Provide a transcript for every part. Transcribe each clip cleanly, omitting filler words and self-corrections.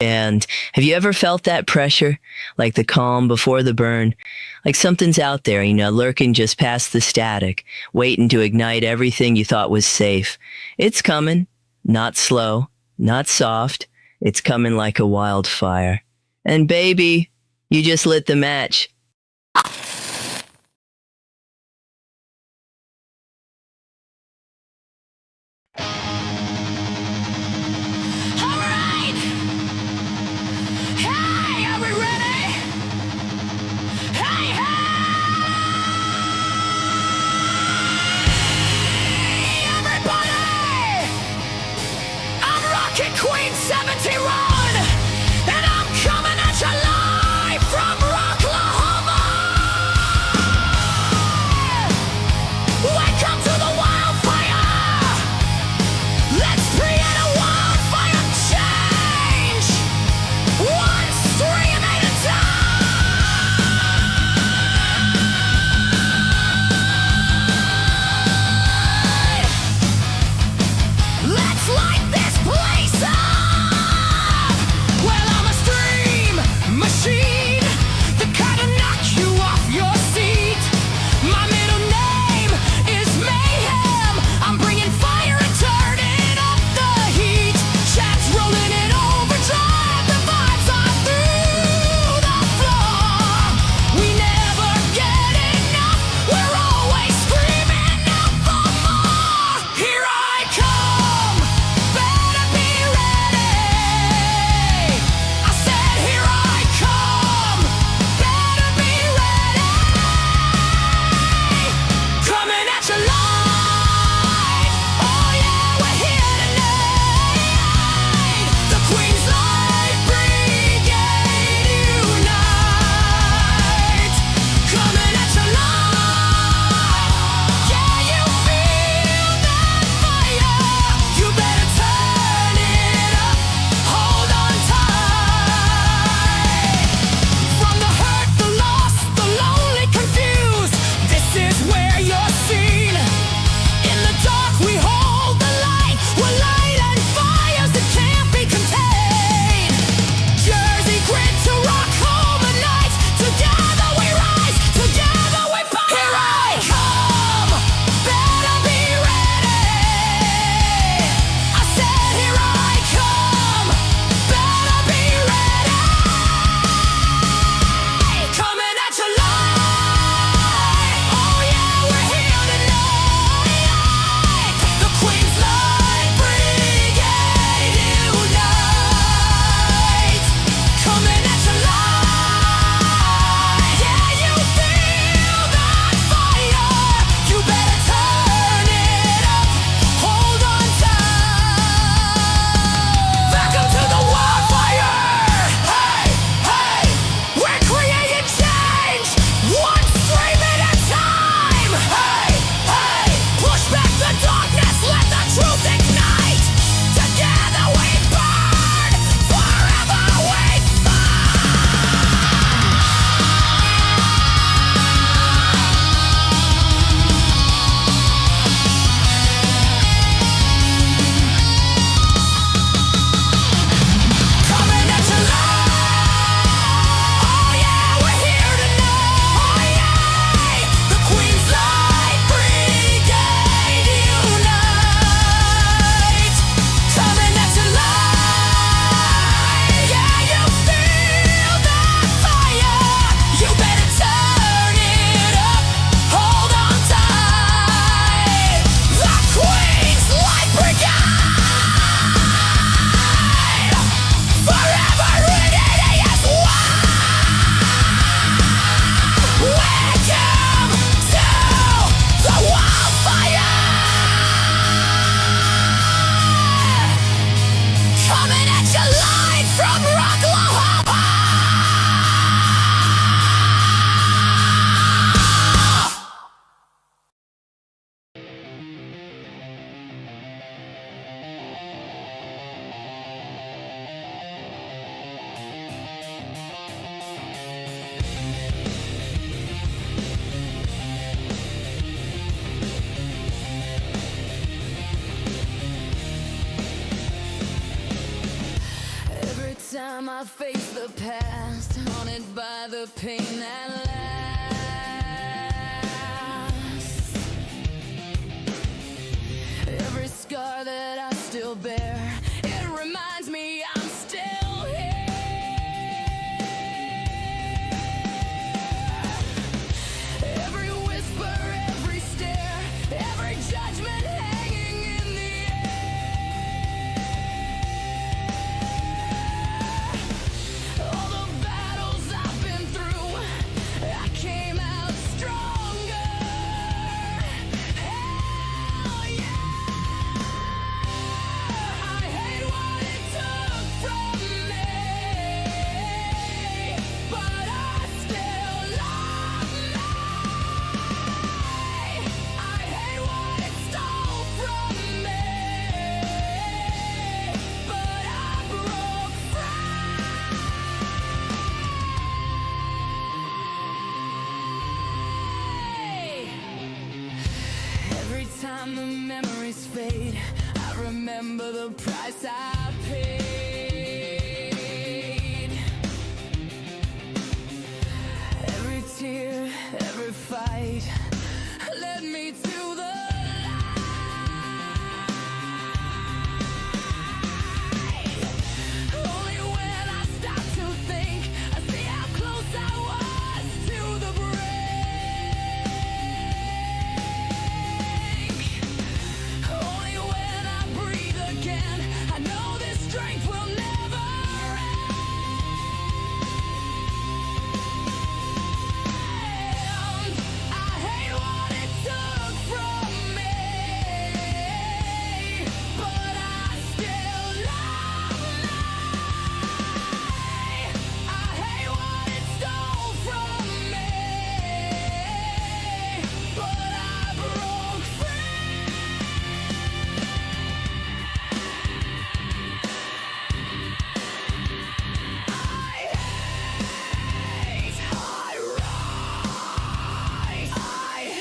And have you ever felt that pressure? Like the calm before the burn? Like something's out there, lurking just past the static, waiting to ignite everything you thought was safe. It's coming. Not slow, not soft. It's coming like a wildfire. And baby, you just lit the match. Queen 71, and I'm coming at you live from Rocklahoma. face the past, haunted by the pain that lasts. Every scar that I still bear, it reminds me I'm still here. Every whisper, every stare, every judgment hanging in the air. All the battles I've been through, I came out stronger. Hell yeah! I hate what it took from me, but I still love me. I hate what it stole from me, but I broke free. Every time the memories fade, I remember the price I paid. Every tear, every fight led me to the light. Only when I stop to think, I see how close I was to the brink. Only when I breathe again, I know this strength will never end. I hate what it took from me, but I still love me. I hate what it stole from me, but I broke free. I hate high rise. I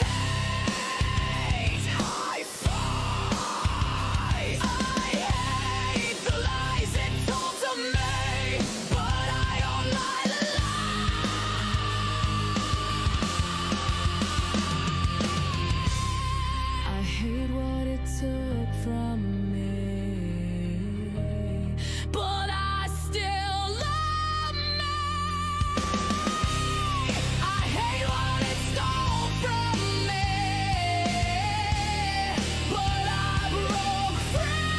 hate high five. I hate the lies it told to me, but I own my life. I hate what it took from me, but I still love me. I hate what it stole from me, but I broke free.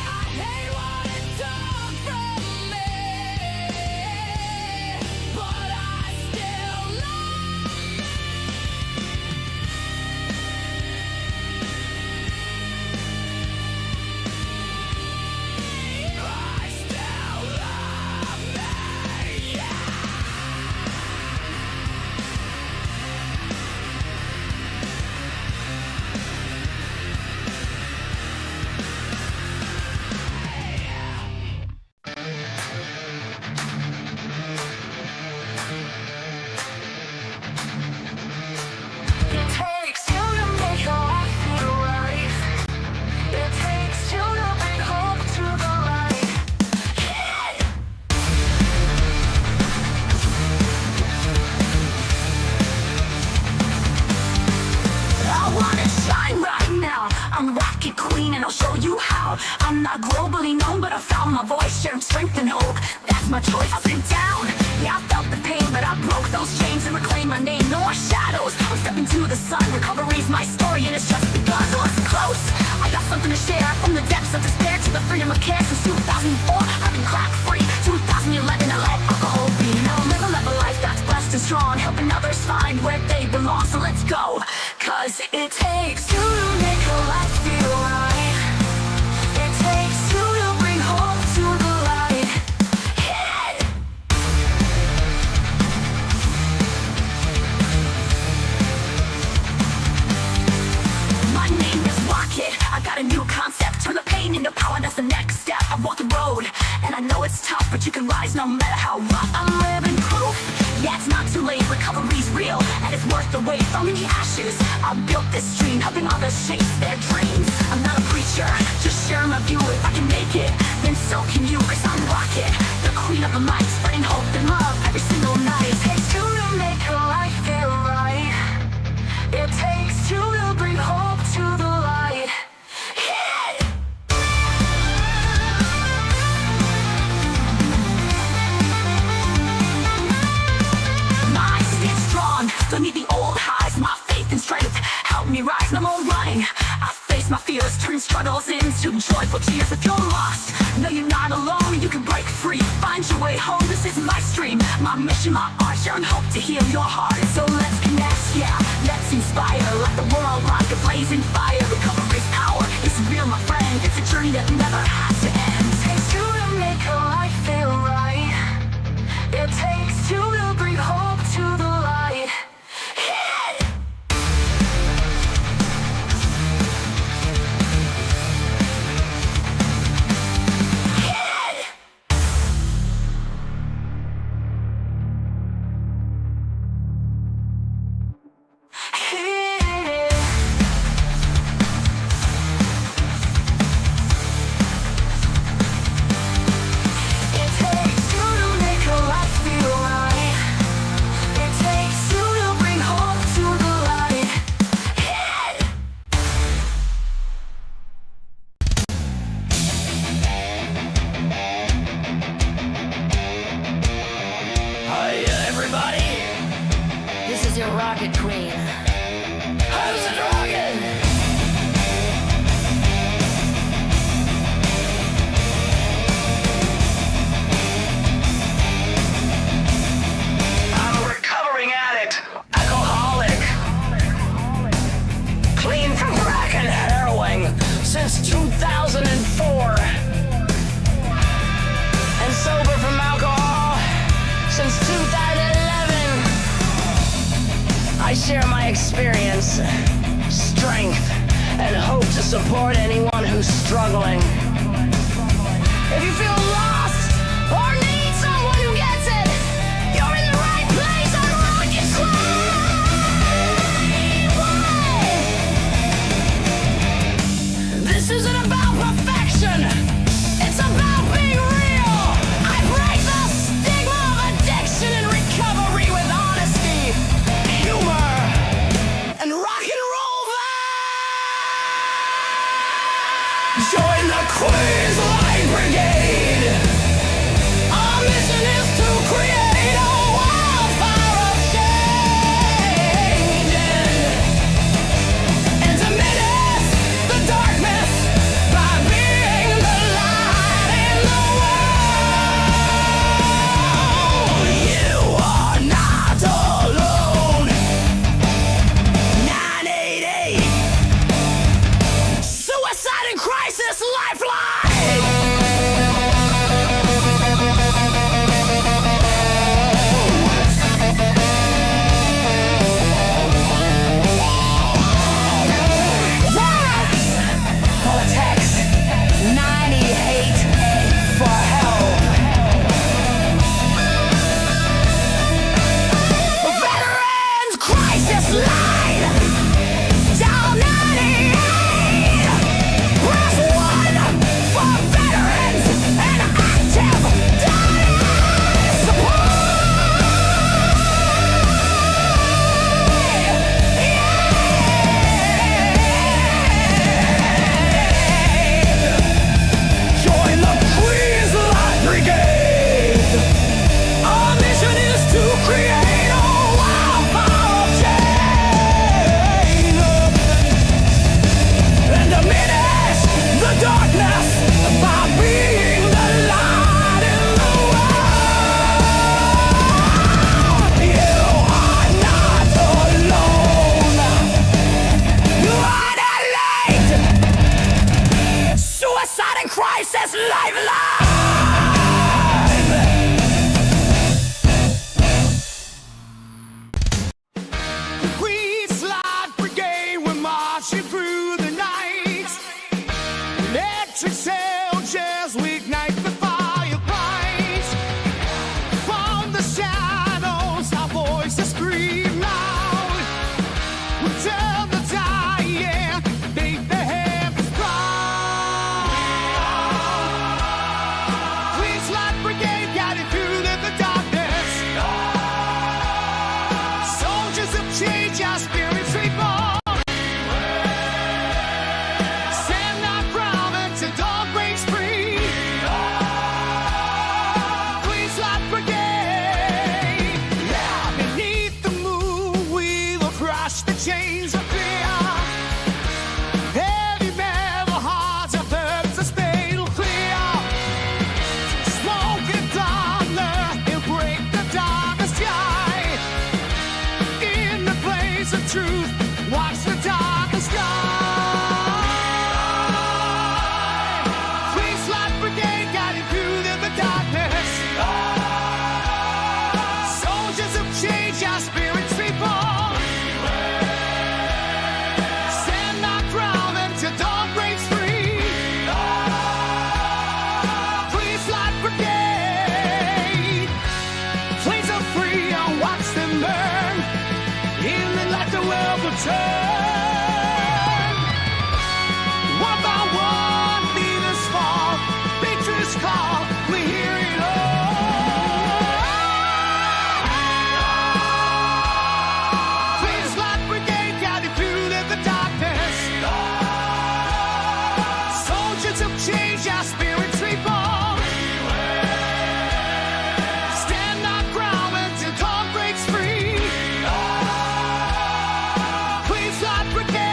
I hate what it took from me, but I still love me. I still love me, yeah. It takes two to make your life feel right. It takes two to bring hope to the light. I wanna shine right now. I'm Rocket Queen and I'll show you how. I'm not globally known, but I found my voice, sharing strength and hope. That's my choice. I've been down, yeah, I felt the pain, but I broke those chains and reclaimed my name. No more shadows, I'm stepping to the sun. Recovery's my story and it's just begun. So listen close, I got something to share. From the depths of despair to the freedom of care. Since 2004, I've been crack free. 2011, I let alcohol be. Now I'm living a life that's blessed and strong, helping others find where they belong. So let's go, cause it takes two to make your life feel right. It takes two to bring hope to the light. Hit it! My name is Rocket. I got a new concept. Turn the pain into power, that's the next step. I walk the road, and I know it's tough, but you can rise no matter how rough. I'm living proof, yeah, it's not too late. Recovery's real, and it's worth birthed away from the ashes. I built this dream, helping others chase their dreams. I'm not a preacher, just sharing my view. If I can make it, then so can you, cause I'm Rocket, the queen of the mic, spreading hope and love every single night. It takes two to make a life feel right. It takes two to bring hope to the light. Hit it! My stance strong, don't need the old highs. My faith and strength help me rise. No more running, I face my fears, turn struggles into joyful tears. If you're lost, no, you're not alone. You can break free, find your way home. This is my stream, my mission, my art, sharing hope to heal your heart. So let's connect, yeah, let's inspire. Light the world like a blazing fire. Recovery's power, it's real, my friend. It's a journey that never has to end. It takes two to make a life feel right. It takes two to bring hope to the light. Hit it! Your rocket queen. How's it rockin'? I'm a recovering addict, alcoholic, clean from crack and heroin since 2004, and sober from alcohol since 2011. I share my experience, strength, and hope to support anyone who's struggling. If you feel lost or need someone who gets it, you're in the right place on Rocket Slide. This isn't about perfection, it's about being real. I break the stigma of addiction and recovery with honesty, humor, and rock and roll vibes. Join the Quiz Line Brigade. of truth, watch the darkest sky. Please, Life Brigade, guiding through the darkness. Soldiers of change, our spirits reborn. Stand our ground until dawn breaks free. Please, Life Brigade, flames are free, and watch them burn. Healing like the world will turn. One by one, leaders fall. Victory's call, we hear it all. Please, Life Brigade, guiding through the darkness. Soldiers of change, our spirits reborn. Stand our ground until dawn breaks free. Please, Life Brigade.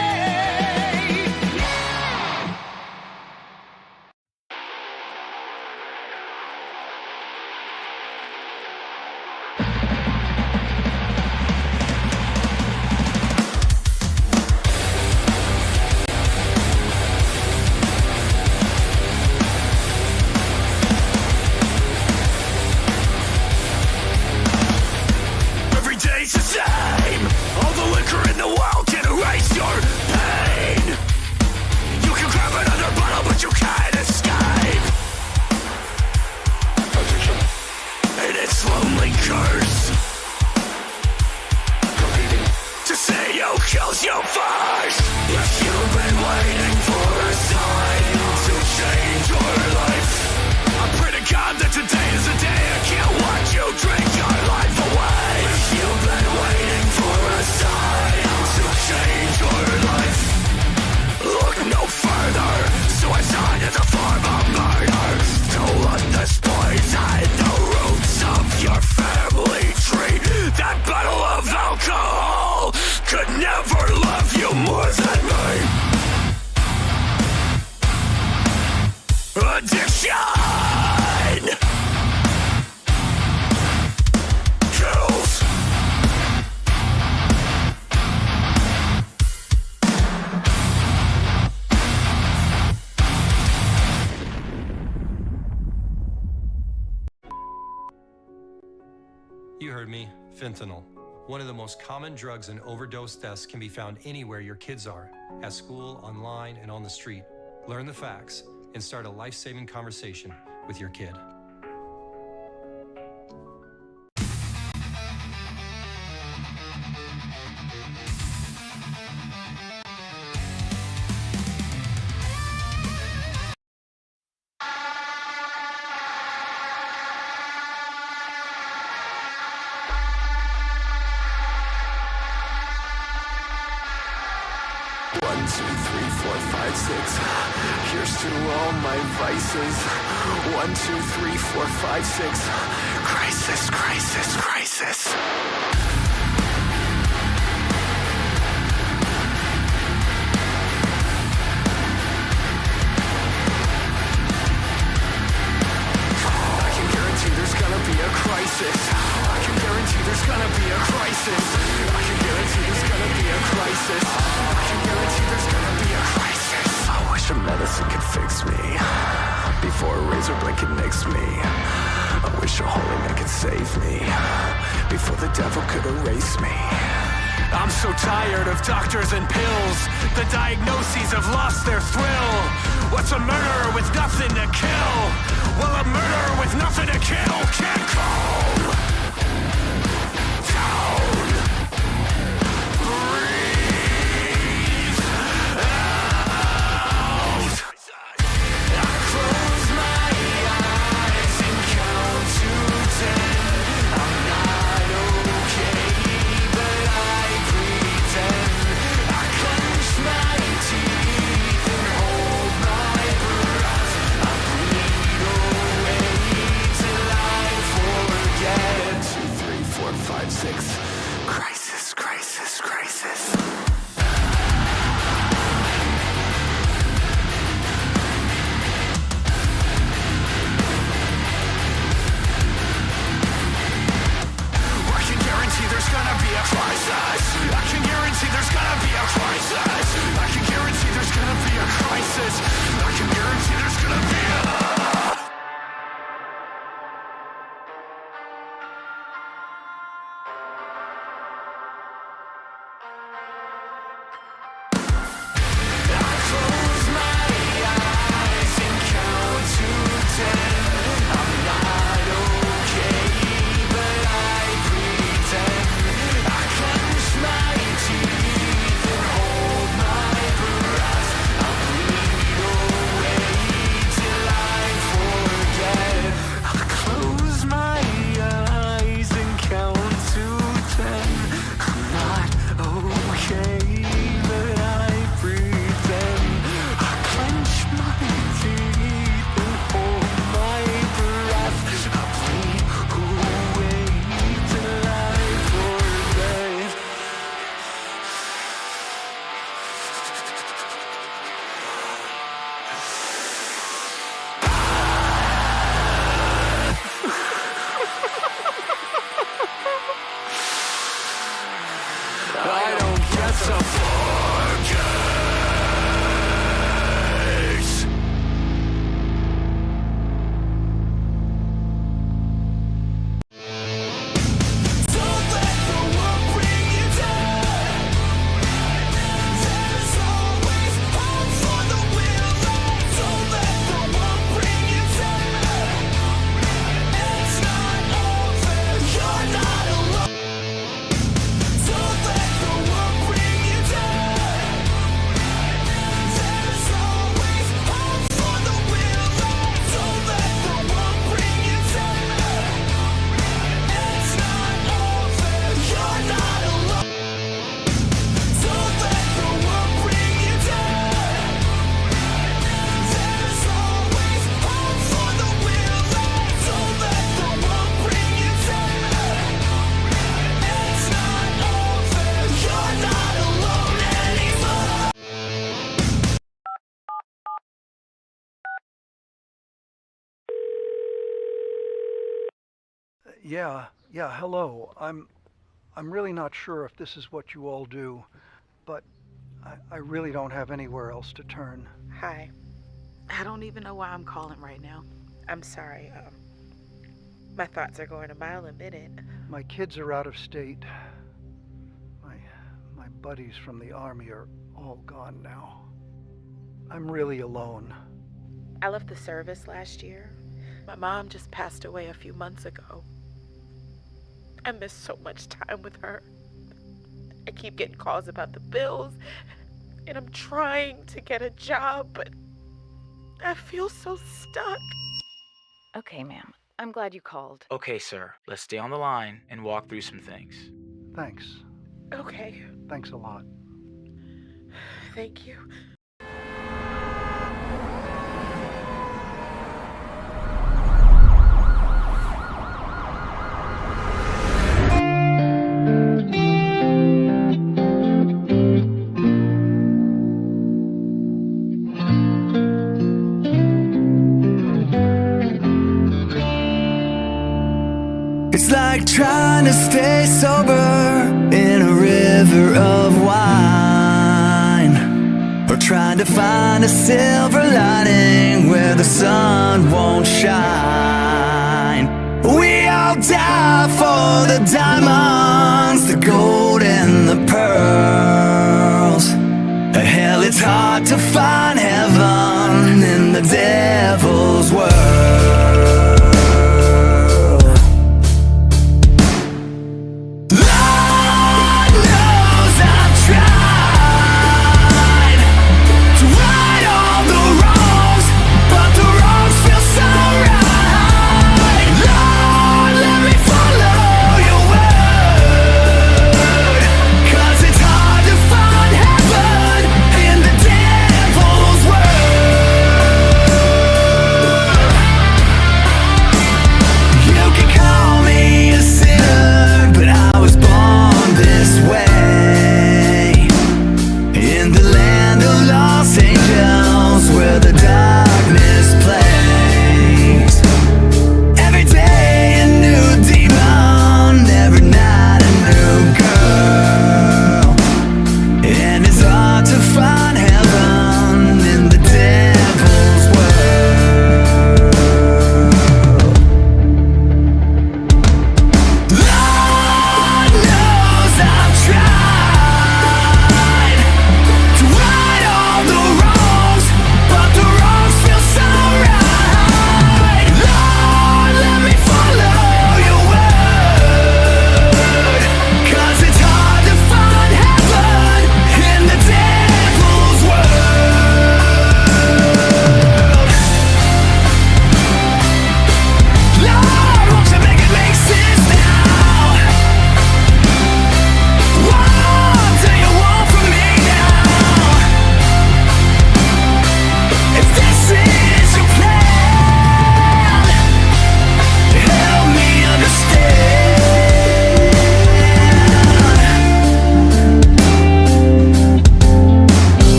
Every day's the same. All the liquor in the world can erase your pain. You can grab another bottle, but you can't escape. And its lonely curse to see you kills you first. If you've been waiting for a sign to change your life, I pray to God that today is the day I can't watch you drink your life away. If you've been waiting for a sign to change your life, look no further. Suicide is a form of murder. Don't let this poison the roots of your family tree. That bottle of alcohol could never love you more than me. Addiction kills. You heard me, fentanyl. One of the most common drugs and overdose deaths can be found anywhere your kids are, at school, online, and on the street. Learn the facts and start a life-saving conversation with your kid. One, two, three, four, five, six. Here's to all my vices. 1, 2, 3, 4, 5, 6. Crisis, crisis, crisis. I can guarantee there's gonna be a crisis. I can guarantee there's gonna be a crisis. I can guarantee there's gonna be a crisis. I can guarantee there's gonna be a crisis. I wish a medicine could fix me before a razor blade could nix me. I wish a holy man could save me before the devil could erase me. I'm so tired of doctors and pills. The diagnoses have lost their thrill. What's a murderer with nothing to kill? Well, a murderer with nothing to kill can't calm down. Breathe out. I close my eyes and count to 10. I'm not okay, but I pretend. I clench my teeth and hold my breath. I bleed away till I forget. 2, 3, 4, 5, 6. Crisis, crisis, crisis. I can guarantee there's gonna be a crisis. I can guarantee this. I can guarantee there's gonna be a I don't get to forget. Don't let the world bring you down. There's always hope for the willing. Don't let the world bring you down. It's not over. You're not alone. Don't let the world bring you down. There's always hope for the willing. Don't let the world bring you down. It's not over. You're not alone. Don't let the world bring you down. There's always hope for the willing. Don't let the world bring you down. It's not over. You're not alone anymore. Yeah, hello. I'm really not sure if this is what you all do, but I really don't have anywhere else to turn. Hi. I don't even know why I'm calling right now. I'm sorry. My thoughts are going a mile a minute. My kids are out of state. My buddies from the army are all gone now. I'm really alone. I left the service last year. My mom just passed away a few months ago. I miss so much time with her. I keep getting calls about the bills, and I'm trying to get a job, but I feel so stuck. Okay, ma'am. I'm glad you called. Okay, sir. Let's stay on the line and walk through some things. Thanks. Okay, Thanks a lot. thank you. It's like trying to stay sober in a river of wine, or trying to find a silver lining where the sun won't shine. We all die for the diamonds, the gold and the pearls. Hell, it's hard to find heaven in the devil's world. Follow your way.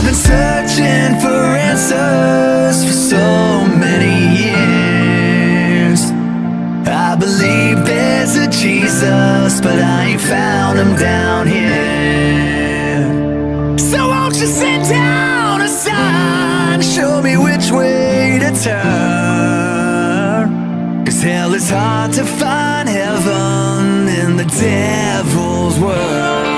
I've been searching for answers for so many years. I believe there's a Jesus, but I ain't found him down here. So won't you sit down a sign, show me which way to turn? 'Cause hell is hard to find heaven in the devil's world.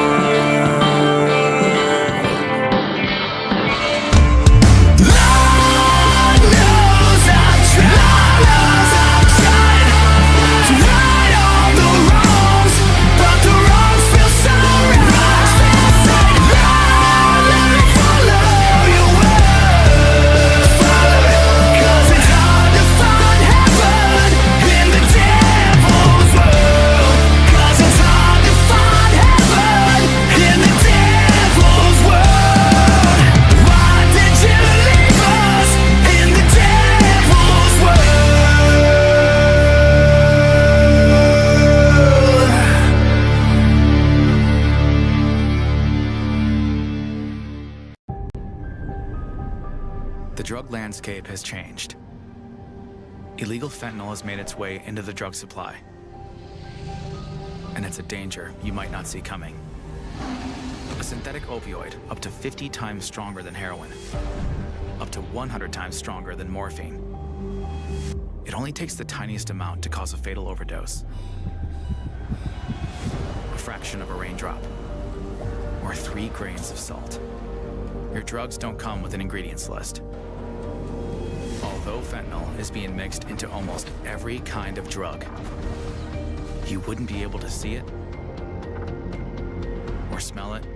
The drug landscape has changed. Illegal fentanyl has made its way into the drug supply. And it's a danger you might not see coming. A synthetic opioid up to 50 times stronger than heroin, up to 100 times stronger than morphine. It only takes the tiniest amount to cause a fatal overdose. A fraction of a raindrop, or 3 grains of salt. Your drugs don't come with an ingredients list. Although fentanyl is being mixed into almost every kind of drug, you wouldn't be able to see it, or smell it,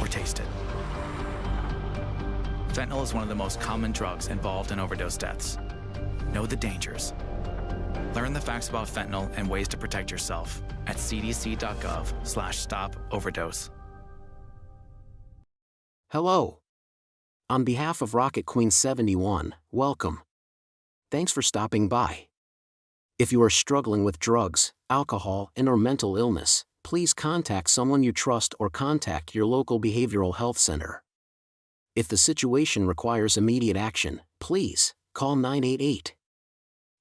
or taste it. Fentanyl is one of the most common drugs involved in overdose deaths. Know the dangers. Learn the facts about fentanyl and ways to protect yourself at cdc.gov/stop-overdose. Hello. On behalf of Rocket Queen 71, welcome. Thanks for stopping by. If you are struggling with drugs, alcohol, and/or mental illness, please contact someone you trust or contact your local behavioral health center. If the situation requires immediate action, please call 988.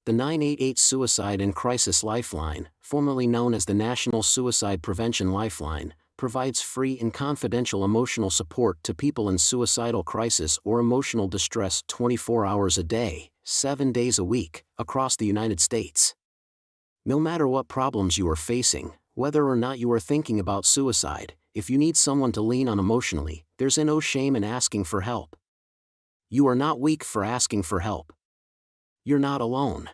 The 988 Suicide and Crisis Lifeline, formerly known as the National Suicide Prevention Lifeline, provides free and confidential emotional support to people in suicidal crisis or emotional distress 24 hours a day, 7 days a week, across the United States. No matter what problems you are facing, whether or not you are thinking about suicide, if you need someone to lean on emotionally, there's no shame in asking for help. You are not weak for asking for help. You're not alone.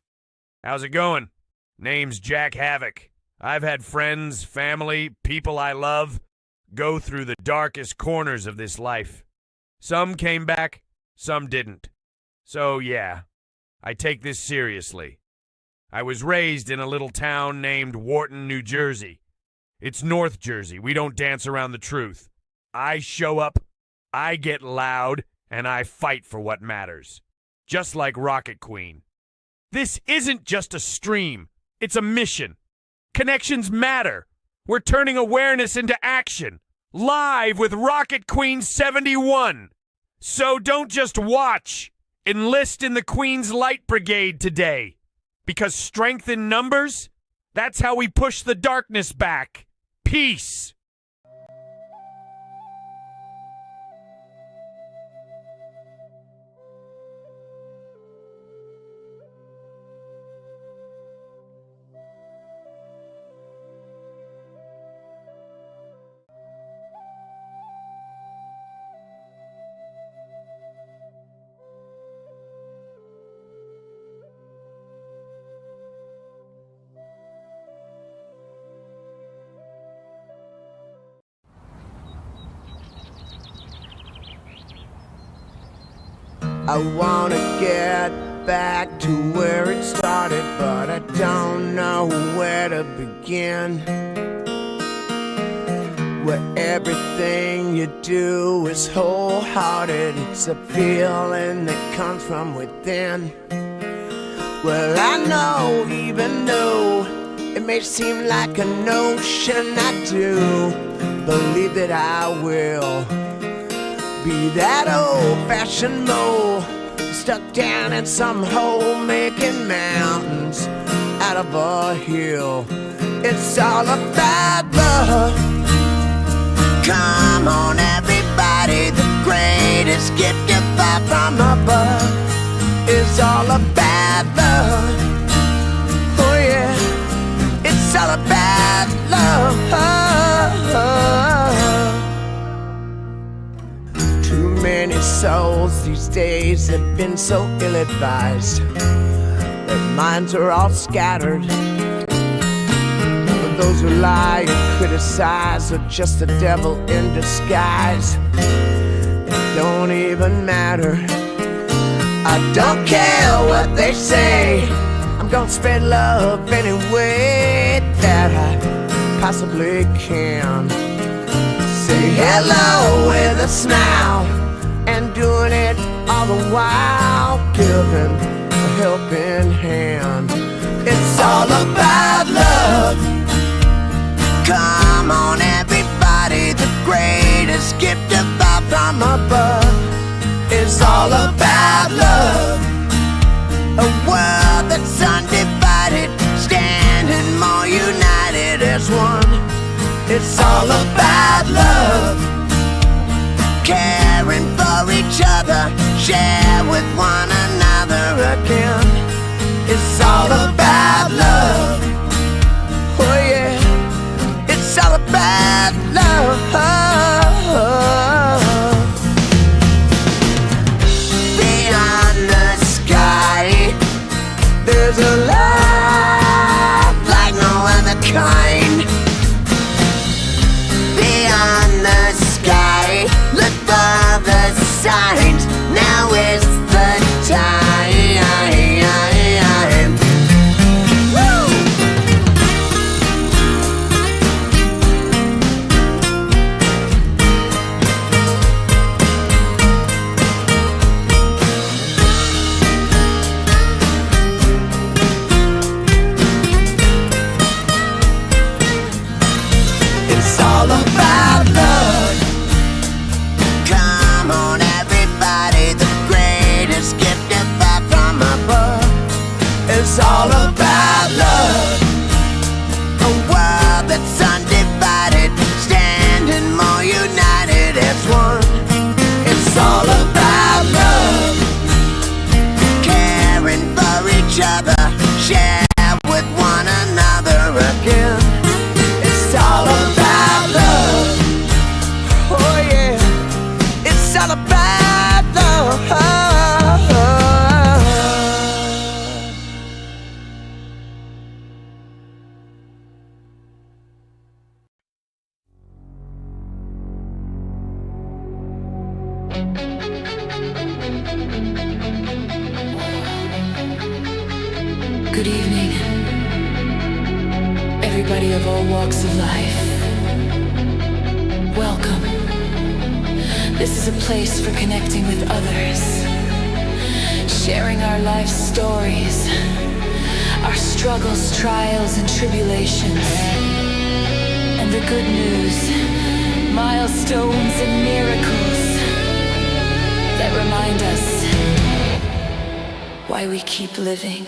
How's it going? Name's Jack Havoc. I've had friends, family, people I love go through the darkest corners of this life. Some came back, some didn't. So yeah, I take this seriously. I was raised in a little town named Wharton, New Jersey. It's North Jersey. We don't dance around the truth. I show up, I get loud, and I fight for what matters. Just like Rocket Queen. This isn't just a stream. It's a mission. Connections matter. We're turning awareness into action. Live with Rocket Queen 71. So don't just watch. Enlist in the Queen's Light Brigade today. Because strength in numbers, that's how we push the darkness back. Peace. I wanna get back to where it started, but I don't know where to begin. Where everything you do is wholehearted, it's a feeling that comes from within. Well, I know, even though it may seem like a notion, I do believe that I will be that old-fashioned mole stuck down in some hole making mountains out of a hill. It's all about love. Come on everybody, the greatest gift of all from above is all about love. Oh yeah, it's all about love. Too many souls these days have been so ill-advised. Their minds are all scattered. But those who lie and criticize are just the devil in disguise. It don't even matter. I don't care what they say. I'm gonna spread love any way that I possibly can. Say hello with a smile, and doing it all the while giving a helping hand. It's all about love. Come on everybody, the greatest gift of all from above is all about love. A world that's undivided, standing more united as one. It's all about love. Caring for each other, share with one another again. It's all about love. Oh yeah, it's all about love. Beyond the sky, there's a love like no other kind. Beyond the sky, look for the signs. Now is the time. Woo! It's all about love. Come on everybody, the greatest gift of all from above. It's all about love. A world that's undivided, standing more united as one. It's all about love. Caring for each other, share with one another again. It's all about love. Oh yeah, it's all about love. Good evening, everybody of all walks of life. Welcome. This is a place for connecting with others, sharing our life stories, our struggles, trials, and tribulations, and the good news, milestones and miracles that remind us why we keep living.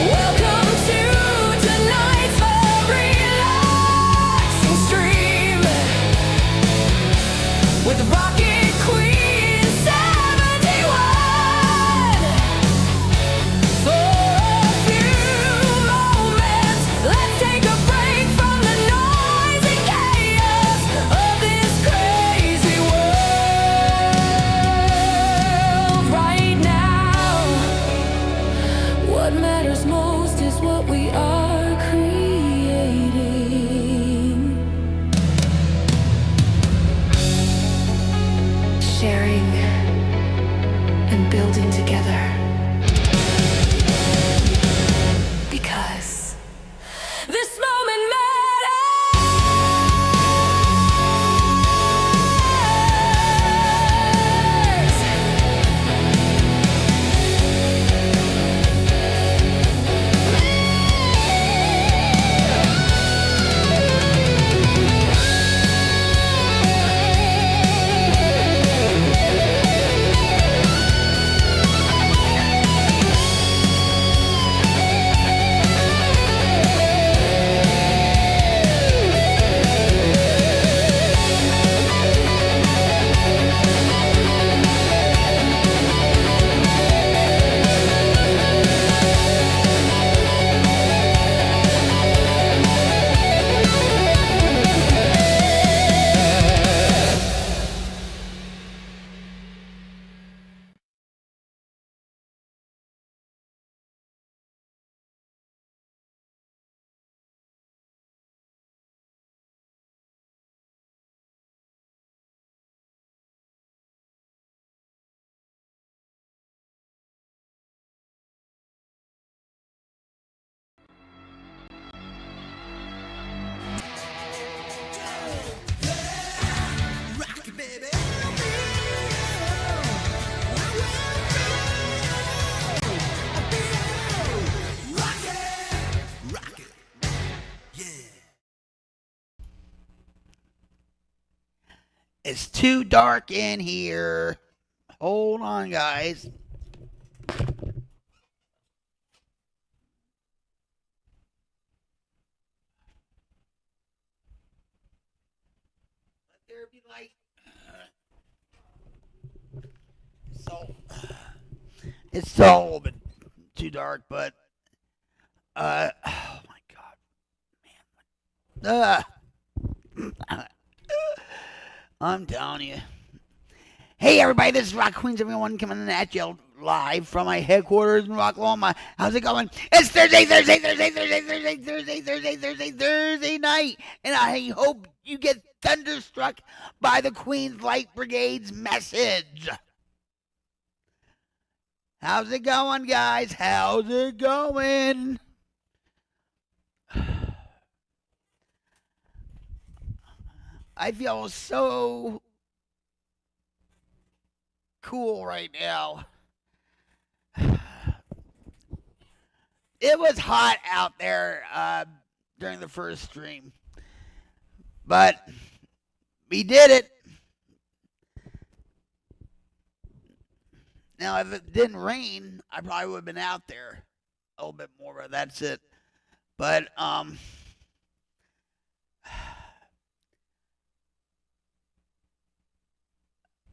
Welcome to tonight's relaxing stream with Rocket Queen 71. For a few moments, let's take a break from the noise and chaos of this crazy world right now. What matters most is what we are creating. Sharing and building together. It's too dark in here. Hold on, guys. Let there be light. So, it's still a little bit too dark, but oh my God, man, I'm telling you. Hey everybody, this is Rock Queens, everyone coming at you live from my headquarters in Rocklahoma. How's it going? It's Thursday night, and I hope you get thunderstruck by the Queens Light Brigade's message. How's it going, guys? How's it going? I feel so cool right now. It was hot out there during the first stream, but we did it. Now, if it didn't rain, I probably would have been out there a little bit more, but that's it. But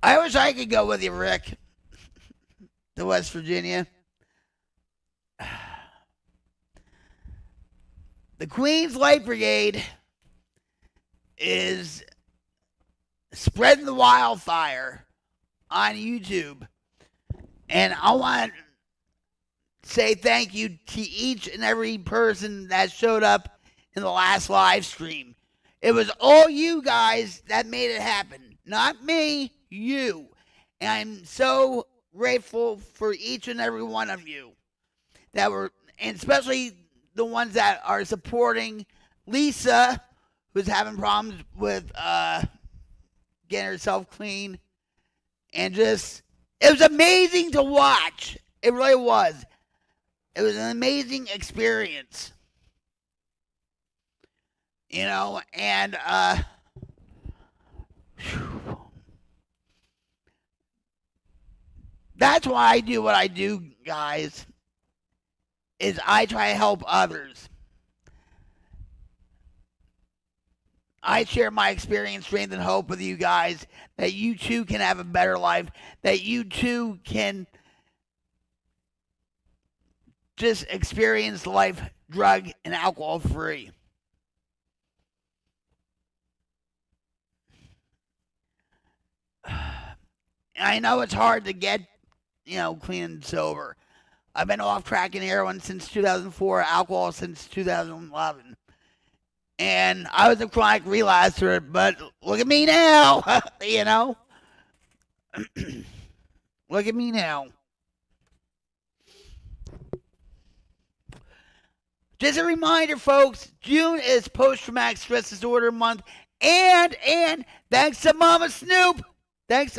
I wish I could go with you, Rick, to West Virginia. The Queens Light Brigade is spreading the wildfire on YouTube. And I want to say thank you to each and every person that showed up in the last live stream. It was all you guys that made it happen. Not me, you. And I'm so grateful for each and every one of you that were, and especially the ones that are supporting Lisa, who's having problems with getting herself clean. And just, it was amazing to watch. It really was. It was an amazing experience. You know, and that's why I do what I do, guys, is I try to help others. I share my experience, strength, and hope with you guys that you too can have a better life, that you too can just experience life drug and alcohol free. I know it's hard to get, clean and sober. I've been off crack and heroin since 2004, alcohol since 2011. And I was a chronic relapser, but look at me now, Look at me now. Just a reminder, folks, June is Post-Traumatic Stress Disorder Month, and thanks to Mama Snoop. And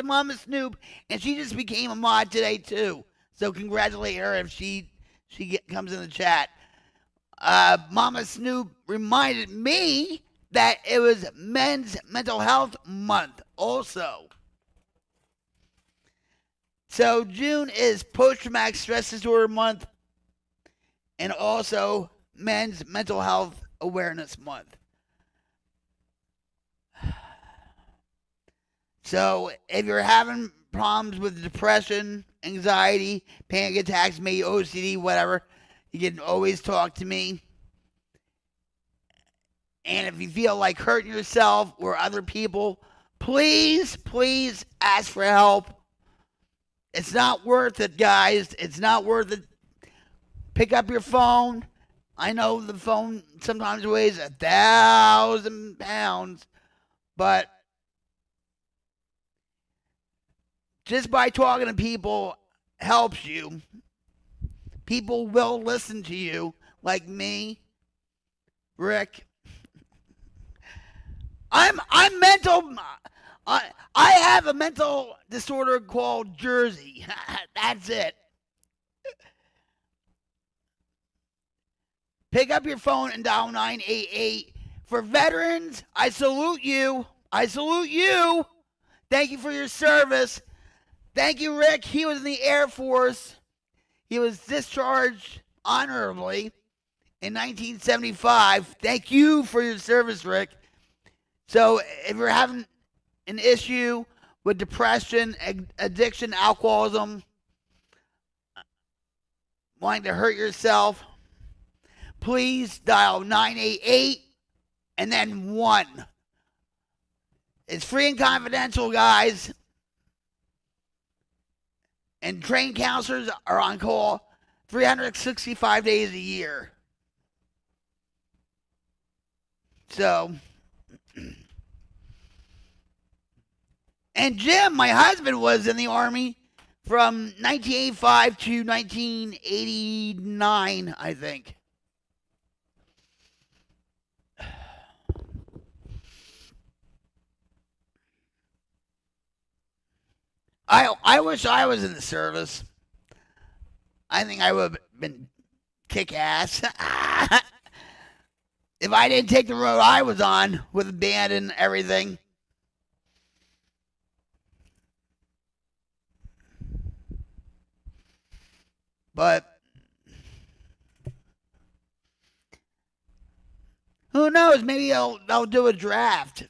she just became a mod today, too. So congratulate her if she comes in the chat. Mama Snoop reminded me that it was Men's Mental Health Month also. So June is Post-Traumatic Stress Disorder Month and also Men's Mental Health Awareness Month. So if you're having problems with depression, anxiety, panic attacks, maybe OCD, whatever, you can always talk to me. And if you feel like hurting yourself or other people, please ask for help. It's not worth it, guys. It's not worth it. Pick up your phone. I know the phone sometimes weighs 1,000 pounds, but just by talking to people helps you. People will listen to you, like me, Rick. I'm mental. I have a mental disorder called Jersey. That's it. Pick up your phone and dial 988. For veterans, I salute you. Thank you for your service. Thank you, Rick. He was in the Air Force. He was discharged honorably in 1975. Thank you for your service, Rick. So if you're having an issue with depression, addiction, alcoholism, wanting to hurt yourself, please dial 988 and then 1. It's free and confidential, guys. And trained counselors are on call 365 days a year. So, and Jim, my husband, was in the Army from 1985 to 1989, I think. I wish I was in the service. I think I would have been kick-ass. If I didn't take the road I was on with the band and everything. But who knows? Maybe they'll do a draft.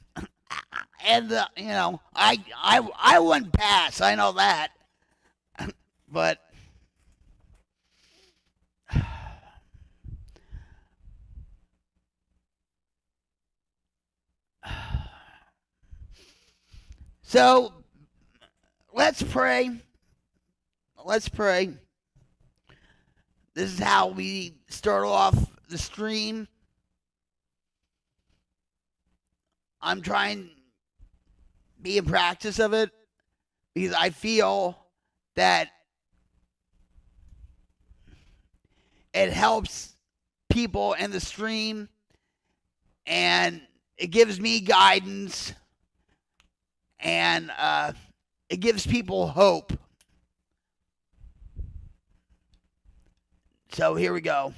And you know, I wouldn't pass. I know that. But so let's pray. Let's pray. This is how we start off the stream. I'm trying to be in practice of it because I feel that it helps people in the stream and it gives me guidance and it gives people hope. So here we go.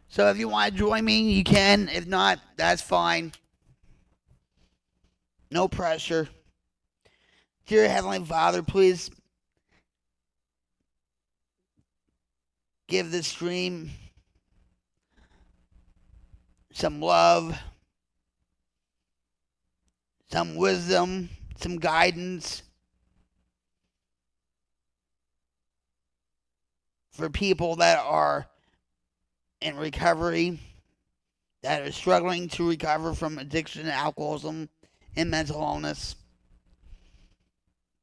So if you want to join me, you can. If not, that's fine. No pressure. Dear Heavenly Father, please give this stream some love, some wisdom, some guidance for people that are in recovery, that are struggling to recover from addiction, alcoholism, and mental illness.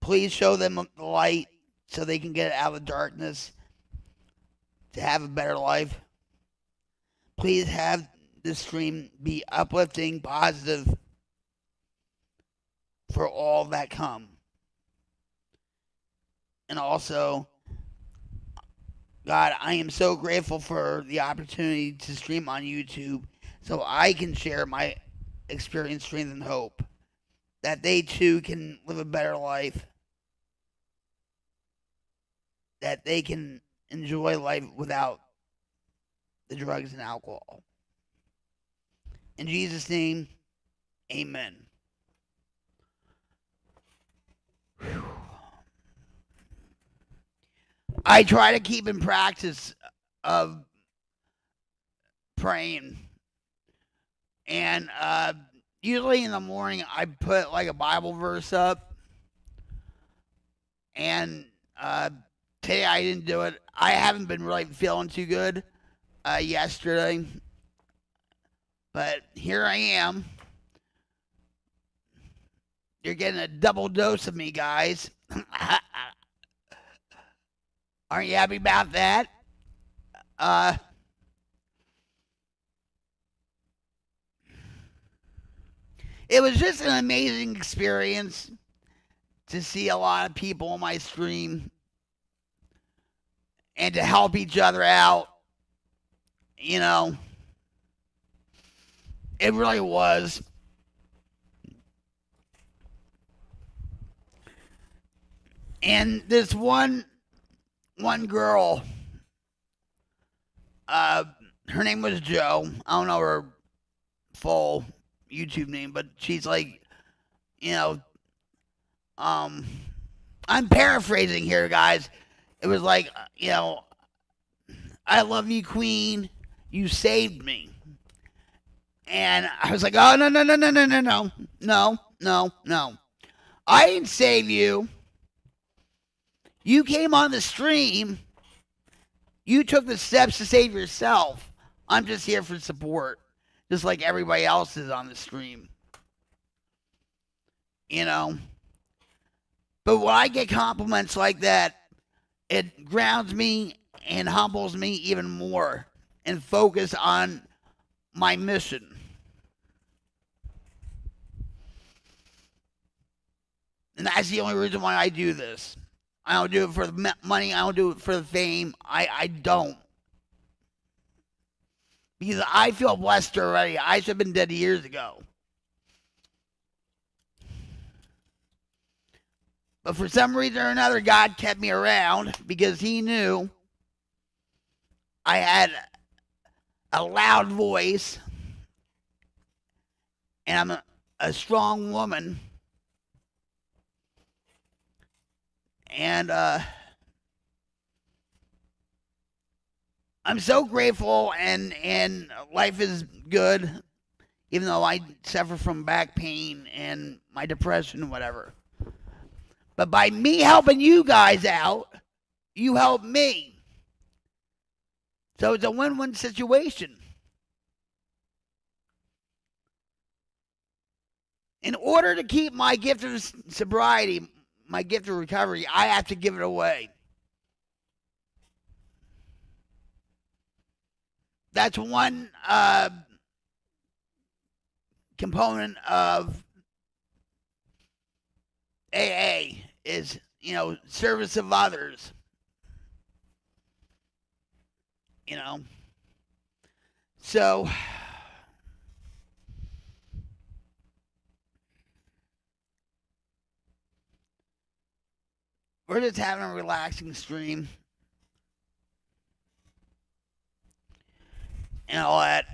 Please show them the light so they can get out of the darkness to have a better life. Please have this stream be uplifting, positive for all that come. And also, God, I am so grateful for the opportunity to stream on YouTube so I can share my experience, strength, and hope that they too can live a better life, that they can enjoy life without the drugs and alcohol. In Jesus' name, amen. Whew. I try to keep in practice of praying. And usually in the morning, I put like a Bible verse up. And today I didn't do it. I haven't been really feeling too good yesterday. But here I am. You're getting a double dose of me, guys. Aren't you happy about that? It was just an amazing experience to see a lot of people on my stream and to help each other out. You know, it really was. And this one girl, her name was Jo. I don't know her full YouTube name, but she's like, you know, I'm paraphrasing here, guys. It was like, I love you, Queen. You saved me. And I was like, oh, no. I didn't save you. You came on the stream. You took the steps to save yourself. I'm just here for support, just like everybody else is on the stream. But when I get compliments like that, it grounds me and humbles me even more and focus on my mission. And that's the only reason why I do this. I don't do it for the money. I don't do it for the fame. I don't. Because I feel blessed already. I should have been dead years ago. But for some reason or another, God kept me around because he knew I had a loud voice and I'm a strong woman. And I'm so grateful and life is good, even though I suffer from back pain and my depression and whatever. But by me helping you guys out, you help me. So it's a win-win situation. In order to keep my gift of sobriety, my gift of recovery, I have to give it away. That's one component of AA is, service of others. So we're just having a relaxing stream and all that.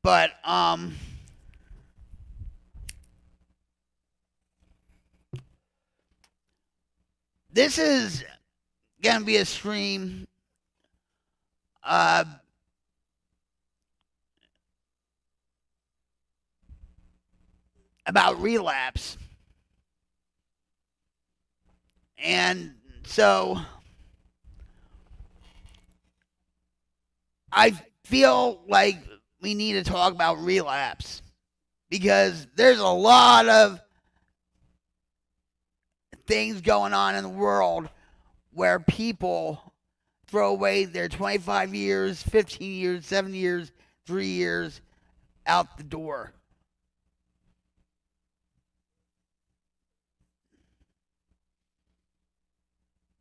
But this is gonna be a stream about relapse. And so I feel like we need to talk about relapse because there's a lot of things going on in the world where people throw away their 25 years, 15 years, 7 years, 3 years out the door.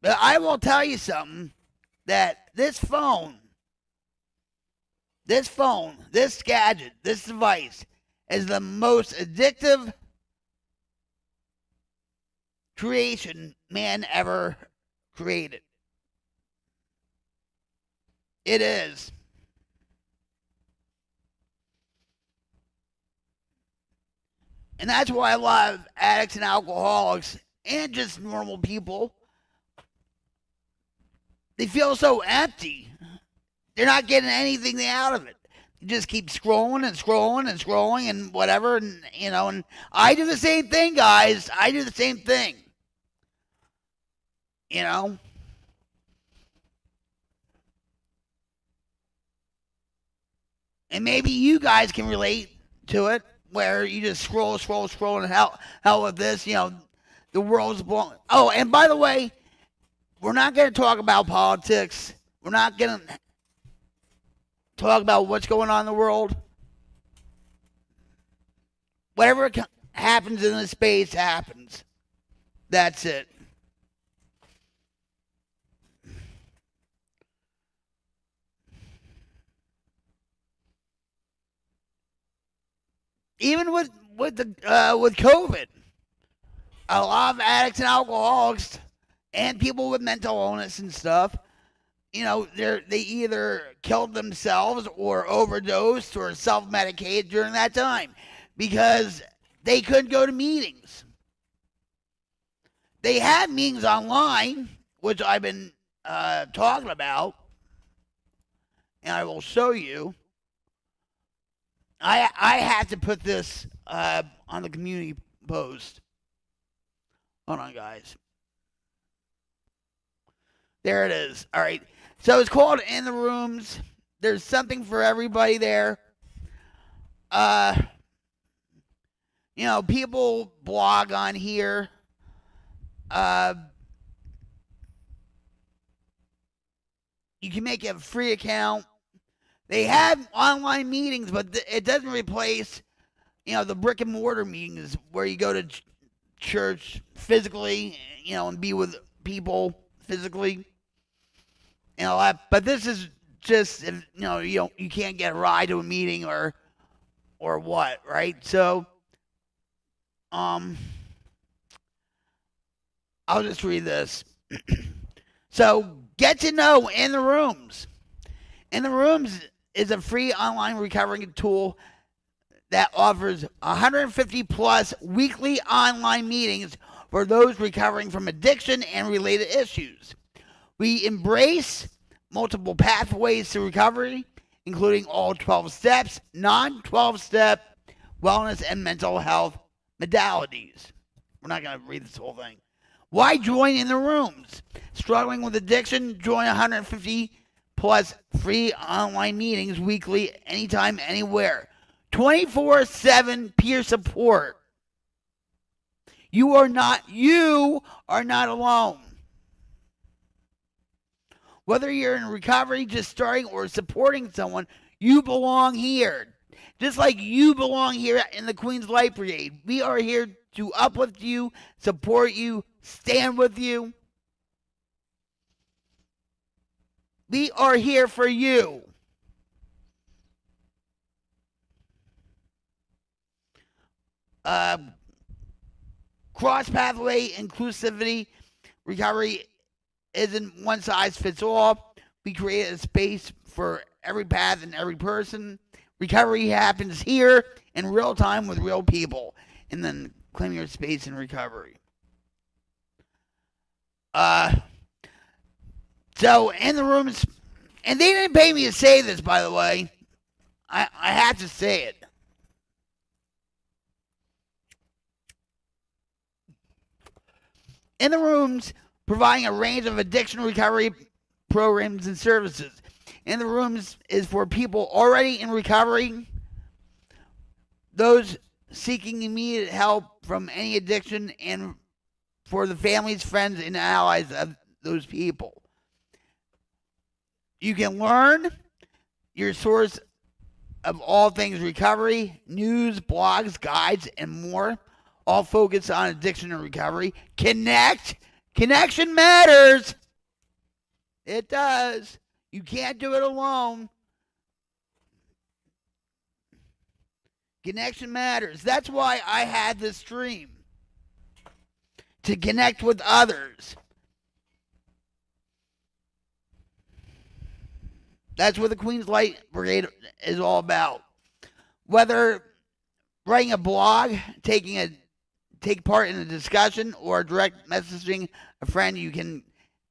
But I will tell you something, that this phone, this gadget, this device is the most addictive creation man ever created. It is. And that's why a lot of addicts and alcoholics and just normal people, they feel so empty. They're not getting anything out of it. You just keep scrolling and scrolling and scrolling and whatever. And, and I do the same thing, guys. I do the same thing. And maybe you guys can relate to it, where you just scroll, and hell with this, the world's blown. Oh, and by the way, we're not going to talk about politics. We're not going to talk about what's going on in the world. Whatever happens in this space happens. That's it. Even with COVID, a lot of addicts and alcoholics and people with mental illness and stuff, they either killed themselves or overdosed or self-medicated during that time because they couldn't go to meetings. They have meetings online, which I've been talking about, and I will show you. I have to put this on the community post. Hold on, guys. There it is. All right. So it's called In the Rooms. There's something for everybody there. People blog on here. You can make a free account. They have online meetings, but it doesn't replace, the brick and mortar meetings where you go to church physically, and be with people physically, and all that. But this is just, you can't get a ride to a meeting or what, right? So, I'll just read this. So, get to know In the Rooms. In the Rooms is a free online recovery tool that offers 150 plus weekly online meetings for those recovering from addiction and related issues. We embrace multiple pathways to recovery, including all 12 steps, non-12 step wellness and mental health modalities. We're not going to read this whole thing. Why join In the Rooms? Struggling with addiction? Join 150 plus free online meetings weekly, anytime, anywhere. 24/7 peer support. You are not alone. Whether you're in recovery, just starting, or supporting someone, you belong here. Just like you belong here in the Queen's Life Brigade. We are here to uplift you, support you, stand with you. We are here for you. Cross-pathway inclusivity recovery isn't one size fits all. We create a space for every path and every person. Recovery happens here in real time with real people. And then claim your space in recovery. So In the Rooms, and they didn't pay me to say this, by the way. I have to say it. In the Rooms, providing a range of addiction recovery programs and services. In the Rooms is for people already in recovery, those seeking immediate help from any addiction, and for the families, friends, and allies of those people. You can learn your source of all things recovery, news, blogs, guides, and more, all focused on addiction and recovery. Connection matters. It does. You can't do it alone. Connection matters. That's why I had this stream. To connect with others. That's what the Queen's Light Brigade is all about. Whether writing a blog, take part in a discussion, or direct messaging a friend, you can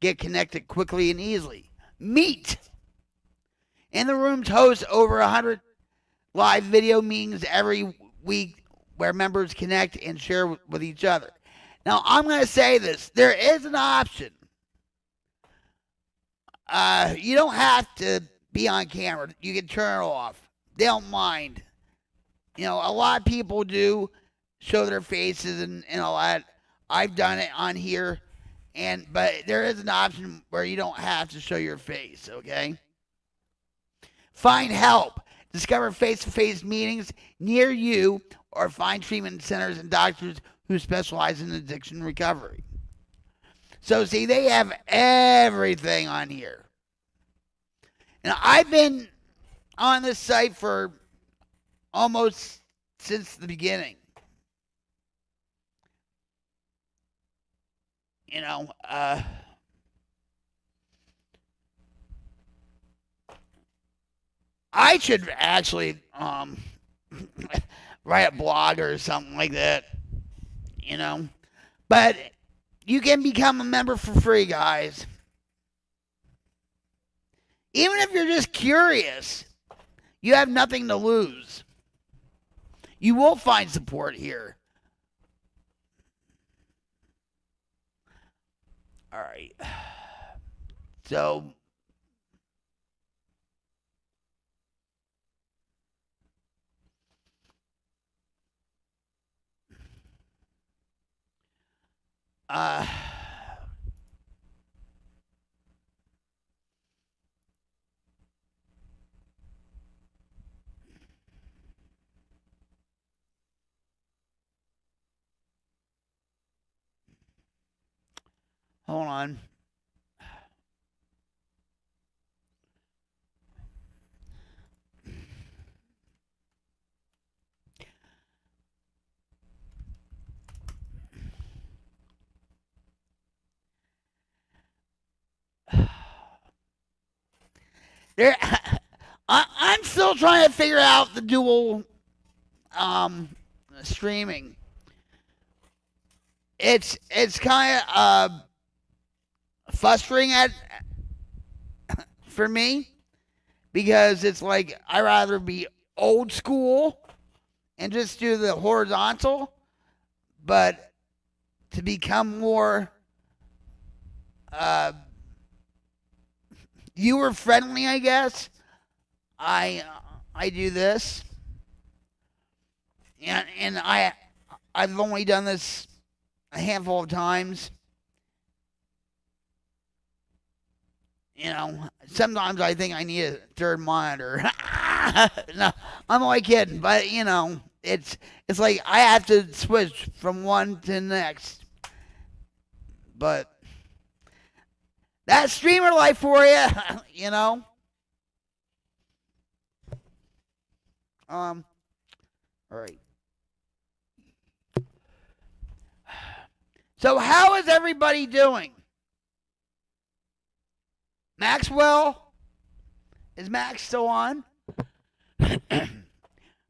get connected quickly and easily. Meet. In the Rooms hosts over 100 live video meetings every week where members connect and share with each other. Now, I'm going to say this. There is an option. You don't have to be on camera. You can turn it off. They don't mind. A lot of people do show their faces and all that. I've done it on here. But there is an option where you don't have to show your face, okay? Find help. Discover face-to-face meetings near you, or find treatment centers and doctors who specialize in addiction recovery. So, see, they have everything on here. And I've been on this site for almost since the beginning. I should actually write a blog or something like that, you know. But you can become a member for free, guys. Even if you're just curious, you have nothing to lose. You will find support here. All right. So, hold on. There, I'm still trying to figure out the dual streaming. It's kind of frustrating for me because it's like I'd rather be old school and just do the horizontal, but to become more viewer friendly, I guess, I do this, and I've only done this a handful of times. You know, sometimes I think I need a third monitor. No, I'm only kidding, but you know, it's like I have to switch from one to the next. But that's streamer life for you, you know. All right. So how is everybody doing? Maxwell? Is Max still on?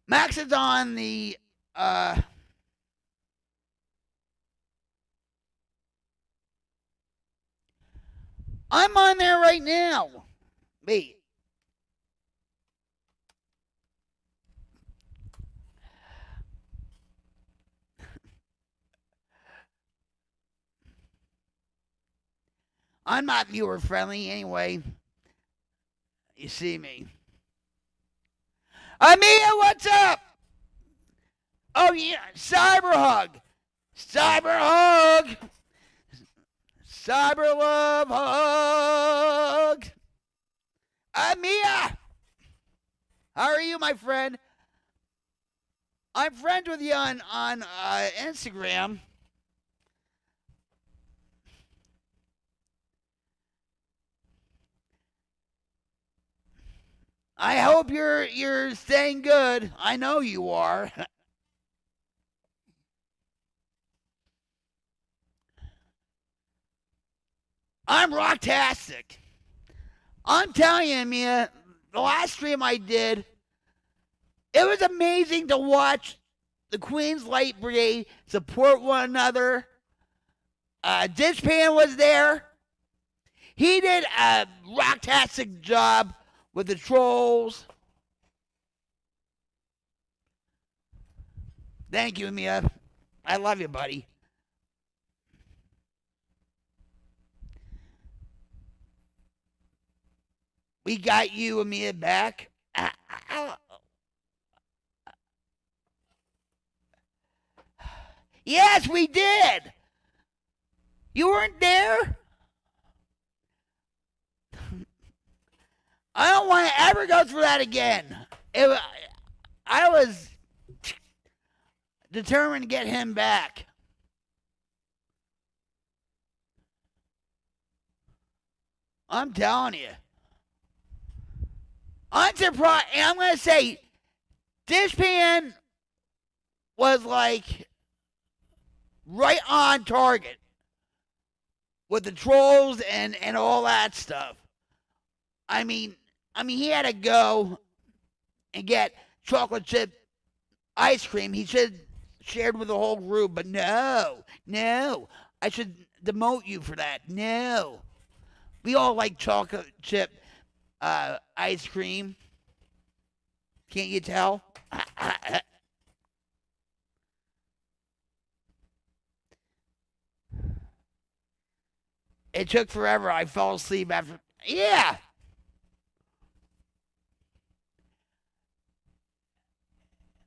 Max is on the I'm on there right now. Wait. I'm not viewer friendly anyway. You see me. Amia, what's up? Oh yeah, cyber hug. Cyber hug. Cyber love hug. Amia. How are you, my friend? I'm friends with you on Instagram. I hope you're staying good. I know you are. I'm rocktastic. I'm telling you, Mia, the last stream I did, it was amazing to watch the Queen's Light Brigade support one another. Dishpan was there. He did a rocktastic job with the trolls. Thank you, Mia. I love you, buddy. We got you, Mia, back. Yes, we did. You weren't there? I don't want to ever go through that again. I was determined to get him back. I'm telling you. I'm surprised, and I'm going to say, Dishpan was like right on target with the trolls and all that stuff. I mean, he had to go and get chocolate chip ice cream. He should have shared with the whole group, but no. I should demote you for that. No. We all like chocolate chip ice cream. Can't you tell? It took forever. I fell asleep after. Yeah.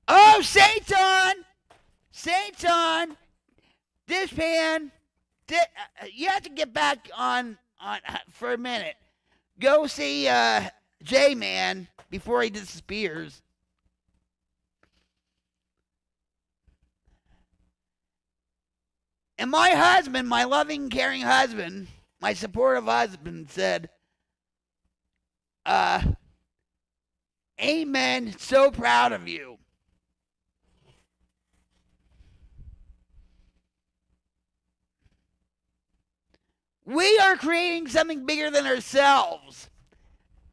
Oh, Satan! Dishpan. You have to get back on for a minute. Go see J-Man before he disappears. And my husband, my loving, caring husband, my supportive husband said, amen, so proud of you. We are creating something bigger than ourselves.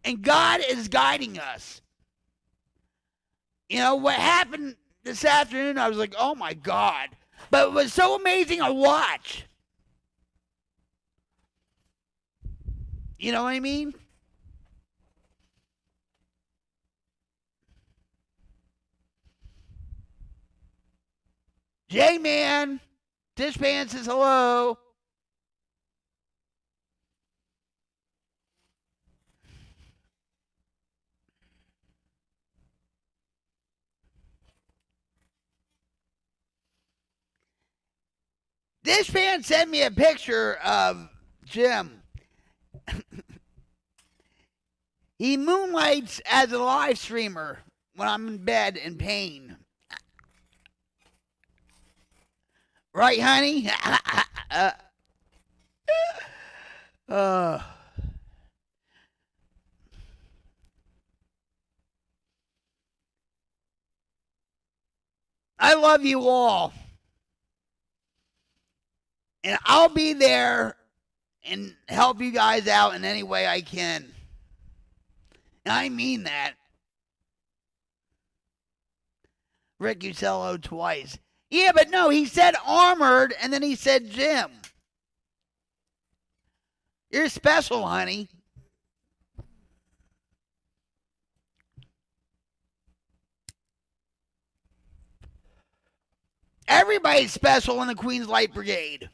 And God is guiding us. You know, what happened this afternoon, I was like, oh my God. But it was so amazing to watch. You know what I mean? J-Man, Dishpan says hello. Dishpan sent me a picture of Jim. He moonlights as a live streamer when I'm in bed in pain. Right, honey? I love you all. And I'll be there and help you guys out in any way I can. And I mean that. Rick Usello twice. Yeah, but no, he said Armored, and then he said Jim. You're special, honey. Everybody's special in the Queen's Light Brigade.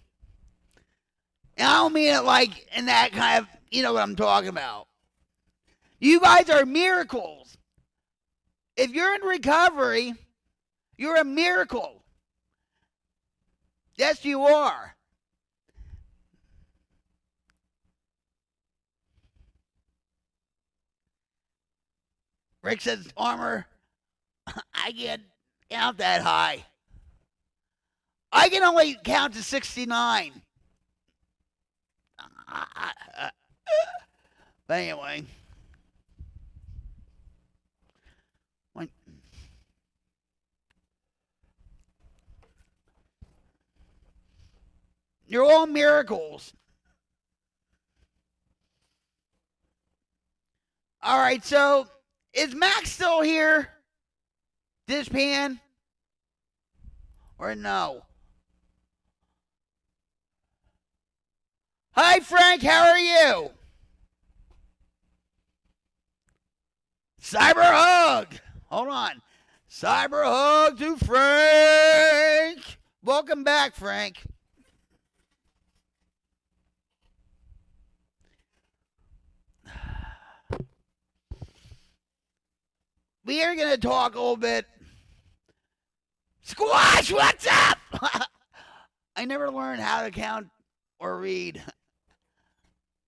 And I don't mean it like in that kind of, you know what I'm talking about. You guys are miracles. If you're in recovery, you're a miracle. Yes, you are. Rick says, Armor, I can't count that high. I can only count to 69. But anyway. You're all miracles. All right, so is Max still here? Dishpan? Or no? Hi, Frank. How are you? Cyber hug. Hold on. Cyber hug to Frank. Welcome back, Frank. We are going to talk a little bit. Squash, what's up? I never learned how to count or read.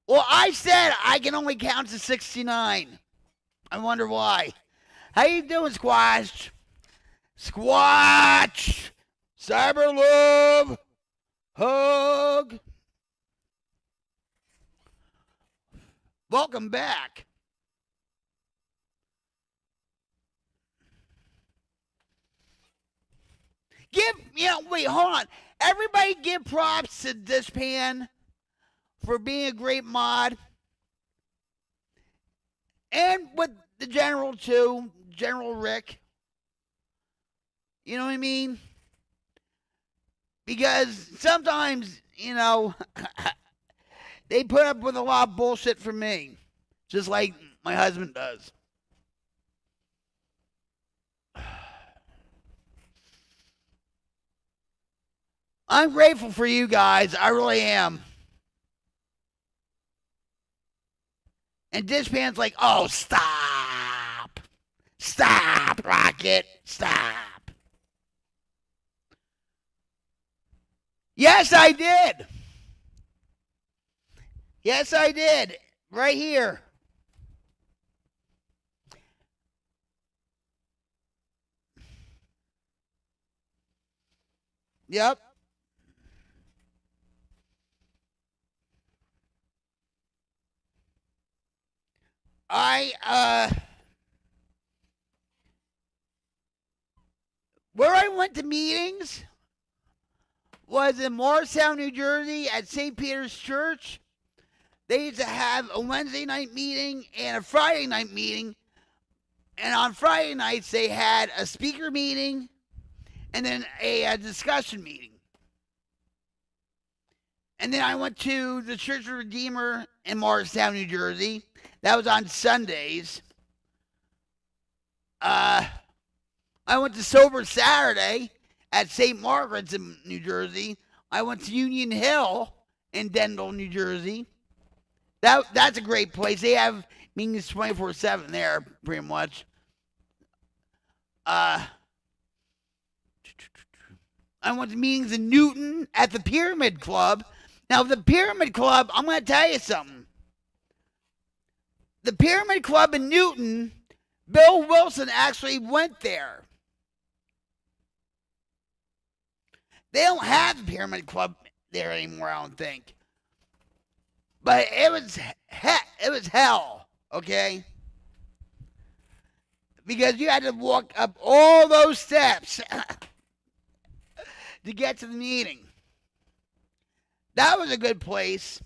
Well, I said I can only count to 69. I wonder why. How you doing, Squash? Squash! Cyber love! Hug! Welcome back. Wait, hold on. Everybody give props to Dishpan for being a great mod. And with the general, too, General Rick. You know what I mean? Because sometimes, they put up with a lot of bullshit from me. Just like my husband does. I'm grateful for you guys. I really am. And Dishpan's like, oh, stop. Stop, Rocket. Stop. Yes, I did. Yes, I did. Right here. Yep. Where I went to meetings was in Morristown, New Jersey at St. Peter's Church. They used to have a Wednesday night meeting and a Friday night meeting. And on Friday nights, they had a speaker meeting and then a discussion meeting. And then I went to the Church of Redeemer in Morristown, New Jersey. That was on Sundays. I went to Sober Saturday at St. Margaret's in New Jersey. I went to Union Hill in Denville, New Jersey. That's a great place. They have meetings 24/7 there, pretty much. I went to meetings in Newton at the Pyramid Club. Now, the Pyramid Club, I'm going to tell you something. The Pyramid Club in Newton, Bill Wilson actually went there. They don't have the Pyramid Club there anymore, I don't think. But it was hell, okay? Because you had to walk up all those steps to get to the meeting. That was a good place.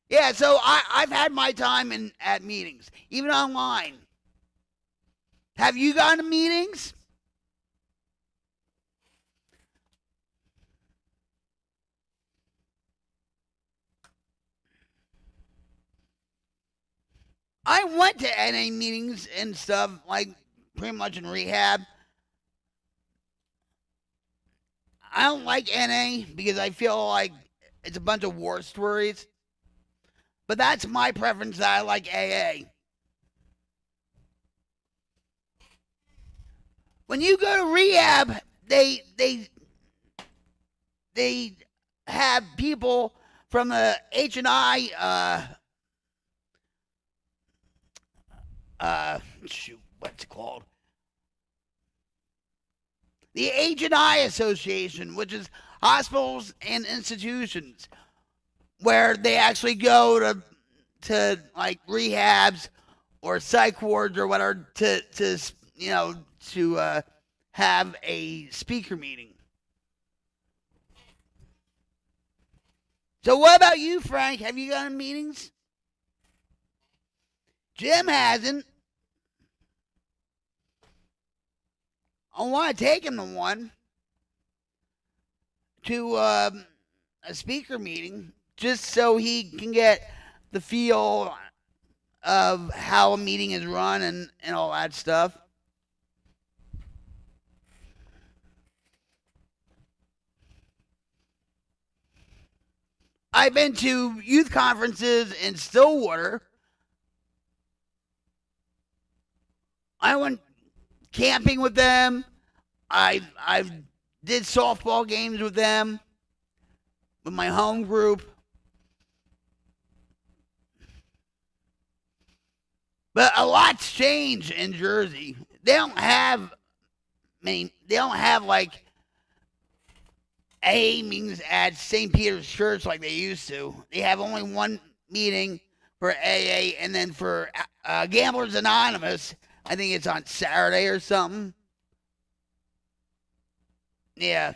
Yeah, so I've had my time at meetings, even online. Have you gone to meetings? I went to NA meetings and stuff, like pretty much in rehab. I don't like NA because I feel like it's a bunch of war stories. But that's my preference that I like AA. When you go to rehab, they have people from the H&I what's it called? The H&I Association, which is hospitals and institutions, where they actually go to like rehabs or psych wards or whatever to have a speaker meeting. So what about you, Frank? Have you gone to meetings? Jim hasn't. I want to take him to one. To a speaker meeting, just so he can get the feel of how a meeting is run and all that stuff. I've been to youth conferences in Stillwater. I went camping with them. I did softball games with them, with my home group. But a lot's changed in Jersey. They don't have like AA meetings at St. Peter's Church like they used to. They have only one meeting for AA, and then for Gamblers Anonymous, I think it's on Saturday or something. Yeah.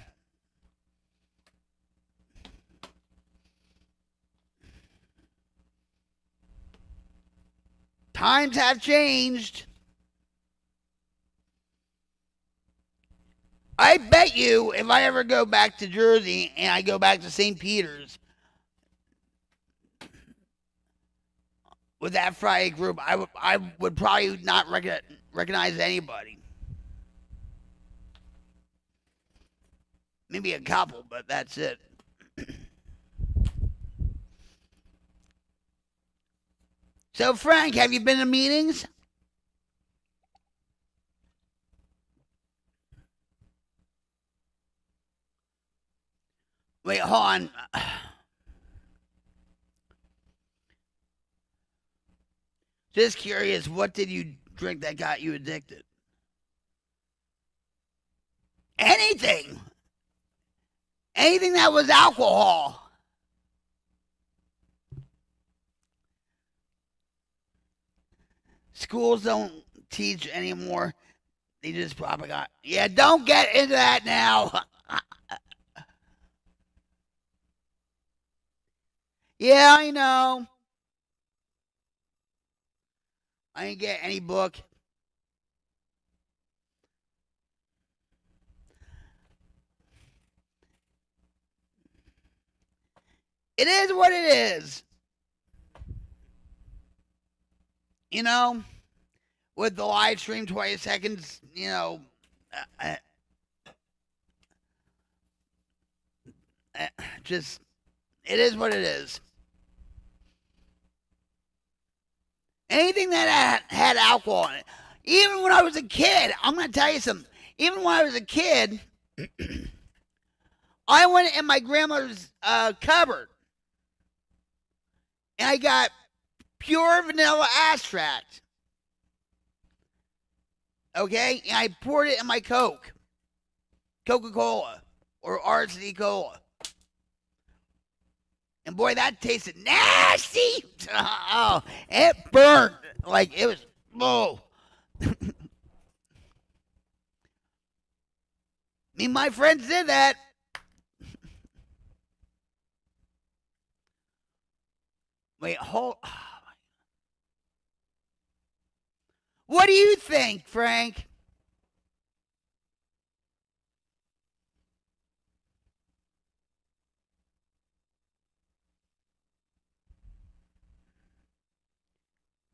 Times have changed. I bet you if I ever go back to Jersey and I go back to St. Peter's with that Friday group, I would probably not recognize anybody. Maybe a couple, but that's it. So, Frank, have you been to meetings? Wait, hold on. Just curious, what did you drink that got you addicted? Anything. Anything that was alcohol. Schools don't teach anymore. They just probably got... Yeah, don't get into that now. Yeah, I know. I didn't get any book. It is what it is. You know, with the live stream 20 seconds, you know, just, it is what it is. Anything that had alcohol in it. Even when I was a kid, I'm going to tell you something. Even when I was a kid, I went in my grandmother's cupboard and I got pure vanilla extract. Okay? And I poured it in my Coke. Coca-Cola. Or RC Cola. And boy, that tasted nasty. Oh, it burned. Like it was, oh. Me and my friends did that. Wait, hold. Oh, what do you think, Frank?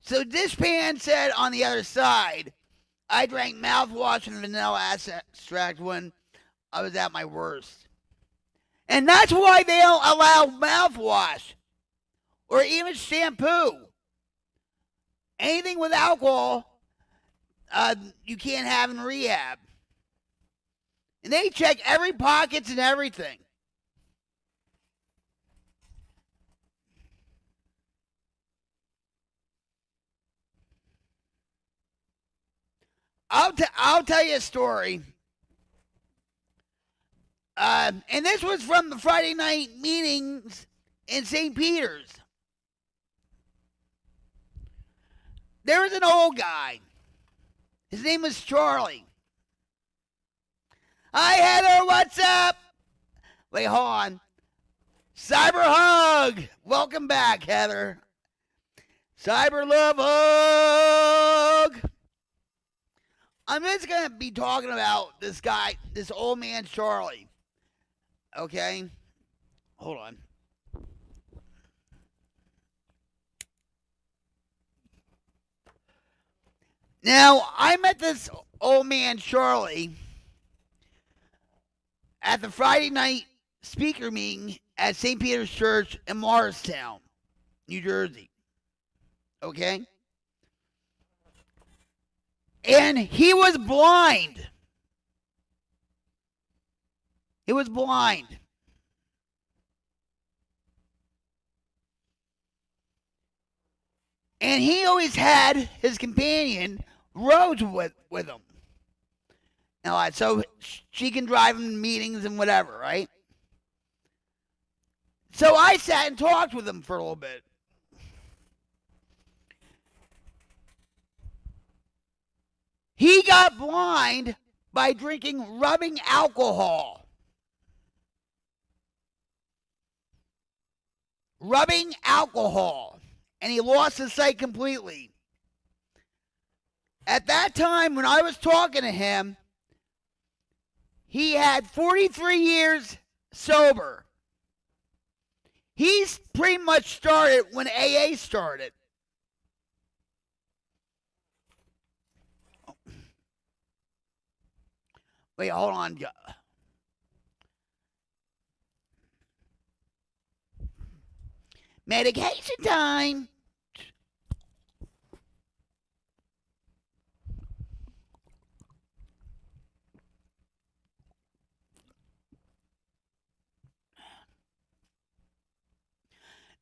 So Dishpan said on the other side, I drank mouthwash and vanilla extract when I was at my worst. And that's why they don't allow mouthwash or even shampoo. Anything with alcohol, you can't have in rehab. And they check every pockets and everything. I'll tell you a story. And this was from the Friday night meetings in St. Peter's. There was an old guy. His name was Charlie. Hi, Heather. What's up? Wait, hold on. Cyber hug. Welcome back, Heather. Cyber love hug. I'm just going to be talking about this guy, this old man Charlie. Okay? Hold on. Now, I met this old man Charlie at the Friday night speaker meeting at St. Peter's Church in Morristown, New Jersey. Okay? And he was blind. He was blind. And he always had his companion, Rose, with him. Now, so she can drive him to meetings and whatever, right? So I sat and talked with him for a little bit. He got blind by drinking rubbing alcohol. Rubbing alcohol. And he lost his sight completely. At that time, when I was talking to him, he had 43 years sober. He's pretty much started when AA started. Wait, hold on. Medication time.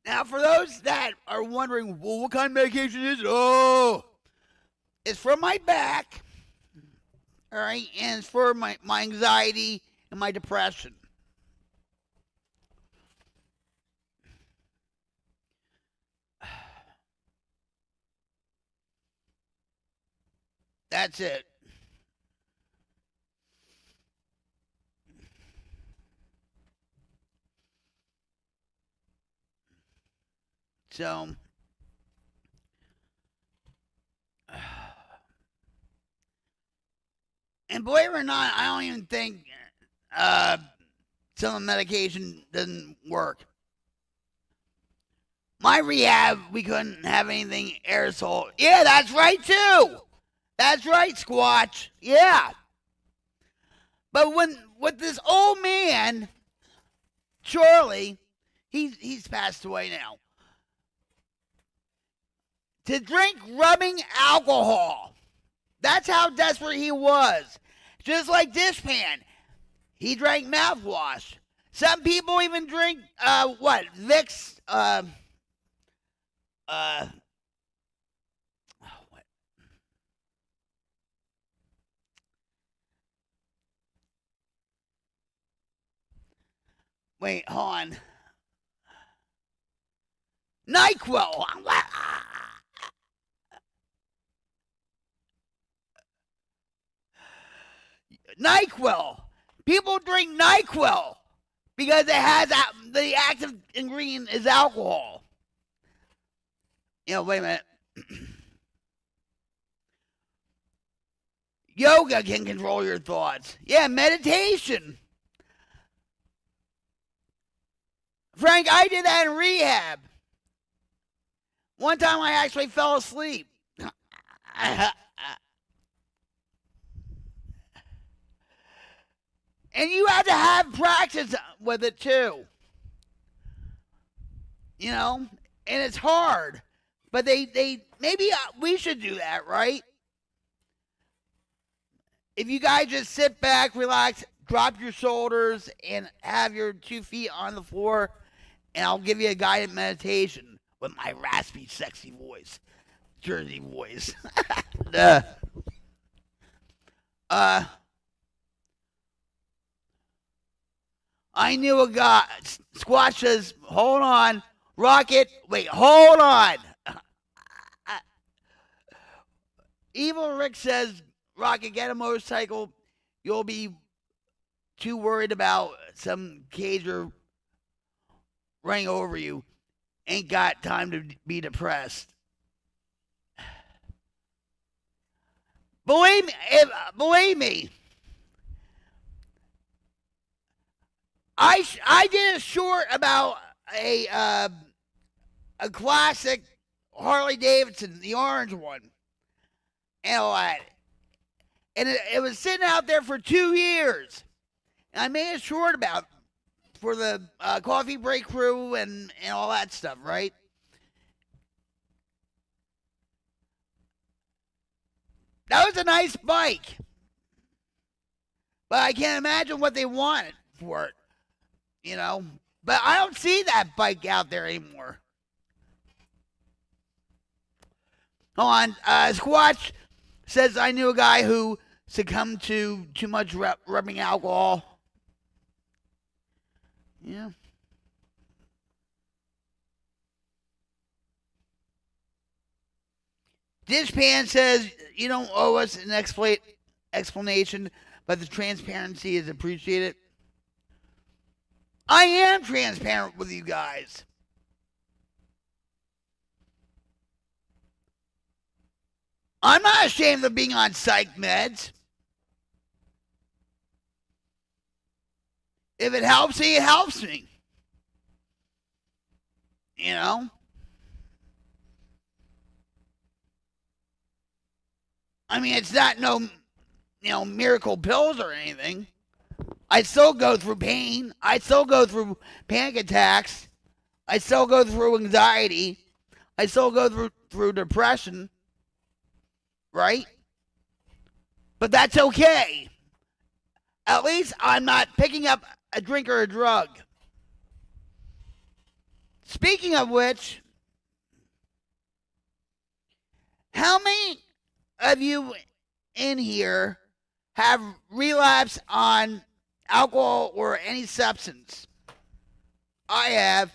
Now, for those that are wondering, well, what kind of medication is it? Oh, it's for my back, all right, and it's for my anxiety and my depression. That's it. So, and believe it or not, I don't even think some of the medication doesn't work. My rehab, we couldn't have anything aerosol. Yeah, that's right, too. That's right, Squatch. Yeah. But with this old man, Charlie, he's passed away now, to drink rubbing alcohol. That's how desperate he was. Just like Dishpan, he drank mouthwash. Some people even drink, Vicks, wait, hold on. NyQuil. NyQuil. People drink NyQuil because it has the active ingredient is alcohol. Wait a minute. Yoga can control your thoughts. Yeah, meditation. Frank, I did that in rehab. One time I actually fell asleep. And you have to have practice with it too. And it's hard. But they maybe we should do that, right? If you guys just sit back, relax, drop your shoulders, and have your 2 feet on the floor, and I'll give you a guided meditation with my raspy, sexy voice. Jersey voice. I knew a guy. Squatch says, hold on. Rocket, wait, hold on. Evil Rick says, Rocket, get a motorcycle. You'll be too worried about some cager running over you. Ain't got time to be depressed. Believe me. I did a short about a classic Harley Davidson, the orange one, and all that. And it was sitting out there for 2 years. And I made a short about for the coffee break crew and all that stuff, right? That was a nice bike. But I can't imagine what they wanted for it. But I don't see that bike out there anymore. Hold on. Squatch says, I knew a guy who succumbed to too much rubbing alcohol. Yeah. Dishpan says, you don't owe us an explanation, but the transparency is appreciated. I am transparent with you guys. I'm not ashamed of being on psych meds. If it helps me, it helps me. You know? I mean, it's not no, miracle pills or anything. I still go through pain. I still go through panic attacks. I still go through anxiety. I still go through depression. Right? But that's okay. At least I'm not picking up a drink or a drug. Speaking of which, how many of you in here have relapsed on alcohol or any substance? I have.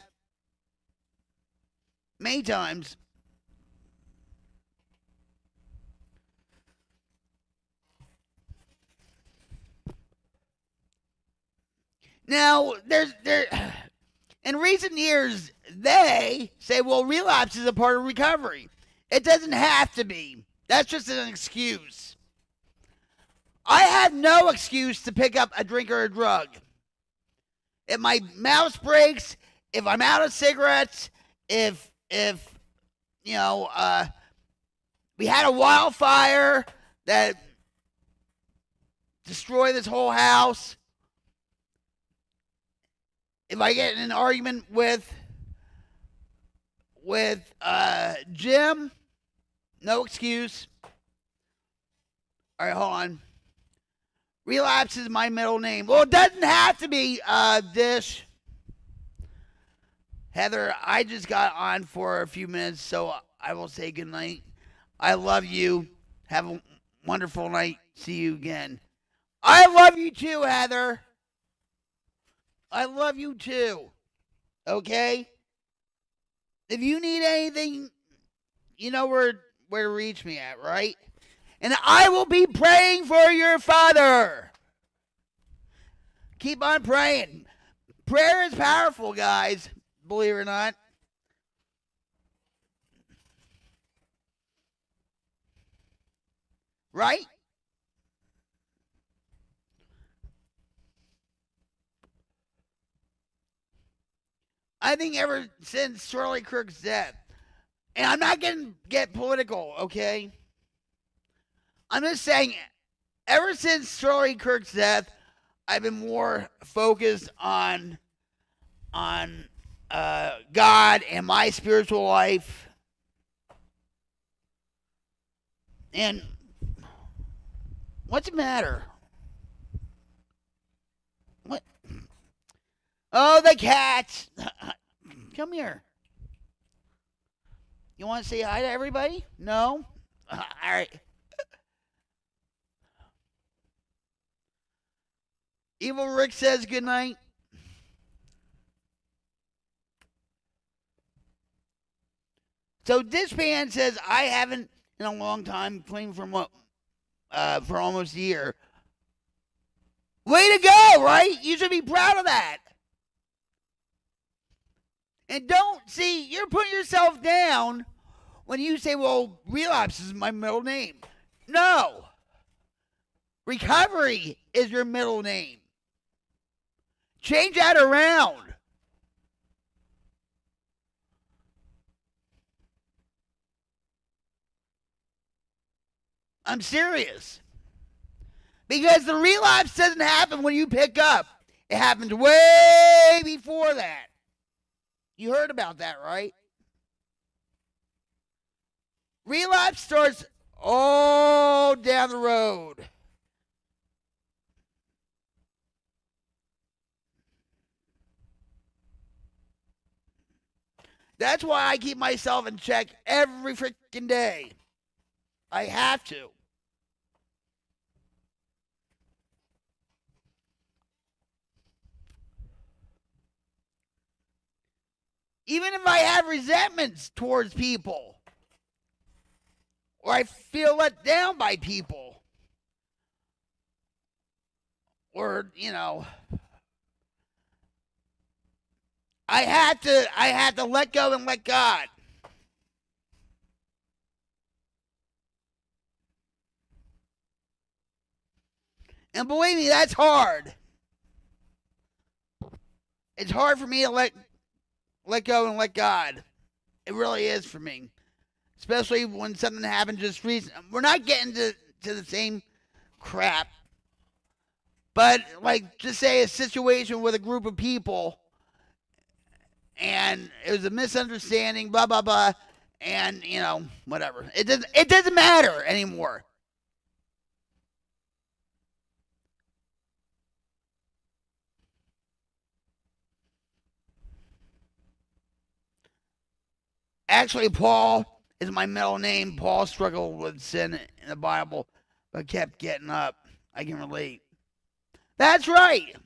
Many times. Now, in recent years, they say, well, relapse is a part of recovery. It doesn't have to be. That's just an excuse. I have no excuse to pick up a drink or a drug. If my mouse breaks, if I'm out of cigarettes, if we had a wildfire that destroyed this whole house, if I get in an argument with Jim, no excuse. All right, hold on. Relapse is my middle name. Well, it doesn't have to be Dish. Heather, I just got on for a few minutes, so I will say goodnight. I love you. Have a wonderful night. See you again. I love you too, Heather. I love you too. Okay? If you need anything, you know where to reach me at, right? And I will be praying for your father. Keep on praying. Prayer is powerful, guys. Believe it or not. Right? I think ever since Charlie Kirk's death, and I'm not going to get political, okay? I'm just saying, ever since Charlie Kirk's death, I've been more focused on God and my spiritual life. And what's the matter? What? Oh, the cats. Come here. You want to say hi to everybody? No? All right. Evil Rick says goodnight. So Dishpan says, I haven't in a long time, clean for almost a year. Way to go, right? You should be proud of that. And you're putting yourself down when you say, well, relapse is my middle name. No. Recovery is your middle name. Change that around. I'm serious. Because the relapse doesn't happen when you pick up. It happens way before that. You heard about that, right? Relapse starts all down the road. That's why I keep myself in check every freaking day. I have to. Even if I have resentments towards people, or I feel let down by people, or, I had to let go and let God. And believe me, that's hard. It's hard for me to let go and let God. It really is for me. Especially when something happened just recently. We're not getting to the same crap. But, like, just say a situation with a group of people, and it was a misunderstanding, blah, blah, blah, and, you know, whatever. It doesn't matter anymore. Actually, Paul is my middle name. Paul struggled with sin in the Bible, but kept getting up. I can relate. That's right.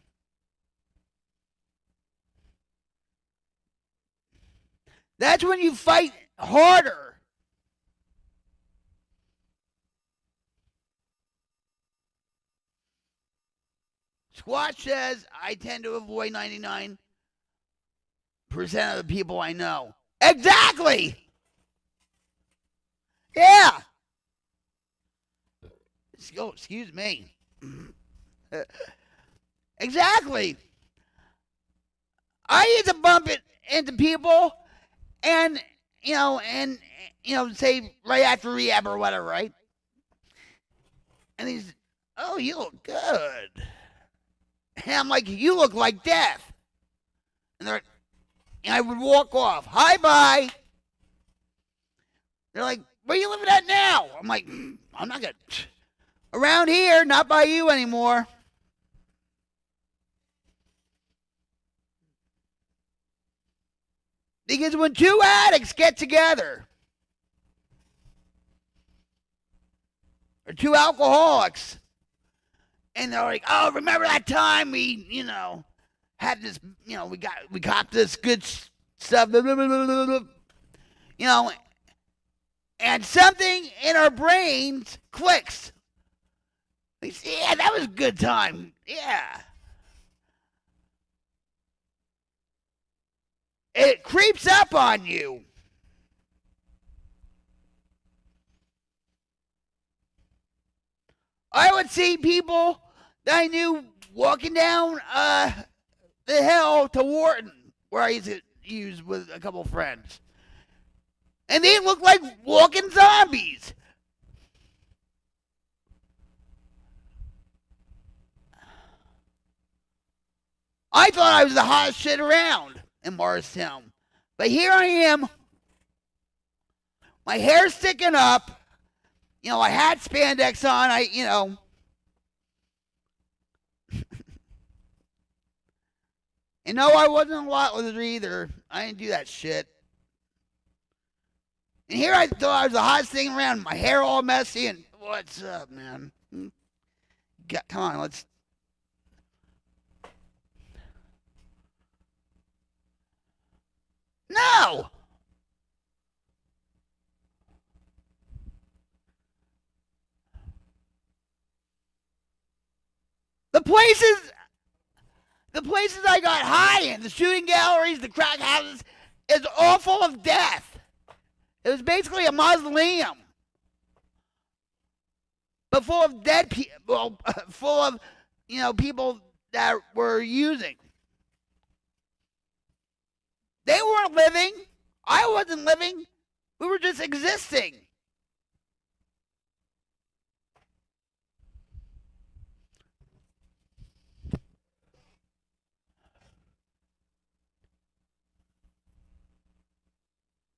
That's when you fight harder. Squatch says, I tend to avoid 99% of the people I know. Exactly. Yeah. Oh, excuse me. Exactly. I used to bump it into people and say right after rehab or whatever, right? And he's, oh, you look good. And I'm like, you look like death. And I would walk off. Hi, bye. They're like, where you living at now? I'm like, I'm not going to. Around here, not by you anymore. Because when two addicts get together, or two alcoholics, and they're like, oh, remember that time we, had this, we got this good stuff, and something in our brains clicks. We say, yeah, that was a good time. Yeah. It creeps up on you. I would see people that I knew walking down the hill to Wharton, where I used to use with a couple friends. And they looked like walking zombies. I thought I was the hottest shit around in Morristown. But here I am. My hair's sticking up. I had spandex on. And no, I wasn't a lot with it either. I didn't do that shit. And here I thought I was the hottest thing around. My hair all messy and what's up, man? Come on, let's. No! The places I got high in, the shooting galleries, the crack houses, is all full of death. It was basically a mausoleum. But full of dead people, full of, people that were using. They weren't living. I wasn't living. We were just existing.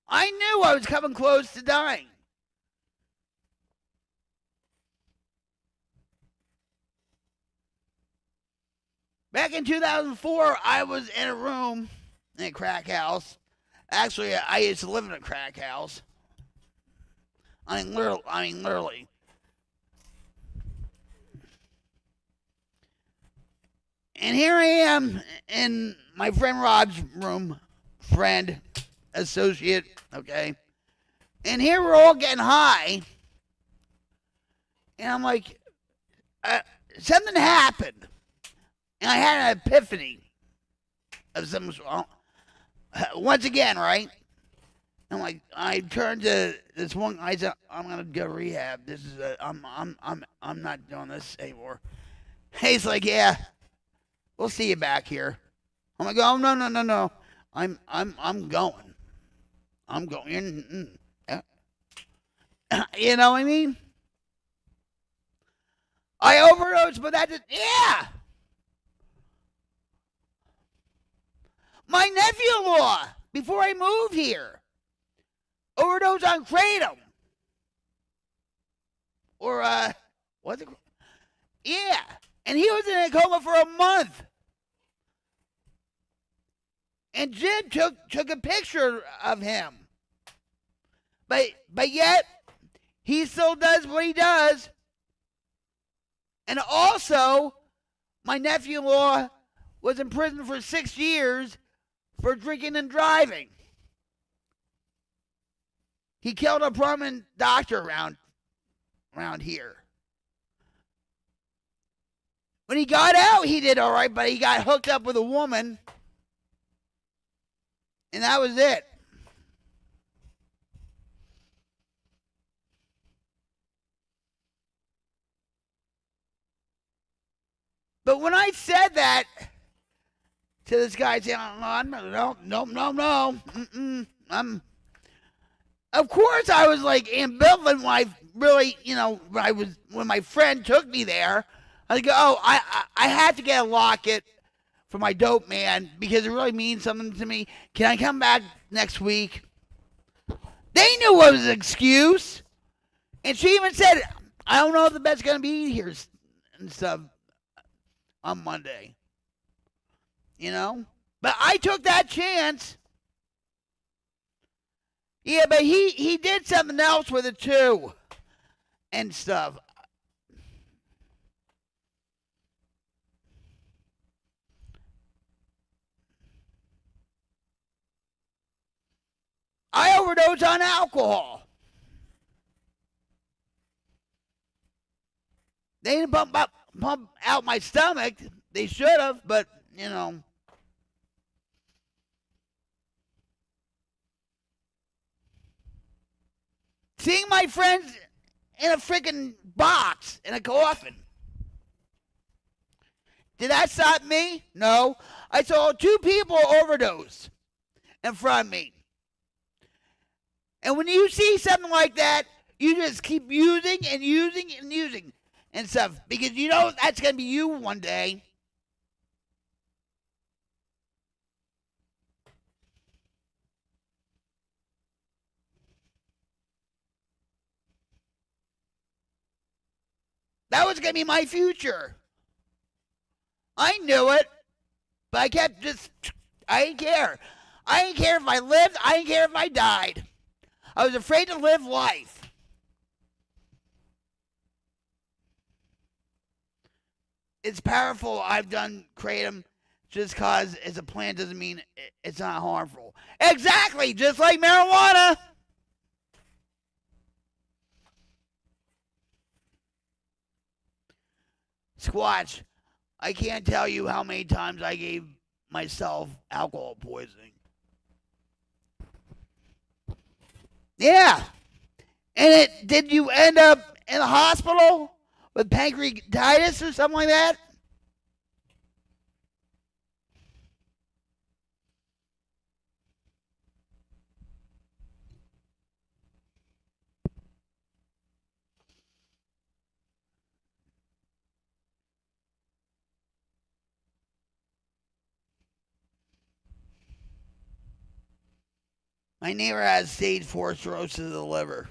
I knew I was coming close to dying. Back in 2004, I was in a room in a crack house. Actually, I used to live in a crack house. I mean, literally. And here I am in my friend Rob's room, associate, okay? And here we're all getting high. And I'm like, something happened. And I had an epiphany of some sort. Once again, right? I'm like, I turned to this one guy. I said, I'm gonna go rehab. I'm not doing this anymore. He's like, yeah, we'll see you back here. I'm like, oh, no. I'm going. I'm going. You know what I mean? I overdosed, but that just, yeah. My nephew-in-law, before I moved here, overdosed on kratom. Or, what's it called? Yeah. And he was in a coma for a month. And Jim took a picture of him. But yet, he still does what he does. And also, my nephew-in-law was in prison for 6 years for drinking and driving. He killed a prominent doctor around here. When he got out, he did all right, but he got hooked up with a woman, and that was it. But when I said that to this guy, saying, no, of course I was like ambivalent when I really, when my friend took me there. I go, oh, I had to get a locket for my dope man because it really means something to me. Can I come back next week? They knew it was an excuse. And she even said, I don't know if the bed's going to be here and stuff on Monday. But I took that chance. Yeah, but he did something else with it too and stuff. I overdosed on alcohol. They didn't pump out my stomach. They should have, but, Seeing my friends in a freaking box, in a coffin. Did that stop me? No. I saw 2 people overdose in front of me. And when you see something like that, you just keep using and using and using and stuff. Because that's going to be you one day. That was going to be my future. I knew it. But I kept I didn't care. I didn't care if I lived. I didn't care if I died. I was afraid to live life. It's powerful. I've done kratom just because it's a plant doesn't mean it's not harmful. Exactly, just like marijuana. Squatch, I can't tell you how many times I gave myself alcohol poisoning. Yeah. And did you end up in the hospital with pancreatitis or something like that? My neighbor has stage 4 cirrhosis of the liver.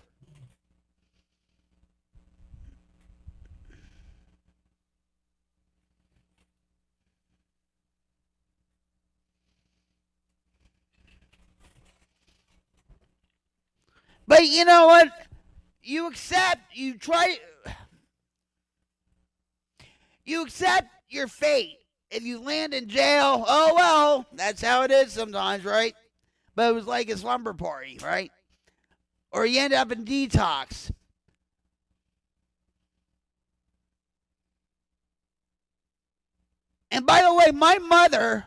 But you know what? You accept your fate. If you land in jail, oh well, that's how it is sometimes, right? But it was like a slumber party, right? Or you end up in detox. And by the way, my mother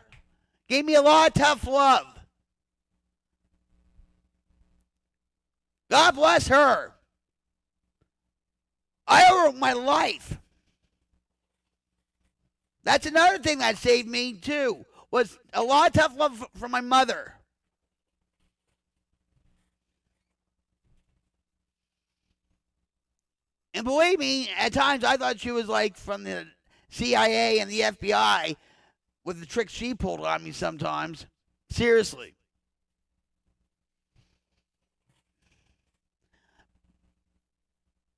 gave me a lot of tough love. God bless her. I owe her my life. That's another thing that saved me, too, was a lot of tough love from my mother. And believe me, at times I thought she was like from the CIA and the FBI with the tricks she pulled on me sometimes. Seriously.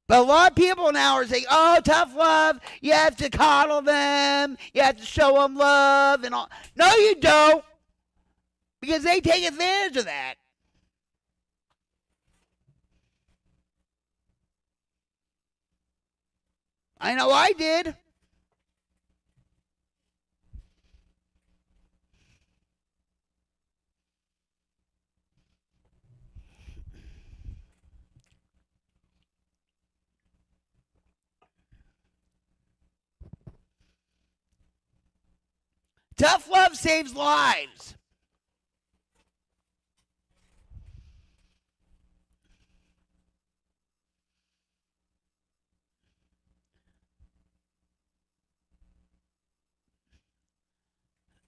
But a lot of people now are saying, oh, tough love, you have to coddle them, you have to show them love and all. No, you don't. Because they take advantage of that. I know I did. Tough love saves lives.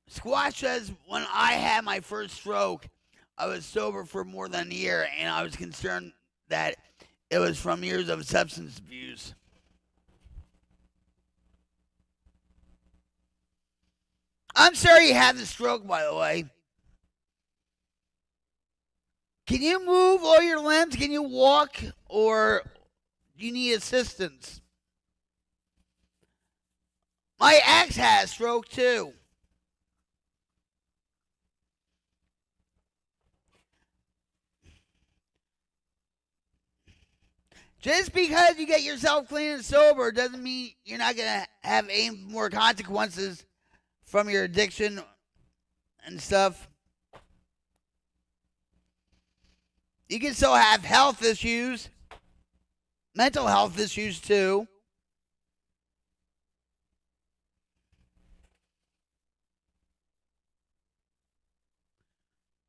Squash says, when I had my first stroke, I was sober for more than a year, and I was concerned that it was from years of substance abuse. I'm sorry you had the stroke, by the way. Can you move all your limbs? Can you walk, or do you need assistance? My ex had a stroke, too. Just because you get yourself clean and sober doesn't mean you're not going to have any more consequences from your addiction and stuff. You can still have health issues, mental health issues too.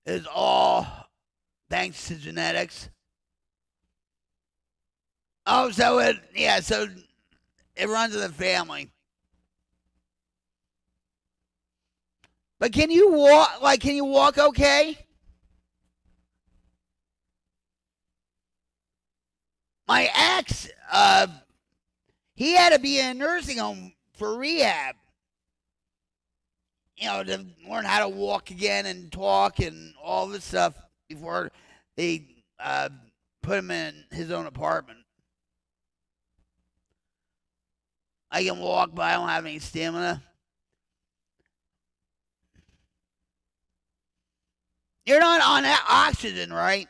It's all thanks to genetics. Oh, so it runs in the family. But can you walk? Like, can you walk okay? My ex, he had to be in a nursing home for rehab. You know, to learn how to walk again and talk and all this stuff before they put him in his own apartment. I can walk, but I don't have any stamina. You're not on that oxygen, right?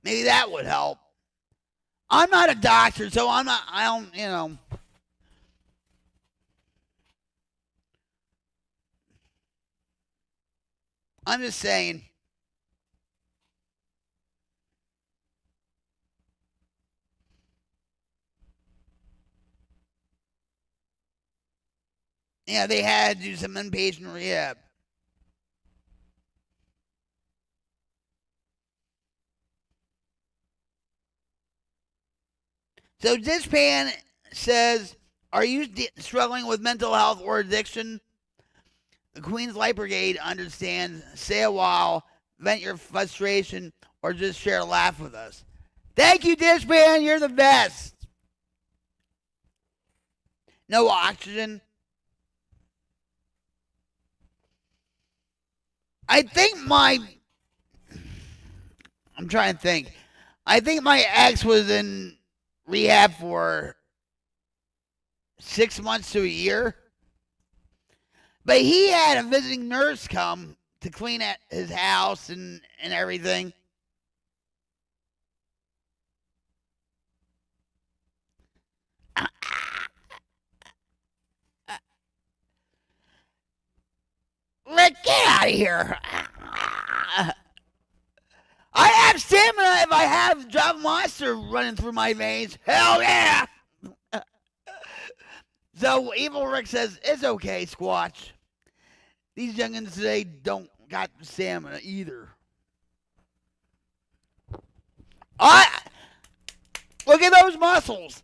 Maybe that would help. I'm not a doctor, so I don't, you know. I'm just saying. Yeah, they had to do some inpatient rehab. So Dishpan says, are you struggling with mental health or addiction? The Queen's Light Brigade understands. Say a while, vent your frustration, or just share a laugh with us. Thank you, Dishpan. You're the best. No oxygen. I'm trying to think. I think my ex was in rehab for 6 months to a year. But he had a visiting nurse come to clean at his house and everything. Rick, get out of here. I have stamina if I have Java Monster running through my veins. Hell yeah! So Evil Rick says, it's okay, Squatch. These youngins today don't got the stamina either. Look at those muscles.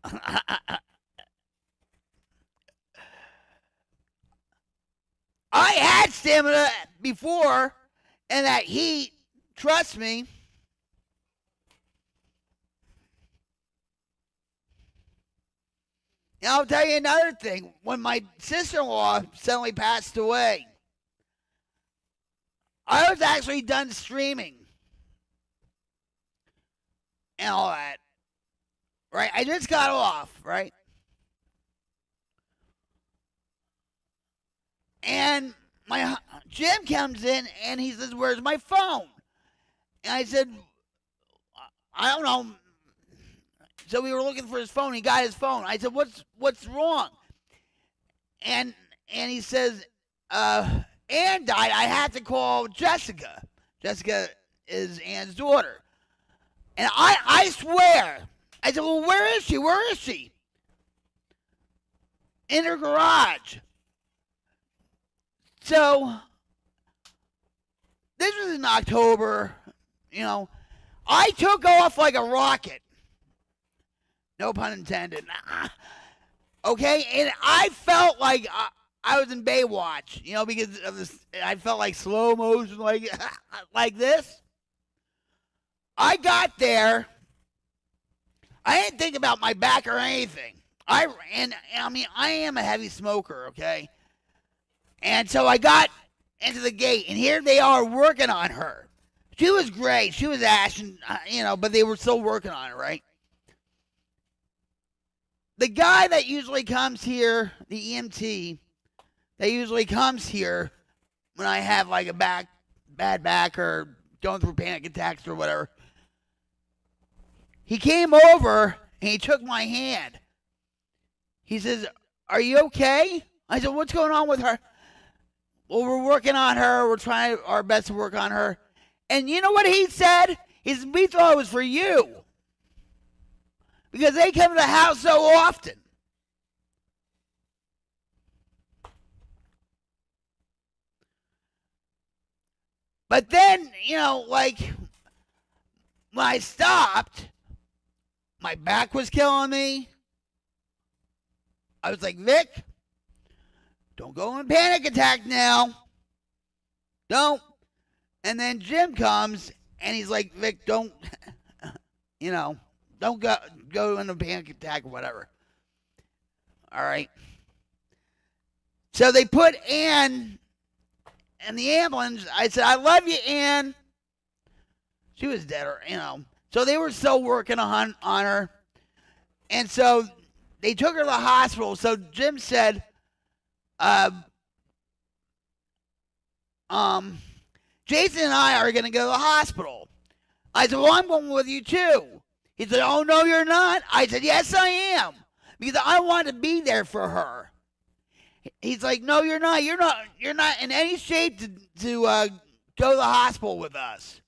I had stamina before, and that heat, trust me. And I'll tell you another thing. When my sister-in-law suddenly passed away, I was actually done streaming and all that. Right? I just got off, right? And my Jim comes in and he says, "Where's my phone?" And I said, "I don't know." So we were looking for his phone. He got his phone. I said, "What's wrong?" And he says, "Ann died. I had to call Jessica." Jessica is Ann's daughter. And I swear, I said, "Well, where is she? Where is she?" In her garage. So, this was in October, I took off like a rocket. No pun intended. Okay? And I felt like I was in Baywatch, because of this. I felt like slow motion, like this. I got there. I didn't think about my back or anything. I am a heavy smoker, okay? And so I got into the gate, and here they are working on her. She was great. She was ashen, but they were still working on her, right? The guy that usually comes here, the EMT, that usually comes here when I have like a bad back or going through panic attacks or whatever, he came over and he took my hand. He says, "Are you okay?" I said, "What's going on with her?" "Well, we're working on her. We're trying our best to work on her." And you know what he said? He said, "We thought it was for you. Because they come to the house so often." But then, when I stopped, my back was killing me. I was like, "Vic, don't go in panic attack now. Don't." And then Jim comes and he's like, "Vic, don't, don't go into panic attack or whatever." All right. So they put Ann in the ambulance. I said, "I love you, Ann." She was dead, So they were still working on her. And so they took her to the hospital. So Jim said, "Jason and I are going to go to the hospital." I said, "Well, I'm going with you too." He said, "Oh, no, you're not." I said, "Yes, I am. Because I want to be there for her." He's like, "No, you're not. You're not in any shape to go to the hospital with us."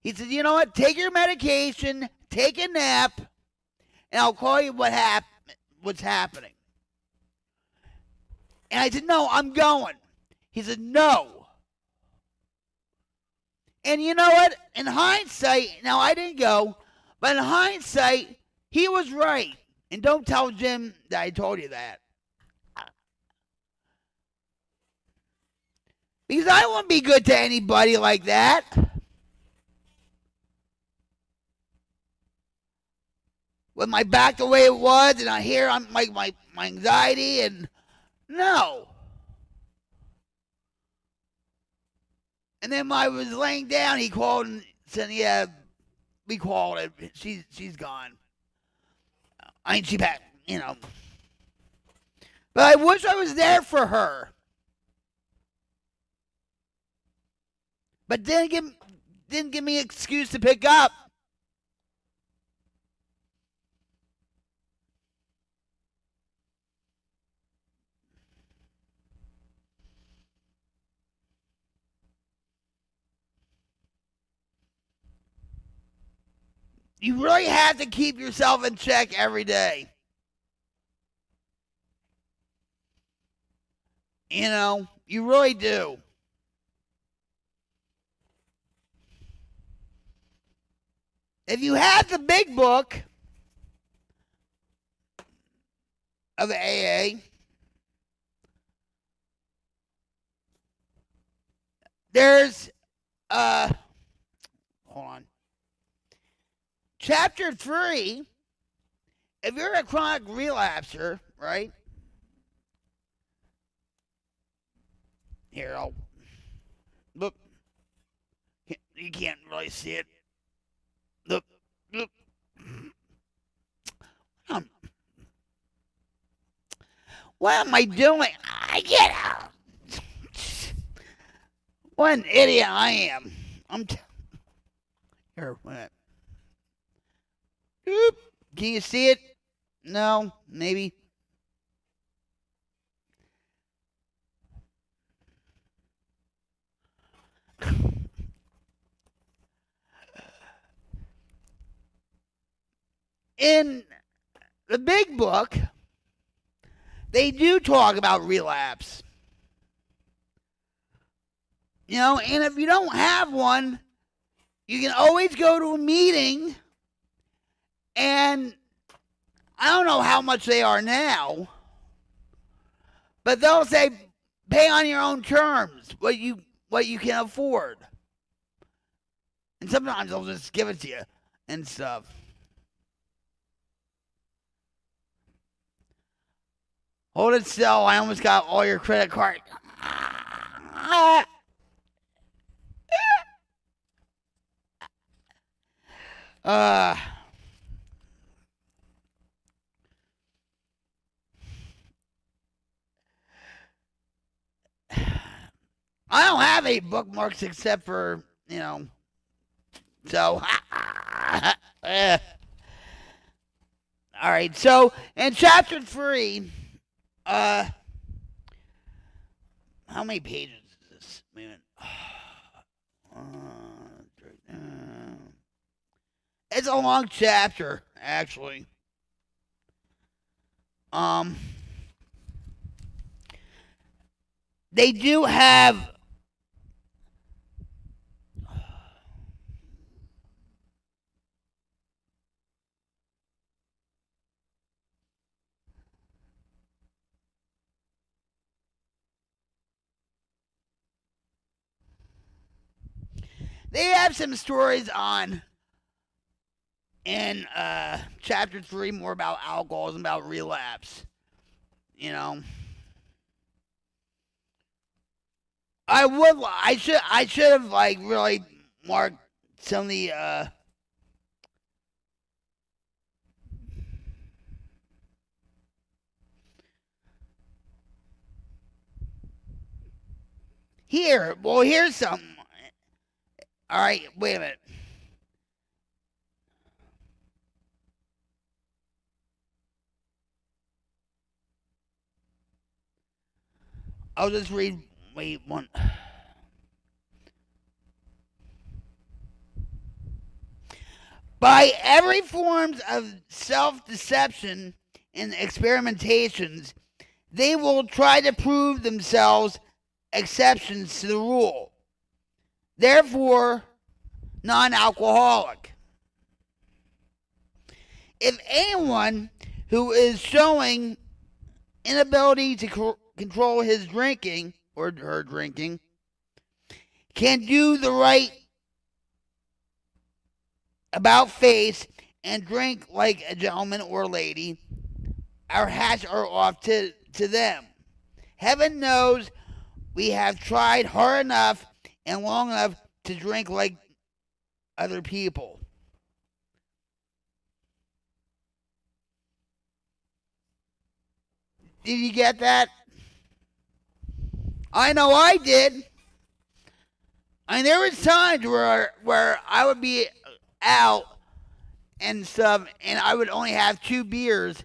He said, "You know what? Take your medication, take a nap, and I'll call you what's happening." And I said, "No, I'm going." He said, "No." And you know what? In hindsight, now I didn't go, but in hindsight, he was right. And don't tell Jim that I told you that. Because I wouldn't be good to anybody like that. With my back the way it was, and I hear I'm like my anxiety, and no. And then when I was laying down, he called and said, "Yeah, we called it. She's gone." I mean, she back, But I wish I was there for her. But didn't give me an excuse to pick up. You really have to keep yourself in check every day. You really do. If you have the big book, of AA. There's hold on. Chapter 3, if you're a chronic relapser, right? Here, I'll look. You can't really see it. Look. What am I doing? I get out. What an idiot I am. Here, wait. Oop. Can you see it? No, maybe. In the big book, they do talk about relapse. You know, and if you don't have one, you can always go to a meeting, and I don't know how much they are now, but they'll say pay on your own terms what you can afford. And sometimes they'll just give it to you and stuff. Hold it still. I almost got all your credit card. I don't have any bookmarks except for, you know, so. All right, so in chapter 3, how many pages is this? Wait a minute. It's a long chapter, actually. They do have some stories on in chapter 3 more about alcoholism, about relapse. You know, I should have like really marked some of the here. Well, here's something. All right, wait a minute. I'll just read. Wait one. By every forms of self-deception and experimentations, they will try to prove themselves exceptions to the rule. Therefore, non-alcoholic. If anyone who is showing inability to control his drinking or her drinking can do the right about face and drink like a gentleman or lady, our hats are off to them. Heaven knows we have tried hard enough and long enough to drink like other people. Did you get that? I know I did. I mean, there was times where I would be out and stuff, and I would only have 2 beers,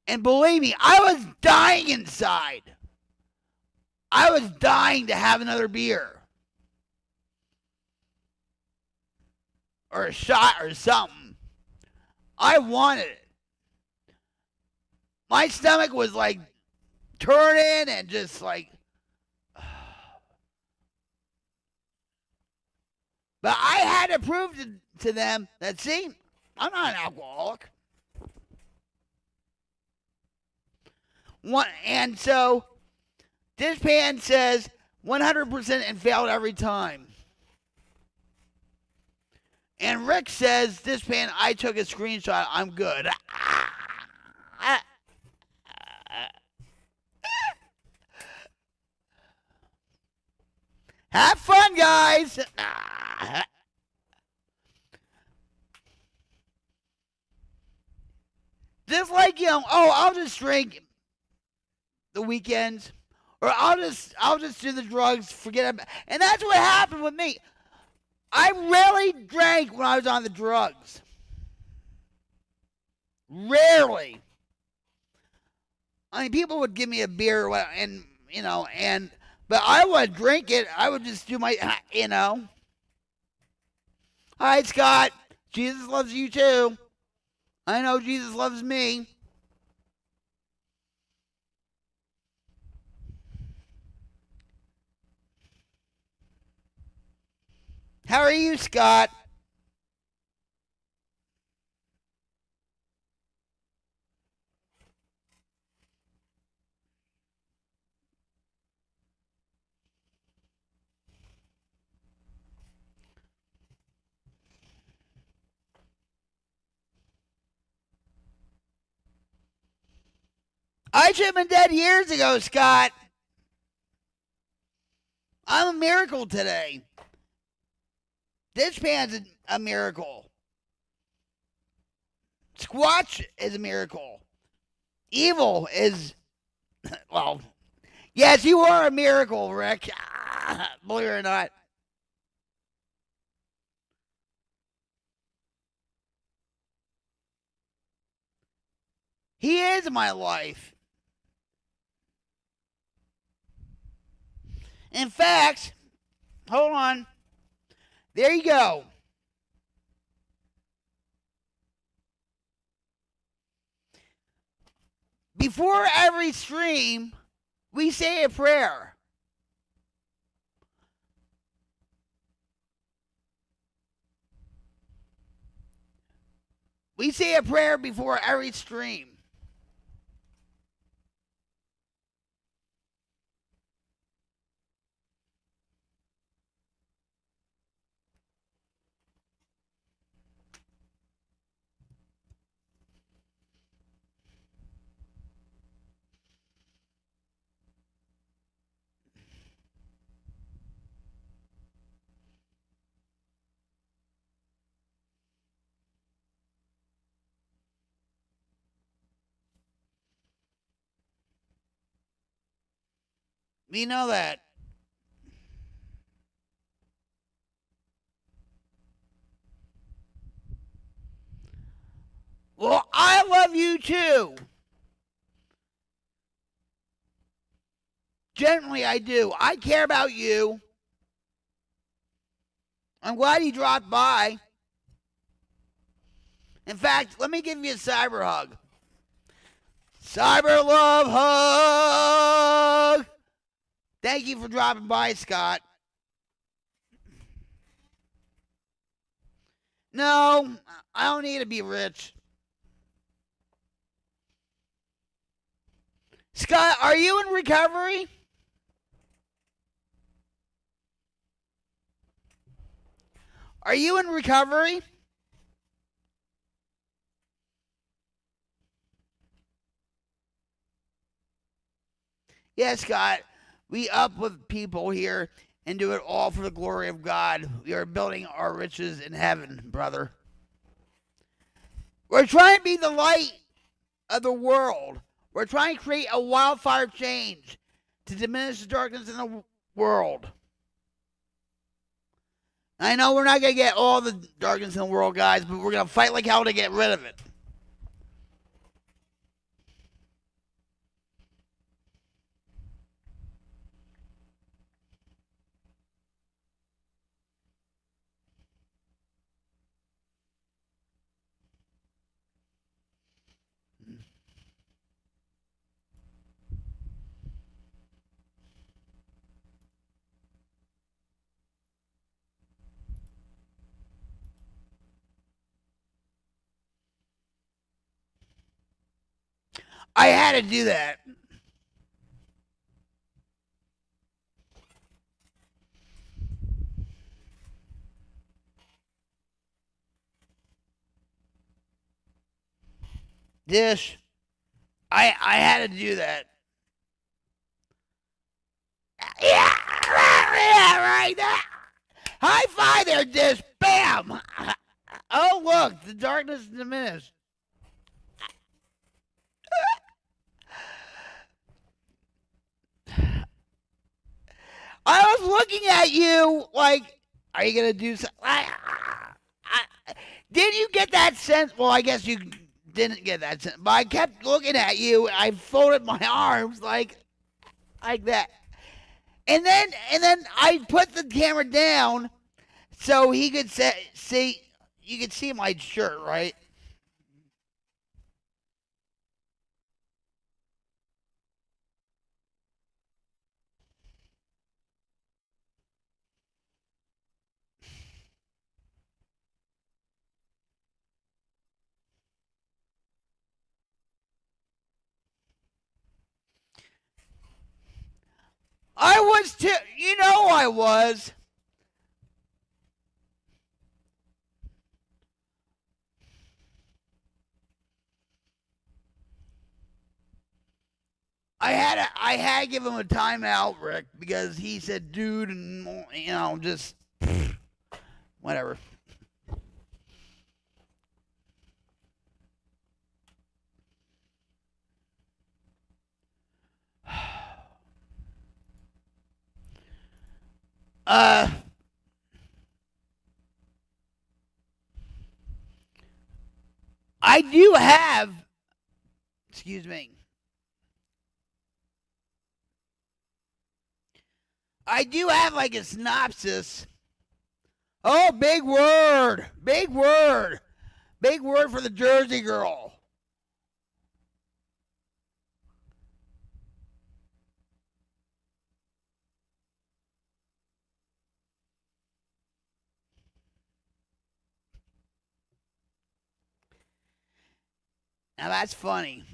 and believe me, I was dying inside. I was dying to have another beer. Or a shot or something. I wanted it. My stomach was like turning and just like. But I had to prove to them that, see, I'm not an alcoholic. And so this pan says 100% and failed every time. And Rick says, this pan, I took a screenshot. I'm good. Have fun, guys. Just like, I'll just drink the weekends. Or I'll just do the drugs, forget about. And that's what happened with me. I rarely drank when I was on the drugs. Rarely. I mean, people would give me a beer, but I would drink it. I would just do my, Hi, Scott. Jesus loves you too. I know Jesus loves me. How are you, Scott? I should have been dead years ago, Scott. I'm a miracle today. This pan's a miracle. Squatch is a miracle. Evil is, well, yes, you are a miracle, Rick. Believe it or not. He is my life. In fact, hold on. There you go. Before every stream, we say a prayer. We say a prayer before every stream. We know that. Well, I love you too. Generally, I do. I care about you. I'm glad you dropped by. In fact, let me give you a cyber hug. Cyber love hug. Thank you for dropping by, Scott. No, I don't need to be rich. Scott, are you in recovery? Are you in recovery? Yes, Scott. We up with people here and do it all for the glory of God. We are building our riches in heaven, brother. We're trying to be the light of the world. We're trying to create a wildfire change to diminish the darkness in the world. I know we're not going to get all the darkness in the world, guys, but we're going to fight like hell to get rid of it. I had to do that. Dish. I had to do that. Yeah, right. High five there, Dish. Bam. Oh, look, the darkness diminished. I was looking at you like, are you going to do something? Did you get that sense? Well, I guess you didn't get that sense. But I kept looking at you. I folded my arms like that. And then I put the camera down so he could see, you could see my shirt, right? I was too. You know I was. I had to give him a timeout, Rick, because he said, dude, and, just whatever. I do have, excuse me. I do have like a synopsis. Oh, big word. Big word. Big word for the Jersey girl. Now that's funny.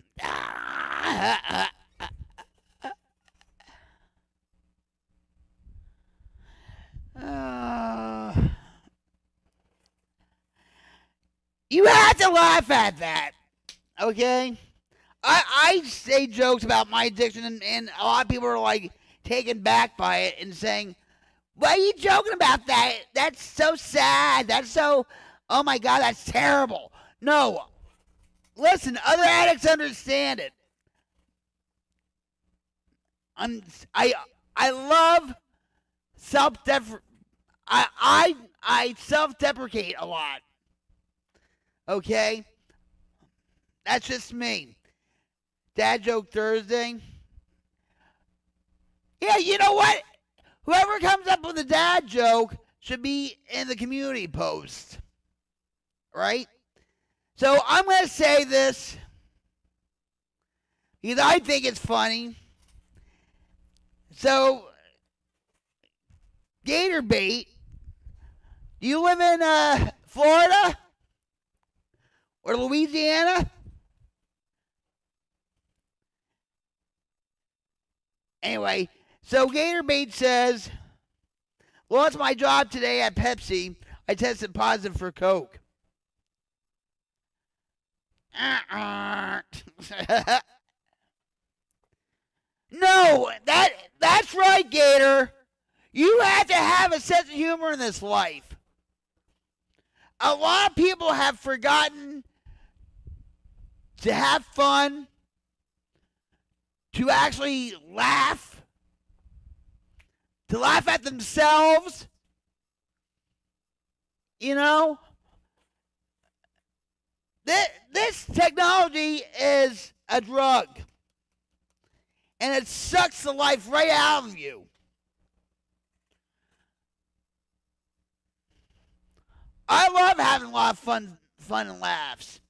You have to laugh at that, okay? I say jokes about my addiction, and a lot of people are like taken back by it and saying, "Why are you joking about that? That's so sad. That's so, oh my God, that's terrible." No, listen, other addicts understand it. I love I self-deprecate a lot. Okay? That's just me. Dad joke Thursday. Yeah, you know what? Whoever comes up with a dad joke should be in the community post. Right? So I'm going to say this because I think it's funny. So, gator bait. Do you live in Florida? Or Louisiana? Anyway, so Gatorbait says, well, it's my job today at Pepsi. I tested positive for Coke. No, that's right, Gator. You have to have a sense of humor in this life. A lot of people have forgotten to have fun, to actually laugh, to laugh at themselves. You know? This technology is a drug. And it sucks the life right out of you. I love having a lot of fun and laughs.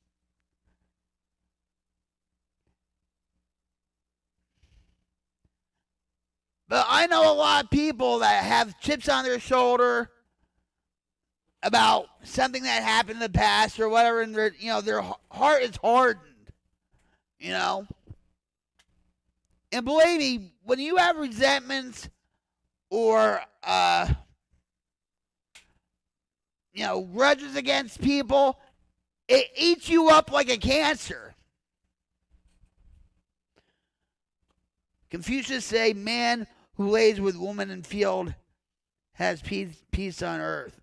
But I know a lot of people that have chips on their shoulder about something that happened in the past or whatever, and their heart is hardened. You know? And believe me, when you have resentments or grudges against people, it eats you up like a cancer. Confucius say, man who lays with woman in field has peace on earth.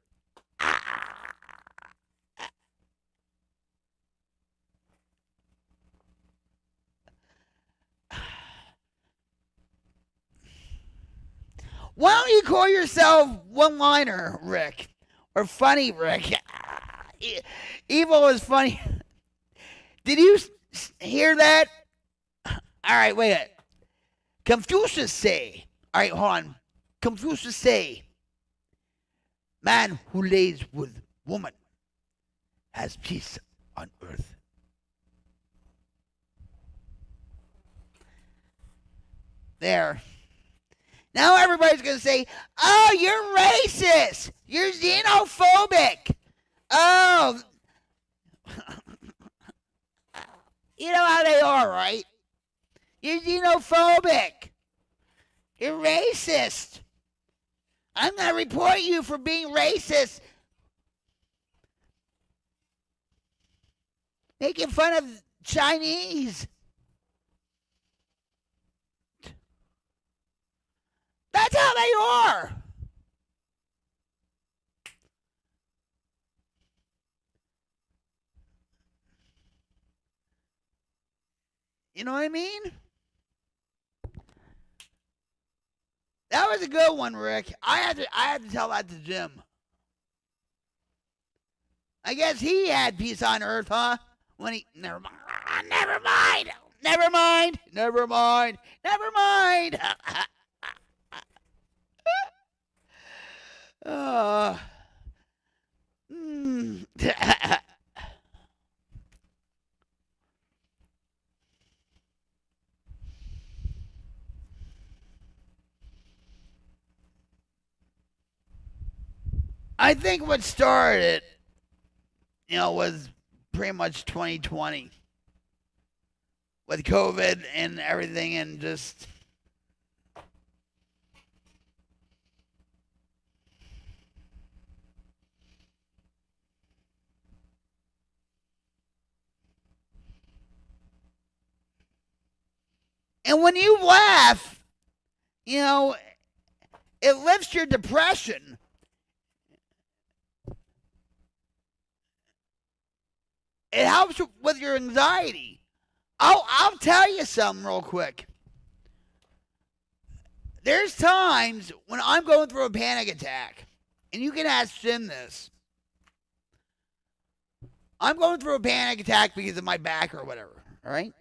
Why don't you call yourself one-liner, Rick? Or funny, Rick? Evil is funny. Did you hear that? All right, wait a minute. Confucius say, all right, hold on. Confucius say, man who lays with woman has peace on earth. There. Now everybody's going to say, oh, you're racist. You're xenophobic. Oh. You know how they are, right? You're xenophobic. You're racist. I'm going to report you for being racist. Making fun of Chinese. That's how they are. You know what I mean? That was a good one, Rick. I had to tell that to Jim. I guess he had peace on earth, huh? When he never mind. I think what started it, was pretty much 2020 with COVID and everything, and just and when you laugh, it lifts your depression. It helps with your anxiety. I'll tell you something real quick. There's times when I'm going through a panic attack, and you can ask Jim this. I'm going through a panic attack because of my back or whatever, all right?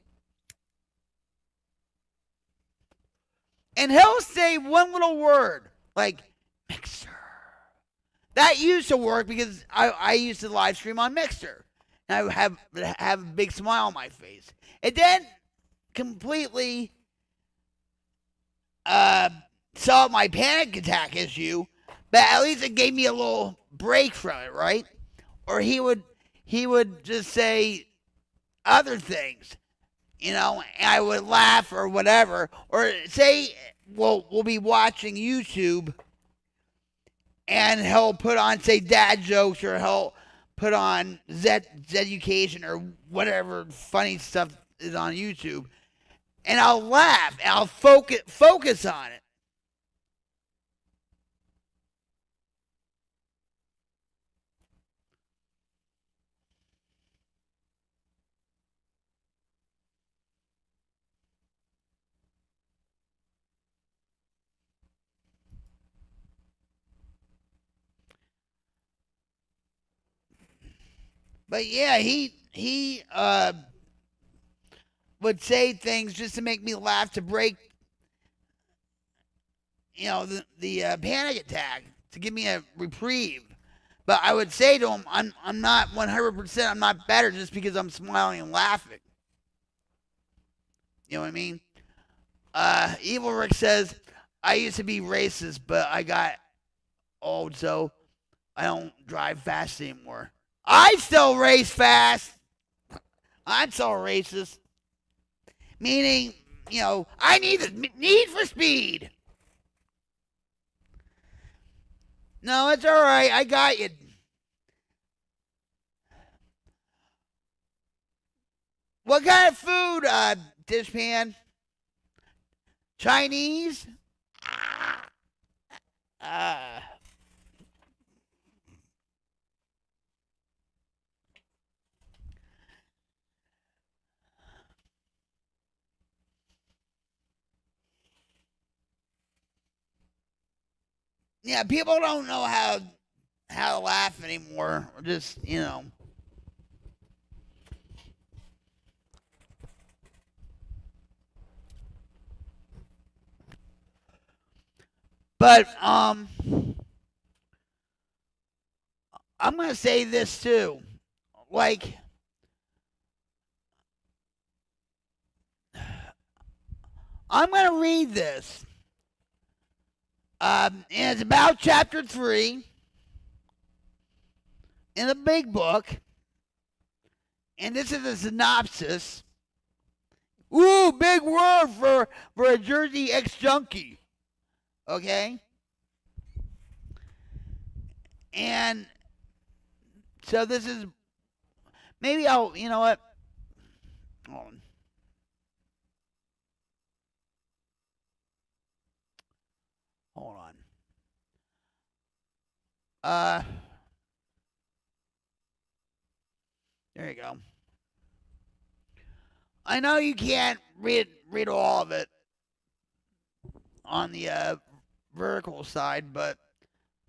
And he'll say one little word, like, Mixer. That used to work because I used to live stream on Mixer. And I have a big smile on my face. It then completely solved my panic attack issue, but at least it gave me a little break from it, right? Or he would just say other things, and I would laugh or whatever. Or say we'll be watching YouTube, and he'll put on, say, dad jokes, or he'll put on Zeducation or whatever funny stuff is on YouTube, and I'll laugh and I'll focus on it. But yeah, he would say things just to make me laugh, to break, the panic attack, to give me a reprieve. But I would say to him, I'm not 100%. I'm not better just because I'm smiling and laughing. You know what I mean? Evil Rick says, I used to be racist, but I got old, so I don't drive fast anymore. I still race fast. I'm still racist. Meaning, I need the need for speed. No, it's all right. I got you. What kind of food, Dishpan? Chinese. Yeah, people don't know how to laugh anymore. Or just, you know. But I'm gonna say this too. Like, I'm gonna read this. And it's about chapter 3 in the big book. And this is a synopsis. Ooh, big word for a Jersey ex-junkie. Okay? And so this is, maybe I'll, you know what? Hold on. Hold on. There you go. I know you can't read all of it on the vertical side, but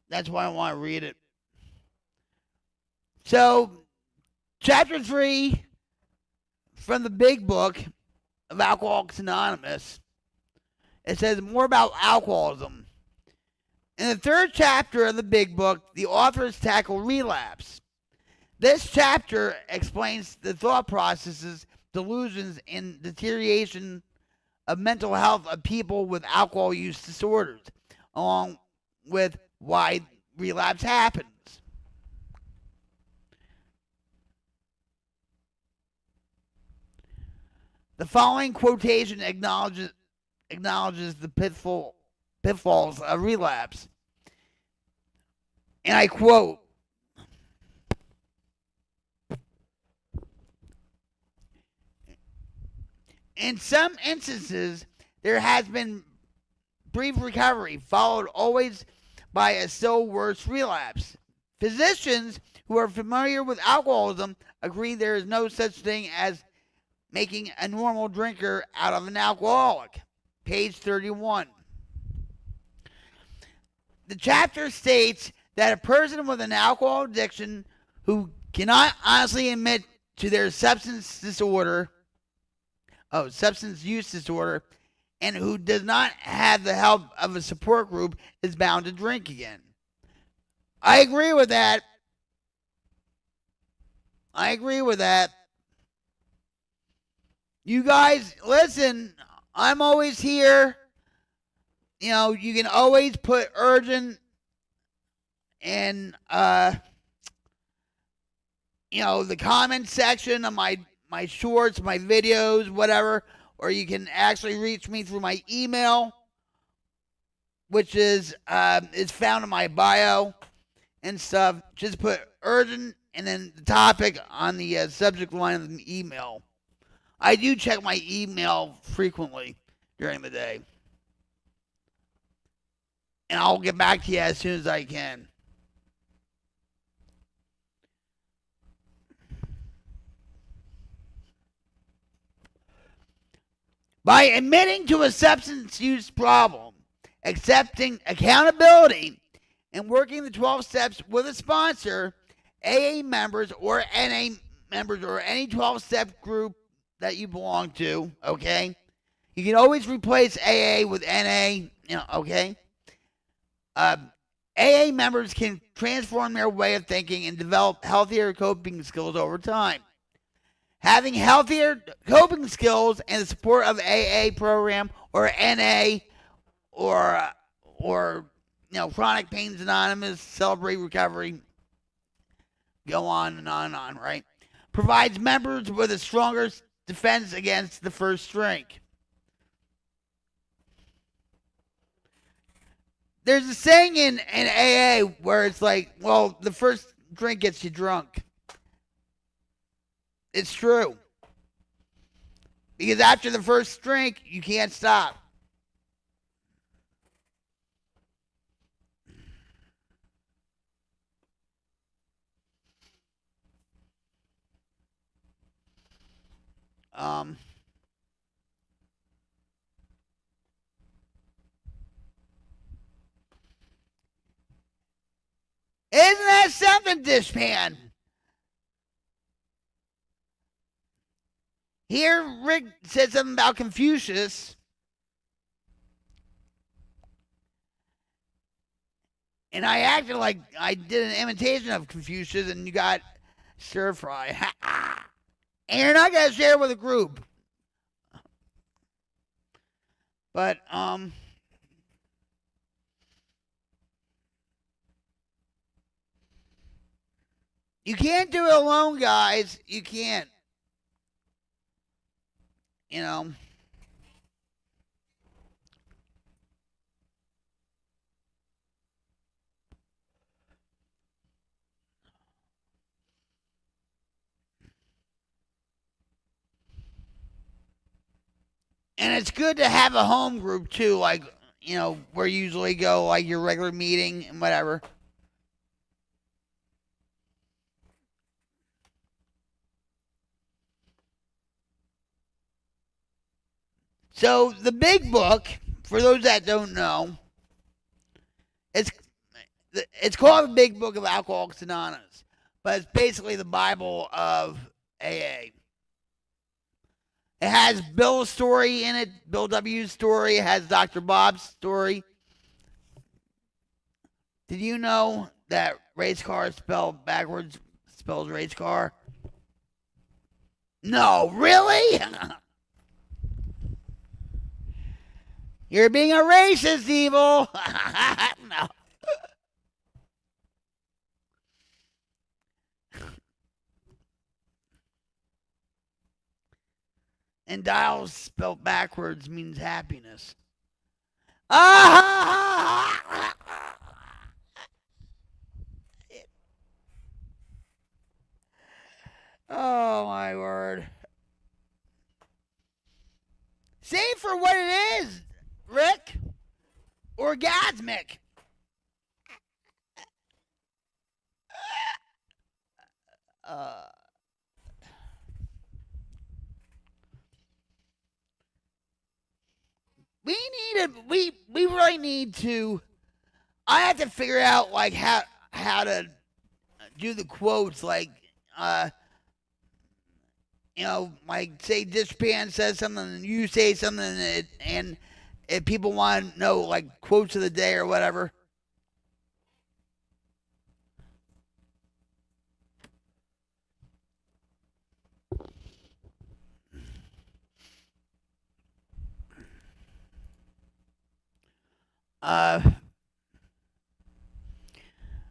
that's why I want to read it. So, chapter 3 from the big book of Alcoholics Anonymous, it says more about alcoholism. In the 3rd chapter of the big book, the authors tackle relapse. This chapter explains the thought processes, delusions, and deterioration of mental health of people with alcohol use disorders, along with why relapse happens. The following quotation acknowledges the pitfalls of relapse. And I quote, "In some instances, there has been brief recovery, followed always by a still worse relapse. Physicians who are familiar with alcoholism agree there is no such thing as making a normal drinker out of an alcoholic." Page 31. The chapter states that a person with an alcohol addiction who cannot honestly admit to their substance use disorder, and who does not have the help of a support group is bound to drink again. I agree with that. You guys, listen, I'm always here. You know, you can always put urgent in, the comment section of my shorts, my videos, whatever, or you can actually reach me through my email, which is found in my bio and stuff. Just put urgent and then the topic on the subject line of the email. I do check my email frequently during the day. And I'll get back to you as soon as I can. By admitting to a substance use problem, accepting accountability, and working the 12 steps with a sponsor, AA members or NA members or any 12-step group that you belong to, okay? You can always replace AA with NA, okay? AA members can transform their way of thinking and develop healthier coping skills over time. Having healthier coping skills and the support of AA program or NA or Chronic Pains Anonymous, Celebrate Recovery, go on and on, right? Provides members with a stronger defense against the first drink. There's a saying in AA where it's like, well, the first drink gets you drunk. It's true. Because after the first drink, you can't stop. Isn't that something, Dishpan? Here, Rick said something about Confucius. And I acted like I did an imitation of Confucius, and you got stir fry. And you're not going to share it with a group. But, you can't do it alone, guys. You can't. You know. And it's good to have a home group, too, like, you know, where you usually go, like your regular meeting and whatever. So, the big book, for those that don't know, it's called the Big Book of Alcoholics Anonymous, but it's basically the Bible of AA. It has Bill's story in it, Bill W's story. It has Dr. Bob's story. Did you know that race car spelled backwards spells race car? No, really? You're being a racist, Evil. No. And dials spelled backwards means happiness. Oh, my word. Say it for what it is, Rick. Orgasmic. We really need to. I have to figure out like how to do the quotes, like you know, like say Dishpan says something and you say something, and if people want to know like quotes of the day or whatever.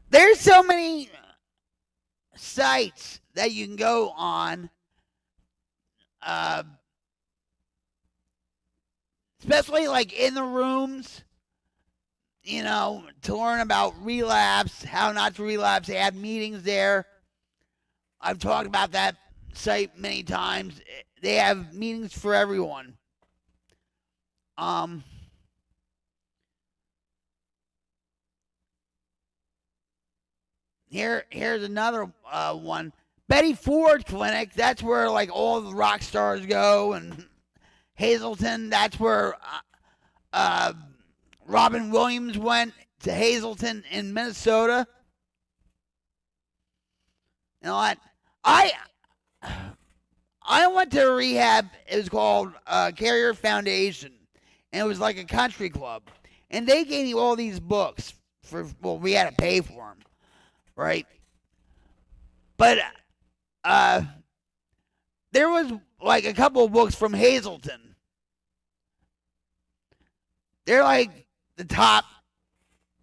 There's so many sites that you can go on, especially like in the rooms, you know, to learn about relapse, how not to relapse. They have meetings there. I've talked about that site many times. They have meetings for everyone. Here's another one. Betty Ford Clinic. That's where like all the rock stars go, and Hazleton. That's where Robin Williams went to Hazleton in Minnesota. You know what? I went to a rehab. It was called Carrier Foundation, and it was like a country club. And they gave me all these books we had to pay for them, right? But there was like a couple of books from Hazleton. They're like the top,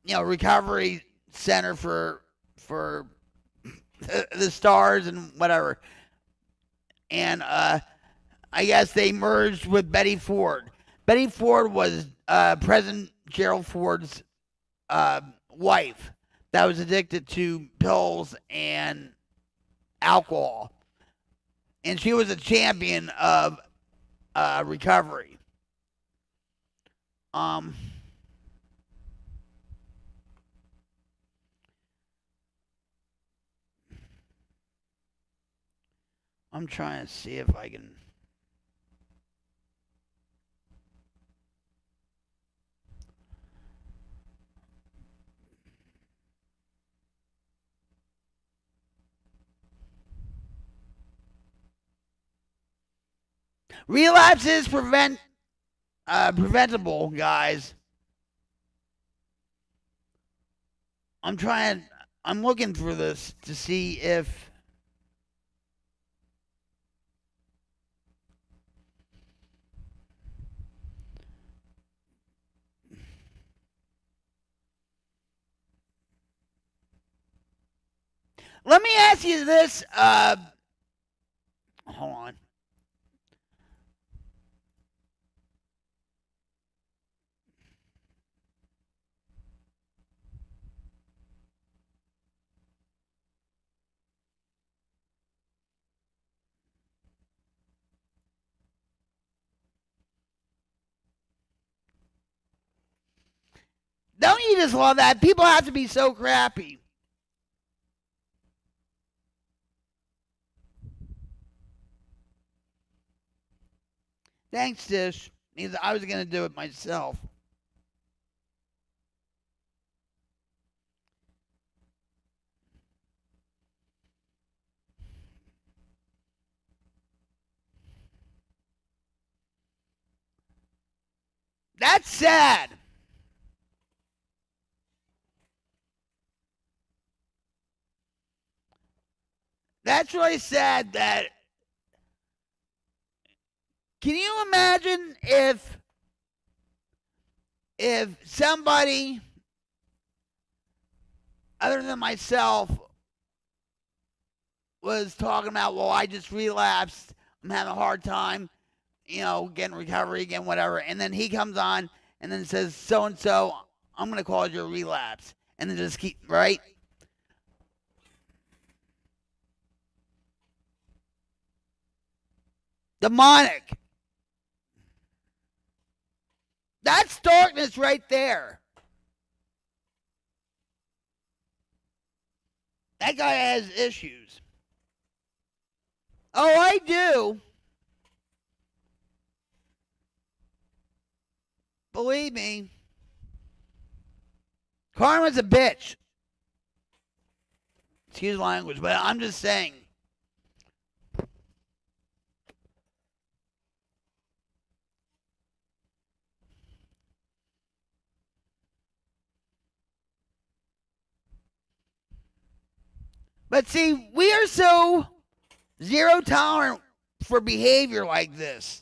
you know, recovery center for the stars and whatever. And I guess they merged with Betty Ford. Betty Ford was President Gerald Ford's wife that was addicted to pills and alcohol. And she was a champion of recovery. I'm trying to see if I can Relapse is preventable, guys. I'm looking for this to see if let me ask you this, hold on. Don't you just love that? People have to be so crappy. Thanks, Dish. Means I was going to do it myself. That's sad. That's really sad that. Can you imagine if somebody other than myself was talking about, well, I just relapsed, I'm having a hard time, getting recovery again, whatever, and then he comes on and then says, so-and-so, I'm going to call it your relapse, and then just keep, right? Demonic. That's darkness right there. That guy has issues. Oh, I do. Believe me. Karma's a bitch. Excuse the language, but I'm just saying. But see, we are so zero tolerant for behavior like this.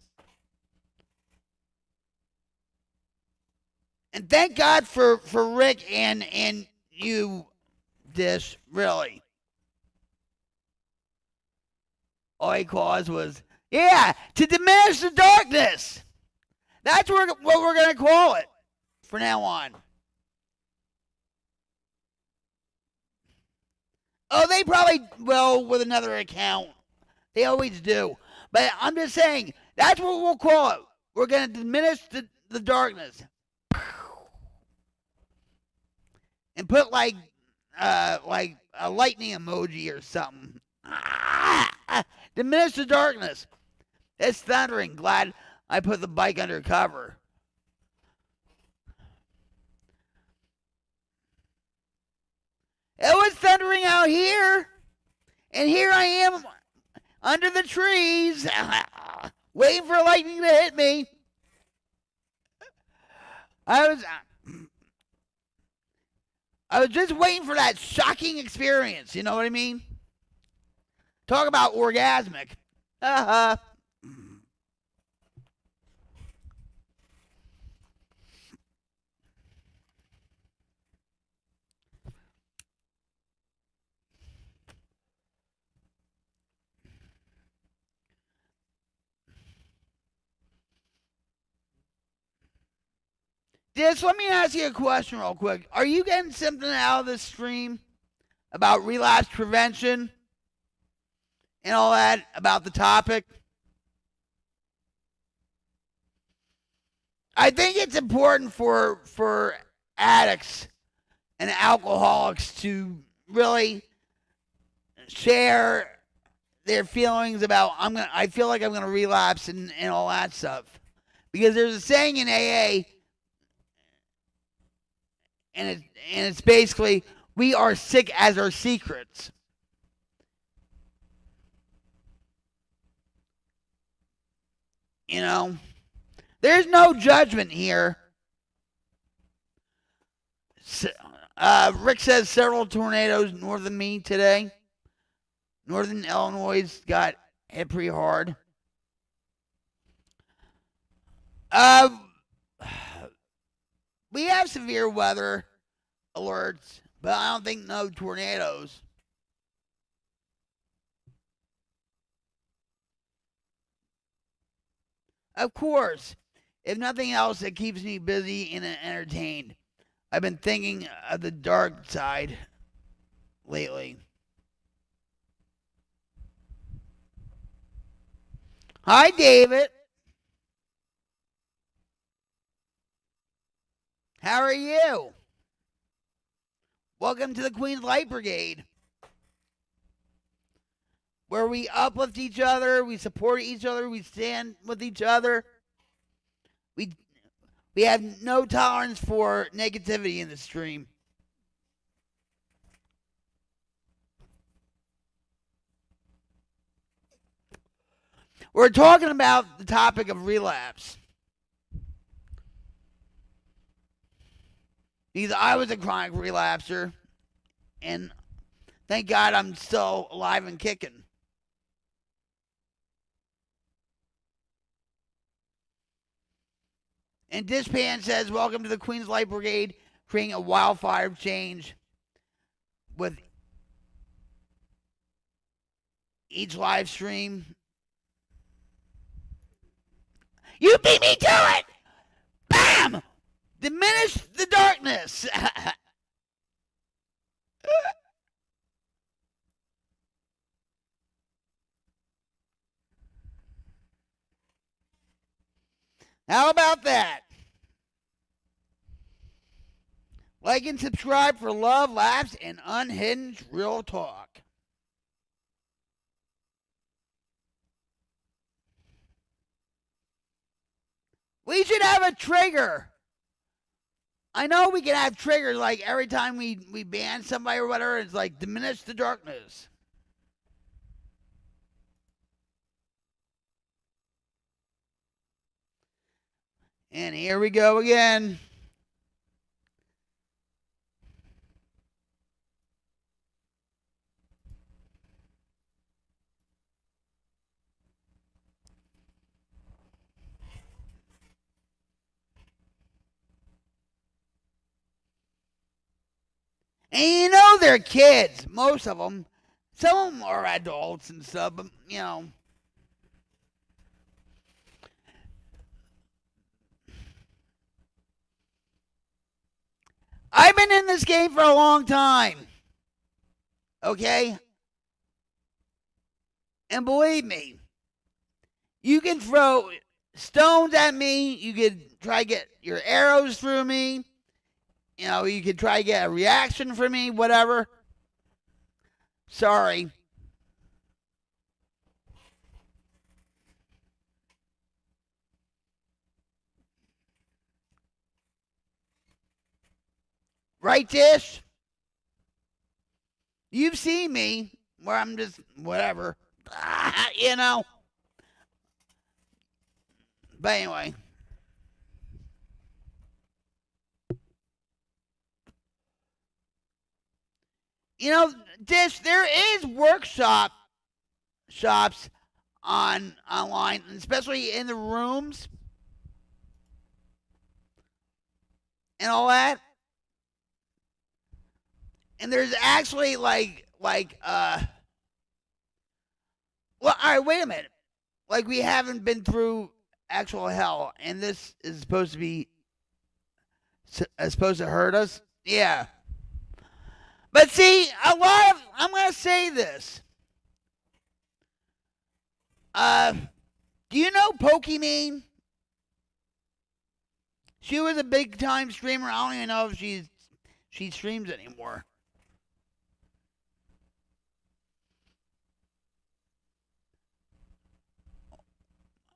And thank God for Rick and you, Dish, really. All he caused was, to diminish the darkness. That's what we're going to call it from now on. Oh, they probably will with another account. They always do. But I'm just saying, that's what we'll call it. We're going to diminish the darkness. And put like a lightning emoji or something. Diminish the darkness. It's thundering. Glad I put the bike under cover. It was thundering out here. And here I am under the trees waiting for lightning to hit me. I was just waiting for that shocking experience. You know what I mean? Talk about orgasmic. Just let me ask you a question real quick. Are you getting something out of this stream about relapse prevention and all that, about the topic? I think it's important for addicts and alcoholics to really share their feelings about I feel like I'm gonna relapse and all that stuff. Because there's a saying in AA, and it's basically, we are sick as our secrets. You know, there's no judgment here. Rick says several tornadoes north of me today. Northern Illinois got hit pretty hard. We have severe weather alerts, but I don't think no tornadoes. Of course, if nothing else, it keeps me busy and entertained. I've been thinking of the dark side lately. Hi, David. How are you? Welcome to the Queen's Light Brigade, where we uplift each other, we support each other, we stand with each other. We have no tolerance for negativity in the stream. We're talking about the topic of relapse. Because I was a chronic relapser, and thank God I'm still alive and kicking. And Dishpan says, welcome to the Queen's Light Brigade, creating a wildfire of change with each live stream. You beat me to it! Bam! Diminish the darkness. How about that? Like and subscribe for love, laughs, and unhinged real talk. We should have a trigger. I know we can have triggers like every time we ban somebody or whatever, it's like diminish the darkness. And here we go again. And you know they're kids, most of them. Some of them are adults and stuff, but you know. I've been in this game for a long time. Okay? And believe me, you can throw stones at me. You could try to get your arrows through me. You know, you could try to get a reaction from me, whatever. Sorry. Right, Tish? You've seen me where I'm just whatever. You know. But anyway. You know, Dish, there is shops online, especially in the rooms and all that. And there's actually well, all right, wait a minute. Like, we haven't been through actual hell, and this is supposed to hurt us? Yeah. But see, I'm going to say this. Do you know Pokimane? She was a big time streamer. I don't even know if she streams anymore.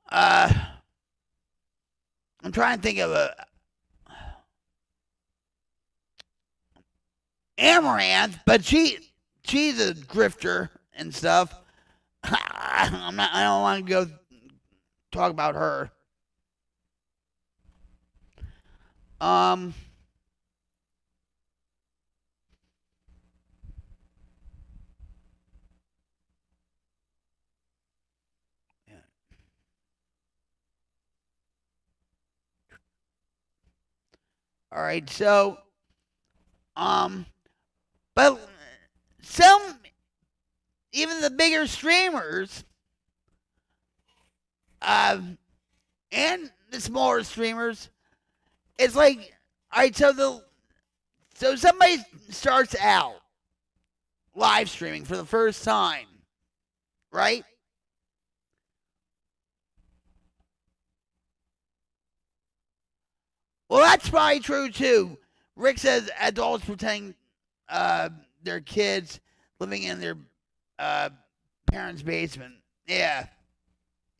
I'm trying to think of Amaranth, but she's a grifter and stuff. I don't want to go talk about her. All right, so, but some, even the bigger streamers, and the smaller streamers, it's like, all right, so somebody starts out live streaming for the first time, right? Well, that's probably true too. Rick says adults pretending they're kids living in their parents' basement. Yeah.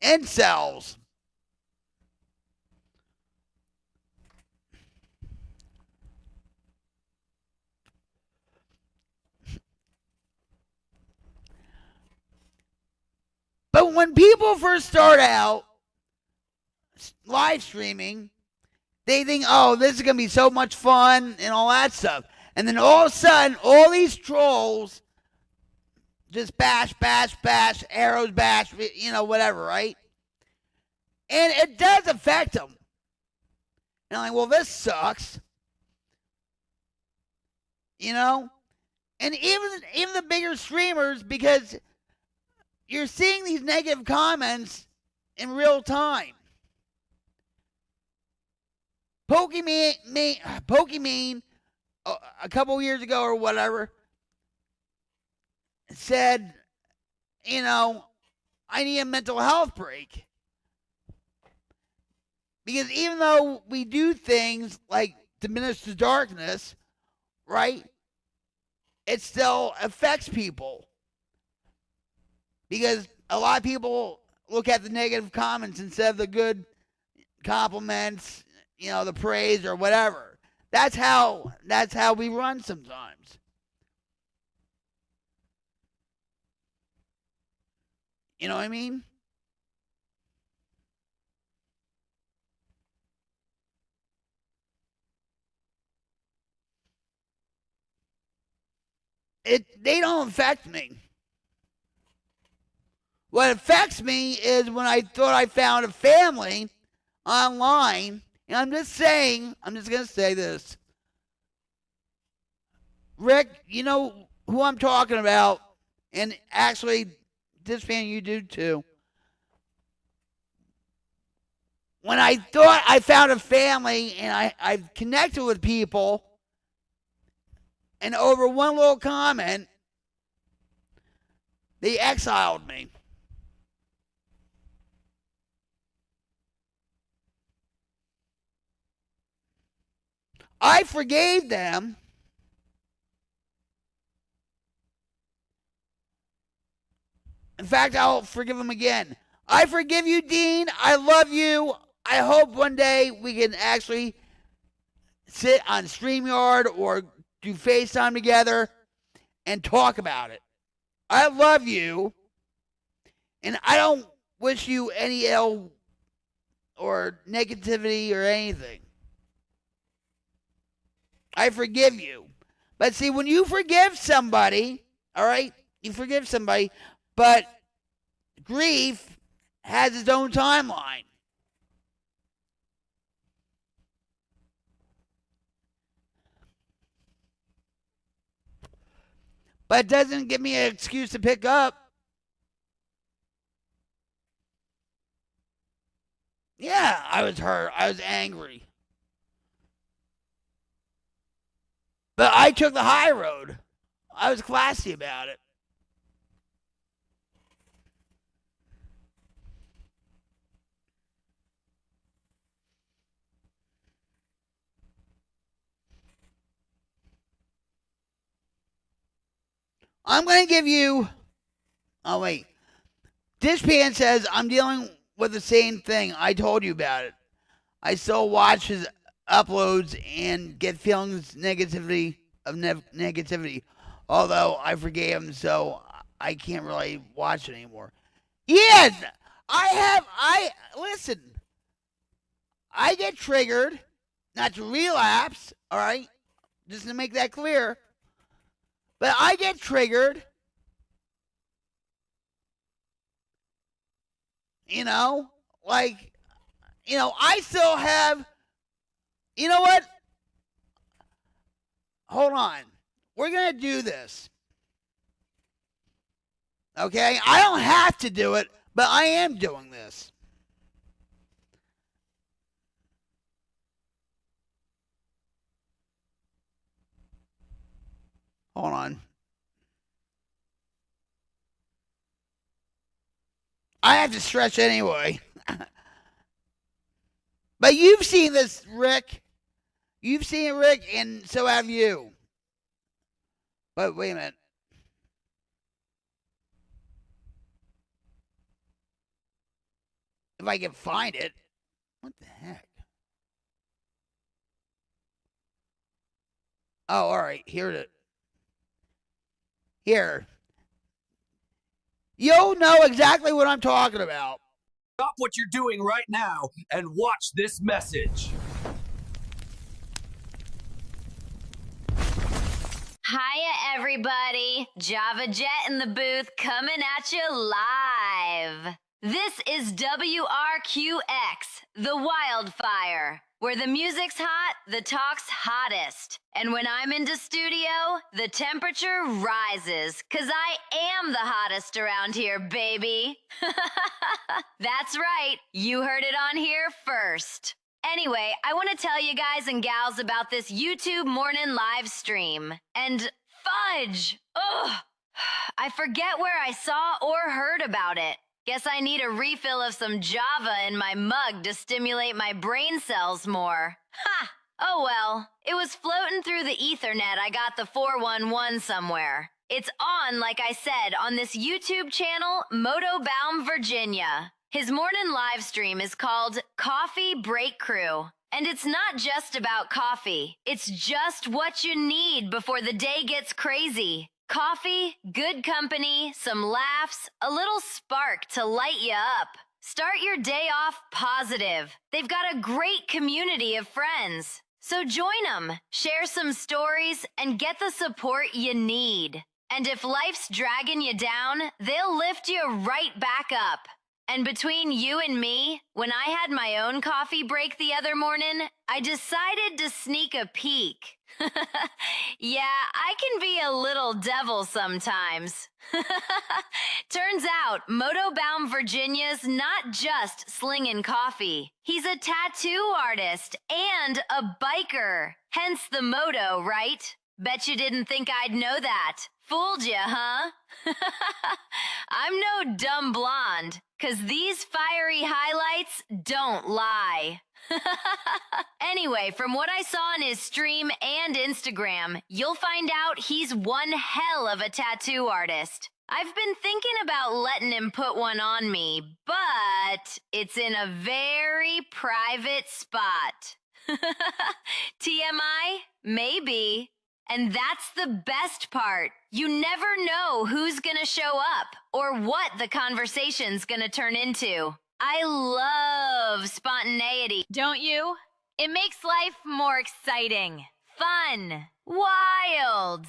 Incels. But when people first start out live streaming, they think, oh, this is going to be so much fun and all that stuff. And then all of a sudden, all these trolls just bash, arrows bash, whatever, right? And it does affect them. And I'm like, well, this sucks. And even the bigger streamers, because you're seeing these negative comments in real time. Pokemon, a couple years ago or whatever, said, I need a mental health break. Because even though we do things like diminish the darkness, right, it still affects people. Because a lot of people look at the negative comments instead of the good compliments, the praise or whatever. That's how we run sometimes. You know what I mean? They don't affect me. What affects me is when I thought I found a family online, and I'm just going to say this. Rick, you know who I'm talking about, and actually, this fan, you do too. When I thought I found a family and I've connected with people, and over one little comment, they exiled me. I forgave them. In fact, I'll forgive them again. I forgive you, Dean. I love you. I hope one day we can actually sit on StreamYard or do FaceTime together and talk about it. I love you, and I don't wish you any ill or negativity or anything. I forgive you. But see, when you forgive somebody, all right, you forgive somebody, but grief has its own timeline. But it doesn't give me an excuse to pick up. Yeah, I was hurt. I was angry. But I took the high road. I was classy about it. I'm going to give you... Oh, wait. Dishpan says, I'm dealing with the same thing. I told you about it. I still watch his uploads and get feelings negativity. Although I forgave him, so I can't really watch it anymore. Yeah, Listen, I get triggered, not to relapse, all right? Just to make that clear. But I get triggered, I still have, you know what? Hold on. We're going to do this. Okay? I don't have to do it, but I am doing this. Hold on. I have to stretch anyway. But you've seen this, Rick. You've seen it, Rick, and so have you. But wait a minute. If I can find it. What the heck? Oh, all right. Here it is. Here. You'll know exactly what I'm talking about. Stop what you're doing right now and watch this message. Hiya, everybody. Java Jet in the booth coming at you live. This is WRQX, the Wildfire, where the music's hot, the talk's hottest. And when I'm into studio, the temperature rises, 'cause I am the hottest around here, baby. That's right, you heard it on here first. Anyway, I want to tell you guys and gals about this YouTube morning live stream. And fudge! Ugh! I forget where I saw or heard about it. Guess I need a refill of some Java in my mug to stimulate my brain cells more. Ha! Oh well, it was floating through the Ethernet. I got the 411 somewhere. It's on, like I said, on this YouTube channel, Motobaum, Virginia. His morning live stream is called Coffee Break Crew. And it's not just about coffee. It's just what you need before the day gets crazy. Coffee, good company, some laughs, a little spark to light you up. Start your day off positive. They've got a great community of friends. So join them, share some stories, and get the support you need. And if life's dragging you down, they'll lift you right back up. And between you and me, when I had my own coffee break the other morning, I decided to sneak a peek. Yeah, I can be a little devil sometimes. Turns out, Motobaum Virginia's not just slinging coffee. He's a tattoo artist and a biker. Hence the moto, right? Bet you didn't think I'd know that. Fooled ya, huh? I'm no dumb blonde, 'cause these fiery highlights don't lie. Anyway, from what I saw on his stream and Instagram, you'll find out he's one hell of a tattoo artist. I've been thinking about letting him put one on me, but it's in a very private spot. TMI? Maybe. And that's the best part. You never know who's gonna show up or what the conversation's gonna turn into. I love spontaneity. Don't you? It makes life more exciting, fun, wild.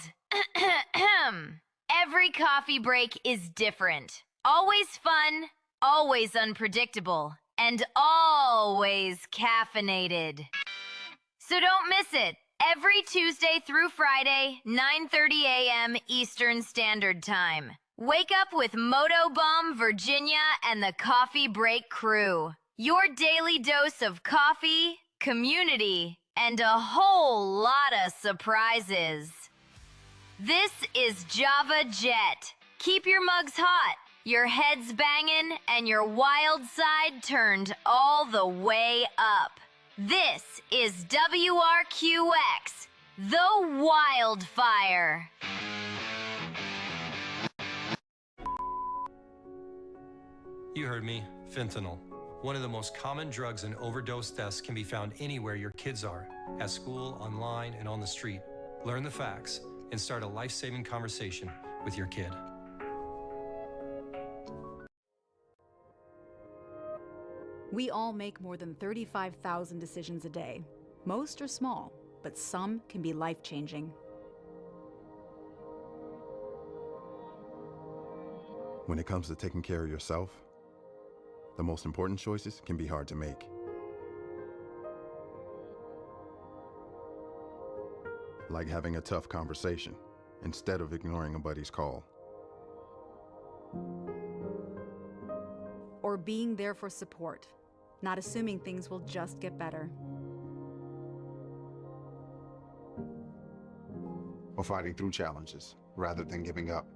Every coffee break is different. Always fun, always unpredictable, and always caffeinated. So don't miss it. Every Tuesday through Friday, 9:30 a.m. Eastern Standard Time. Wake up with Motobaum, Virginia, and the Coffee Break Crew. Your daily dose of coffee, community, and a whole lot of surprises. This is Java Jet. Keep your mugs hot, your heads banging, and your wild side turned all the way up. This is WRQX, the Wildfire. You heard me, fentanyl. One of the most common drugs and overdose deaths can be found anywhere your kids are, at school, online, and on the street. Learn the facts and start a life-saving conversation with your kid. We all make more than 35,000 decisions a day. Most are small, but some can be life-changing. When it comes to taking care of yourself, the most important choices can be hard to make. Like having a tough conversation instead of ignoring a buddy's call. Or being there for support, not assuming things will just get better. Or fighting through challenges rather than giving up.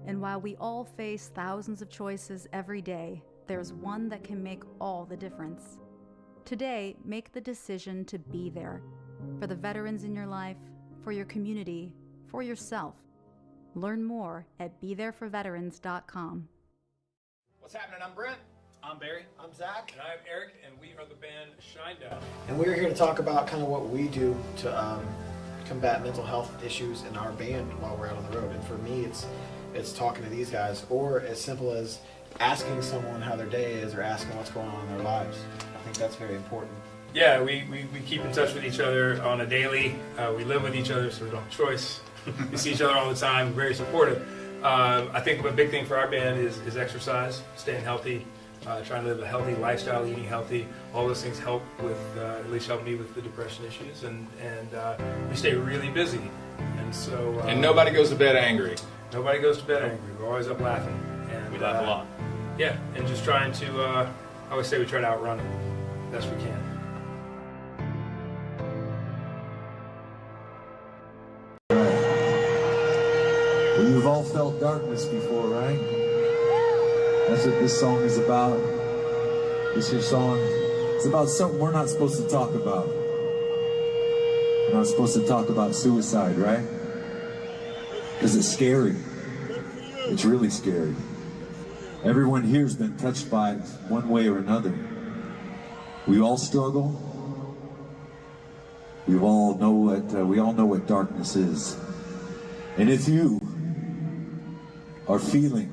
And while we all face thousands of choices every day, there's one that can make all the difference. Today, make the decision to be there. For the veterans in your life, for your community, for yourself. Learn more at BeThereForVeterans.com. What's happening? I'm Brent. I'm Barry. I'm Zach. And I'm Eric, and we are the band Shinedown. And we're here to talk about kind of what we do to combat mental health issues in our band while we're out on the road. And for me, it's talking to these guys, or as simple as asking someone how their day is or asking what's going on in their lives. I think that's very important. Yeah, we keep in touch with each other on a daily. We live with each other, so we don't have a choice. We see each other all the time, very supportive. I think a big thing for our band is exercise, staying healthy, trying to live a healthy lifestyle, eating healthy. All those things help with, at least help me with the depression issues, and we stay really busy. And so and nobody goes to bed angry. Nobody goes to bed angry. We're always up laughing. And we laugh a lot. Yeah, and just trying to, I always say we try to outrun it best we can. Well, you've all felt darkness before, right? That's what this song is about. This your song. It's about something we're not supposed to talk about. We're not supposed to talk about suicide, right? Because it's scary. It's really scary. Everyone here's been touched by it one way or another. We all struggle. We all know what darkness is. And if you are feeling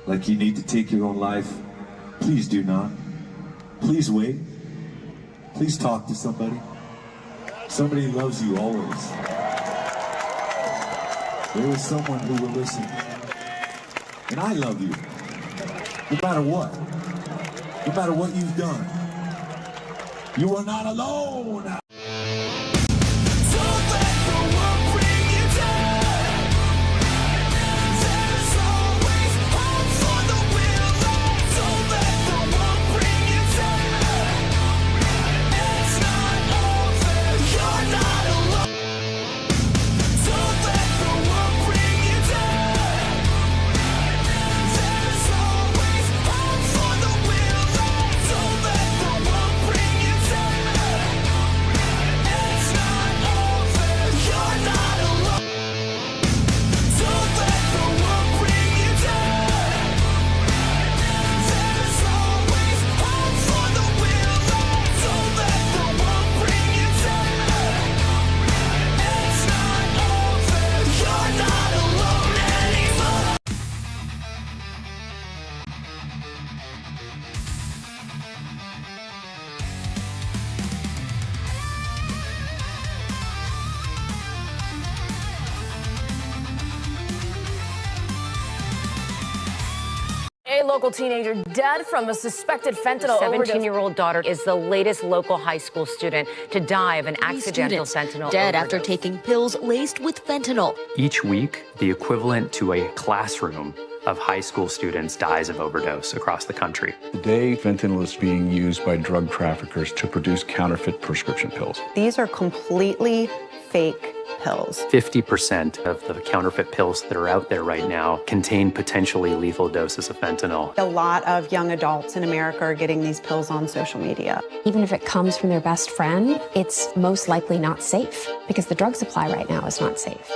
like you need to take your own life, please do not. Please wait. Please talk to somebody. Somebody loves you always. There is someone who will listen. And I love you. No matter what. No matter what you've done. You are not alone. A local teenager dead from a suspected fentanyl overdose. 17-year-old daughter is the latest local high school student to die of an accidental fentanyl dead overdose. after taking pills laced with fentanyl. Each week, the equivalent to a classroom of high school students dies of overdose across the country. Today, fentanyl is being used by drug traffickers to produce counterfeit prescription pills. These are completely fake pills. 50% of the counterfeit pills that are out there right now contain potentially lethal doses of fentanyl. A lot of young adults in America are getting these pills on social media. Even if it comes from their best friend, it's most likely not safe because the drug supply right now is not safe.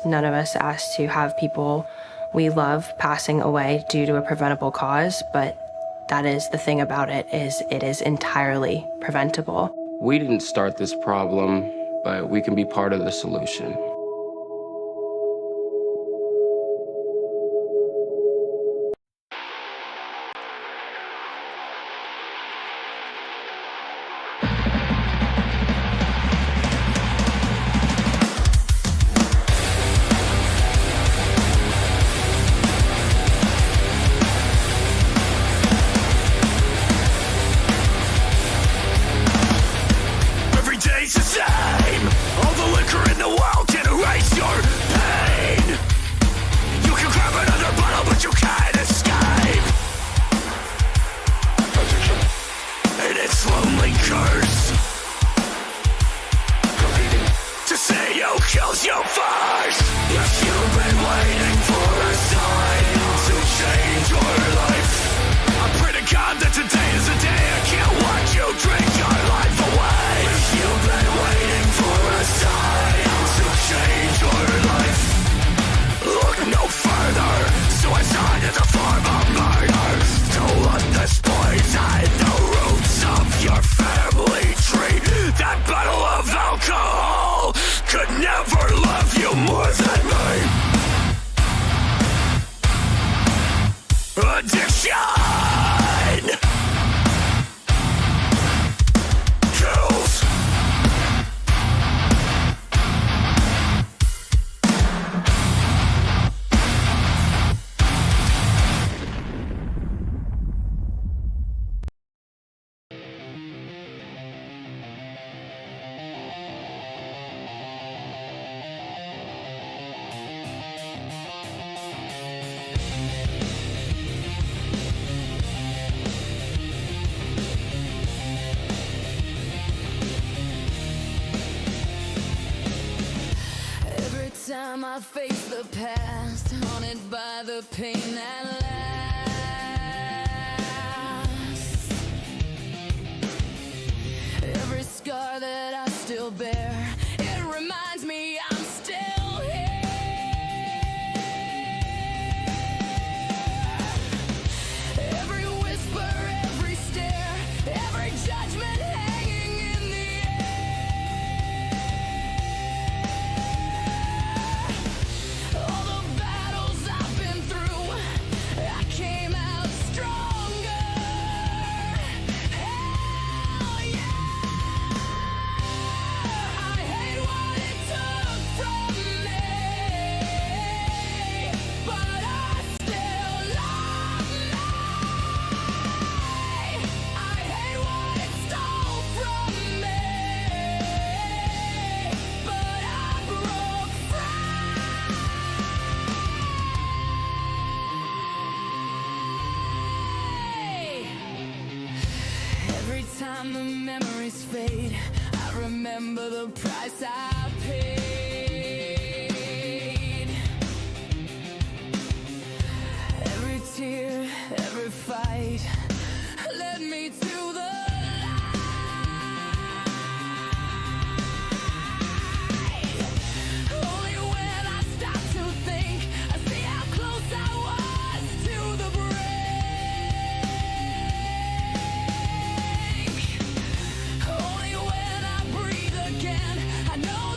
None of us asked to have people we love passing away due to a preventable cause, but that is the thing about it is entirely preventable. We didn't start this problem, but we can be part of the solution. kills you first. If you've been waiting for a sign to change your life, I pray to God that today is the day I can't watch you drink your life away. If you've been waiting for a sign to change your life, look no further. Suicide is a form of murder. Don't let this poison the roots of your family tree. That bottle of alcohol could never love you more than me. Addiction kills. Time I face the past, haunted by the pain that lasts. Every scar that I still bear, it reminds me I'm still here. Every whisper, every stare, every judgment hanging in the all the battles I've been through, I came out stronger. Hell yeah! I hate what it took from me, but I still love me. I hate what it stole from me, but I broke Every time the memories fade, I remember the price I paid. Every tear, every fight led me to the light. Only when I stop to think, I see how close I was to the brink. Only when I breathe again, I know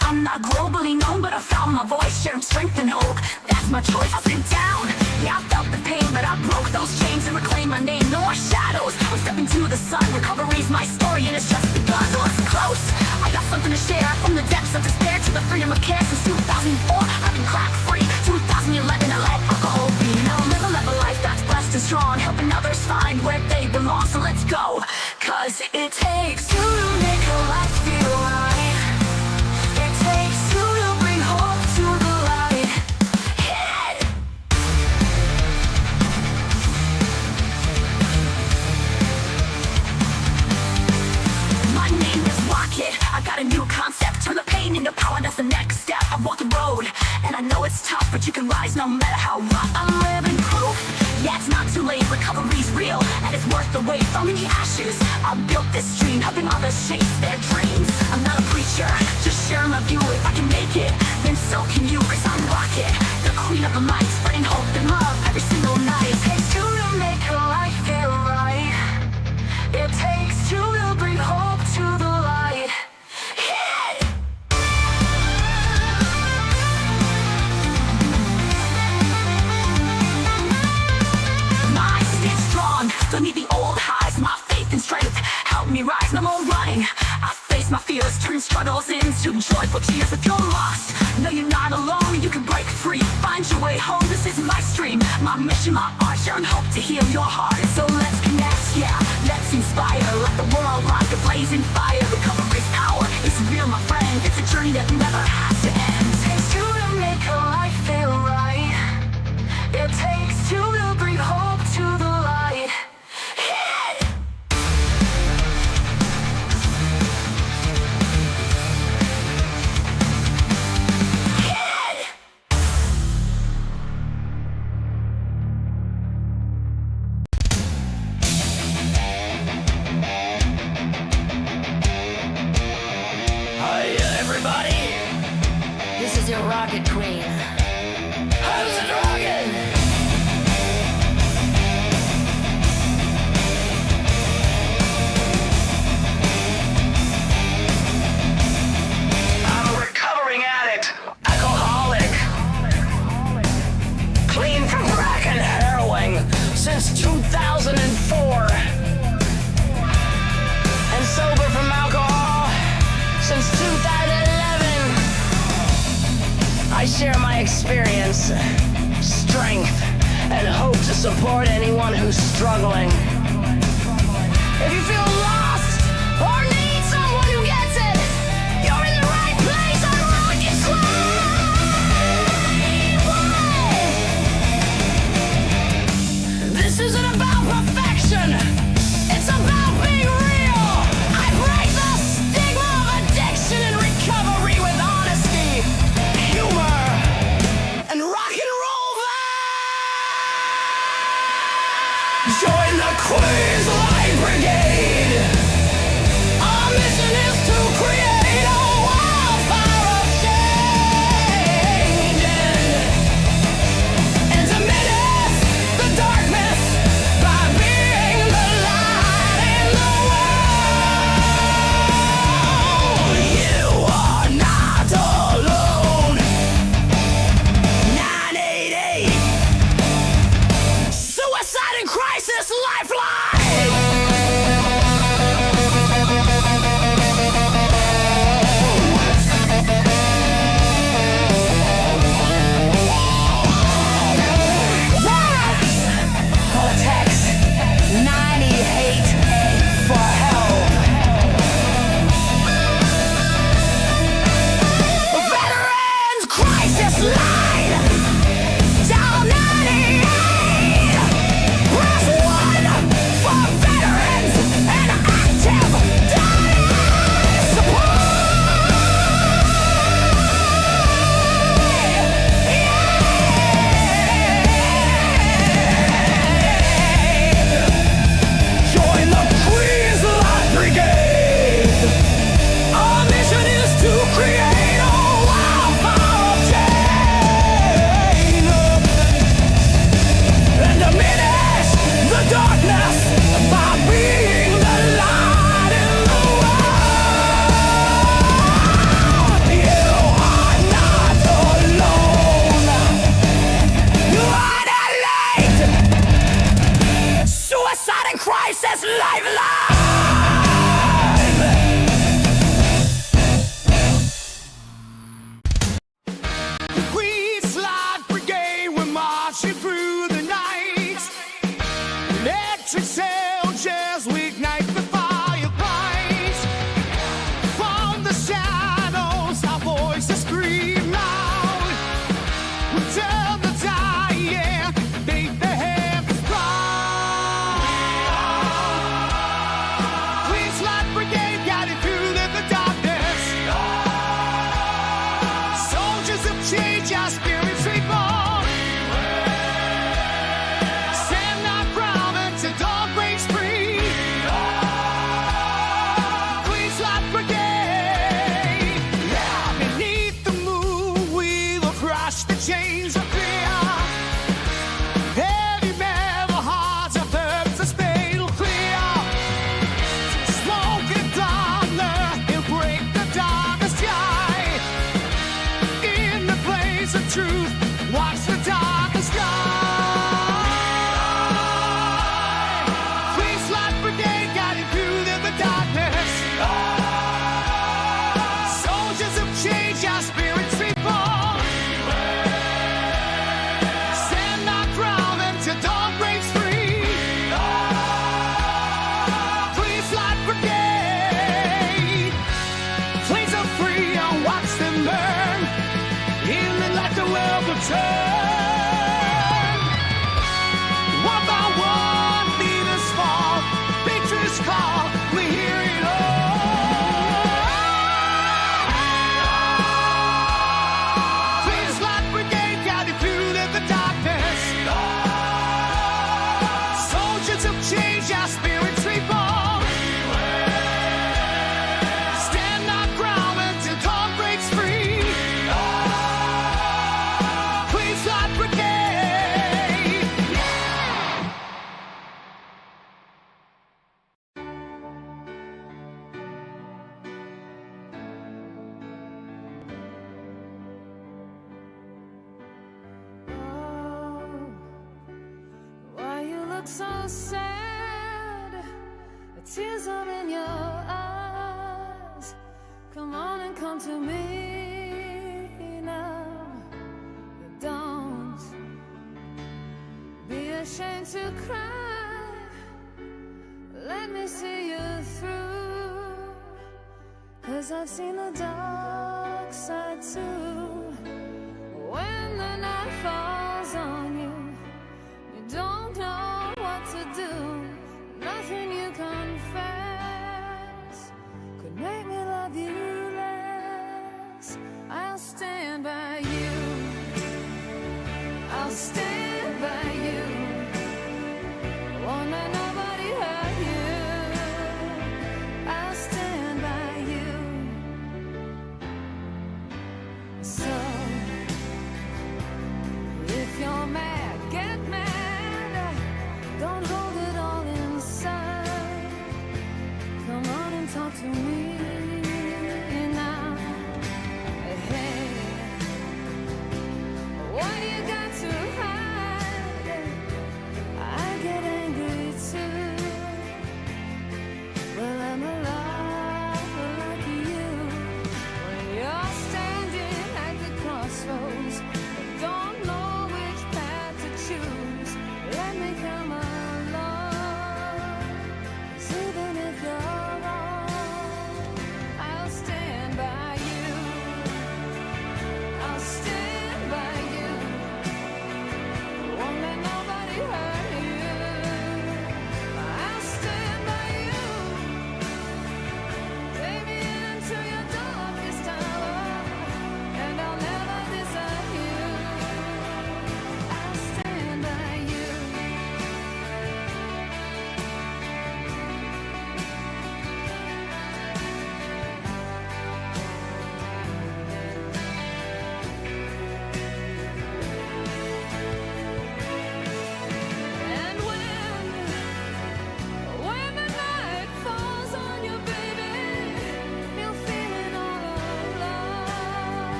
I'm not globally known, but I found my voice, sharing strength and hope. That's my choice. I've been down, yeah, I felt the pain, but I broke those chains and reclaimed my name. No more shadows, I'm stepping to the sun. Recovery's my story and it's just begun. So listen close, I got something to share. From the depths of despair to the freedom of care. Since 2004, I've been crack free. 2011, I let alcohol be. Now I live a life that's blessed and strong, helping others find where they belong. So let's go, cause it takes two to make a life feel right. It takes two to bring hope to the light. Hit it! My name is Rocket, I got a new concept. Turn the pain into power, that's the next step. I've walked the road, and I know it's tough, but you can rise no matter how rough. I'm living proof, yeah, it's not too late. Recovery's real, and it's worth the wait. From the ashes, I built this dream, helping others chase their dreams. I'm not a preacher, just sharing my view. If I can make it, then so can you, cause I'm Rocket, the queen of the mic, spreading hope and love every single night. It takes two to make a life feel right. It takes two to bring hope to the light. Hit it! Don't need the old highs, my faith and strength help me rise. No more running, I face my fears, turn struggles into joyful cheers. If you're lost, no, you're not alone. You can break free, find your way home. This is my stream, my mission, my art, sharing hope to heal your heart. So let's connect, yeah, let's inspire. Let the world like a blazing fire. Recovery's power is real, my friend. It's a journey that never has to end. It takes two to make a life feel right. It takes two to bring hope to the light. Your rocket queen. How's it rockin'? I'm a recovering addict, alcoholic, clean from crack and heroin since 2004, and sober from alcohol since 2011. I share my experience, strength, and hope to support anyone who's struggling. If you feel lost or need someone who gets it, you're in the right place on Rocket Slide. This isn't about perfection, it's about being real. I break the stigma of addiction and recovery with honesty, humor, and rock and roll vibes. Join the Queens Light Brigade. change, our spirits reborn. Stand our ground until dawn breaks free. Queen's Life Brigade. Beneath the moon, we will crush the chains of fear. Heavy metal hearts of herbs and spade will clear. Smoke and thunder, it'll break the darkest sky. In the place of truth, watch the darkest sky. Queen's Life Brigade guiding through the darkness. Soldiers of change, our spirits reborn. Stand our ground until dawn breaks free. Queen's Life Brigade. Flames are free and watch them burn. Healing like the world will turn. One by one, leaders fall. Victory's call, we hear it all. Queen's Life Brigade guiding through the darkness. Soldiers of change, our spirits reborn. Stand our ground until dawn breaks free. Queen's Life Brigade. Why you look so sad? The tears are in your eyes. Come on and come to me now. You don't be ashamed to cry. Let me see you through. 'Cause I've seen the dark side too. When the night falls on you, you don't know what to do. Nothing you confess could make me love you less. I'll stand by you. I'll stand by you. Won't let nobody hurt you. I'll stand by you. So if you're mad, get mad. Don't hold it all inside. Come on and talk to me now. Hey, what do you got to hide? I get angry too. Well, I'm a lot like you. When you're standing at the crossroads, don't know which path to choose. Let me come along.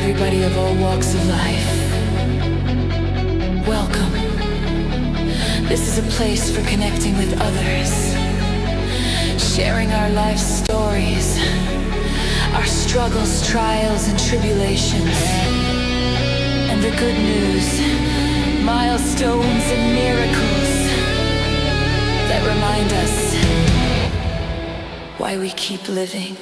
everybody of all walks of life. Welcome. This is a place for connecting with others, sharing our life stories, our struggles, trials, and tribulations, and the good news, milestones and miracles that remind us why we keep living.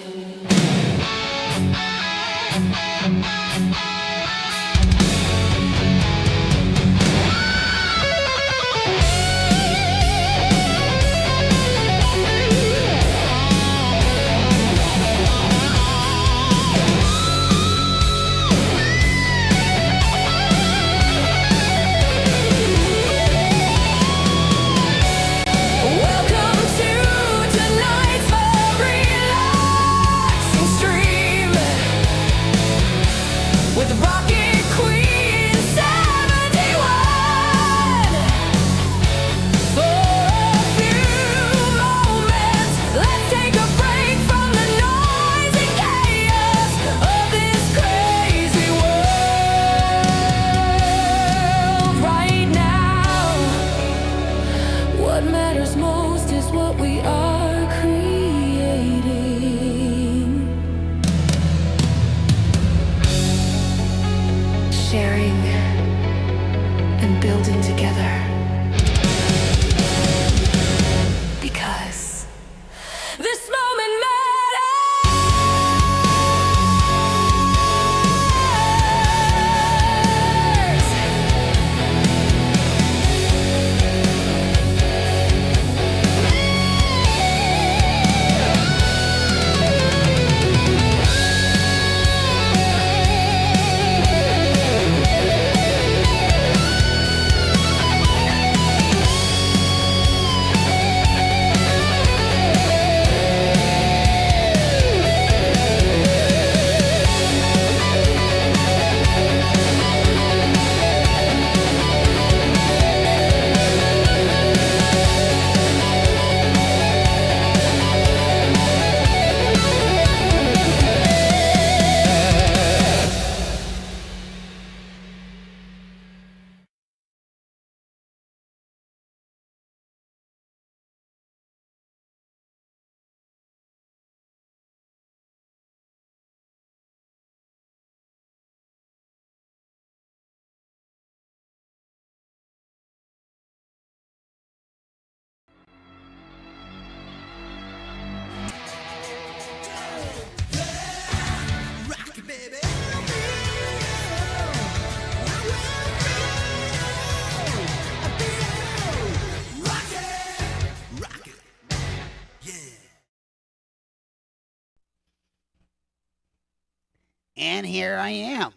And here I am.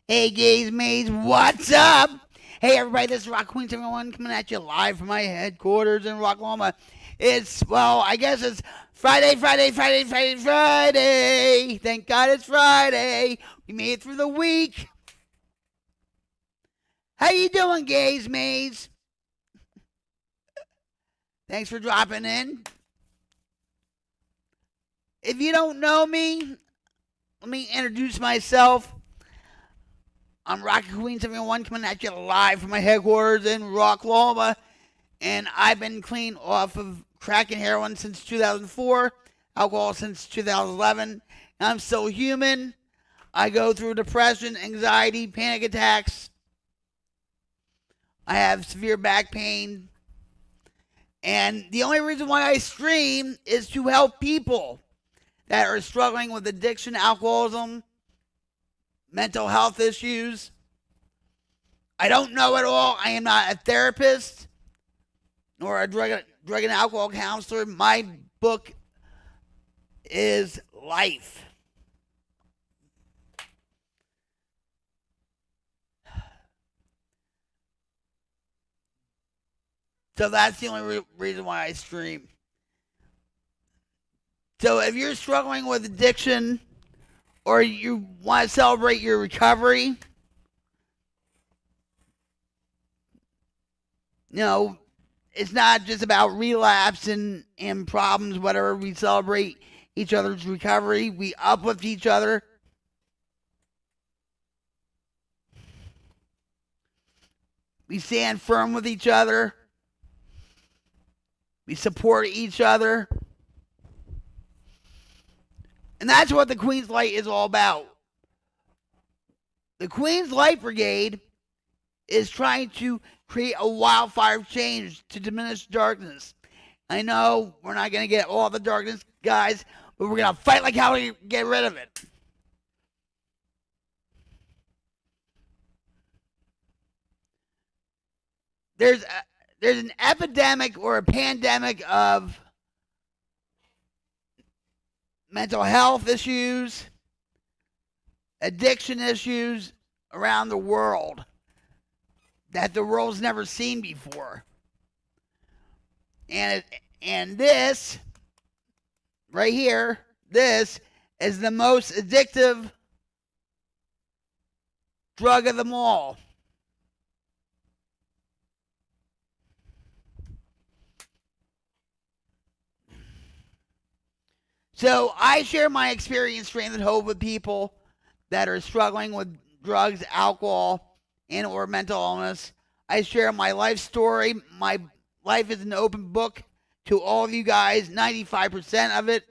Hey, gays, mays, what's up? Hey, everybody, this is Rock Queens, everyone, coming at you live from my headquarters in Rocklahoma. It's, well, I guess it's Friday. Thank God it's Friday. We made it through the week. How you doing, gays, mays? Thanks for dropping in. If you don't know me, let me introduce myself. I'm Rocky Queens, everyone, coming at you live from my headquarters in Rocklahoma. And I've been clean off of crack and heroin since 2004, alcohol since 2011. And I'm still human. I go through depression, anxiety, panic attacks. I have severe back pain. And the only reason why I stream is to help people that are struggling with addiction, alcoholism, mental health issues. I don't know it all. I am not a therapist nor a drug and alcohol counselor. My book is life. So that's the only reason why I stream. So if you're struggling with addiction or you want to celebrate your recovery, you know, it's not just about relapse and problems, whatever. We celebrate each other's recovery. We uplift each other. We stand firm with each other. We support each other. And that's what the Queen's Light is all about. The Queen's Light Brigade is trying to create a wildfire of change to diminish darkness. I know we're not going to get all the darkness, guys, but we're going to fight like hell to get rid of it. There's an epidemic or a pandemic of mental health issues, addiction issues around the world that the world's never seen before. And this right here, this is the most addictive drug of them all. So I share my experience, strength, and hope with people that are struggling with drugs, alcohol, and or mental illness. I share my life story. My life is an open book to all of you guys. 95% of it,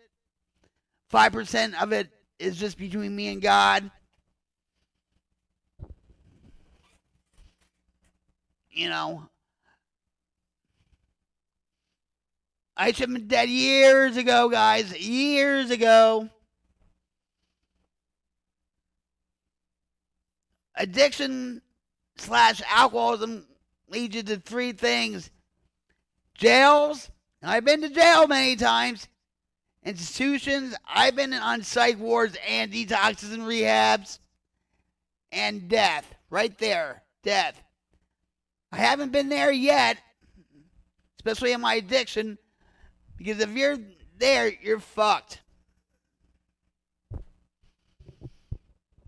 5% of it is just between me and God. You know, I should have been dead years ago, guys. Years ago. Addiction / alcoholism leads you to three things. Jails. I've been to jail many times. Institutions. I've been on psych wards and detoxes and rehabs. And death. Right there. Death. I haven't been there yet. Especially in my addiction. Because if you're there, you're fucked.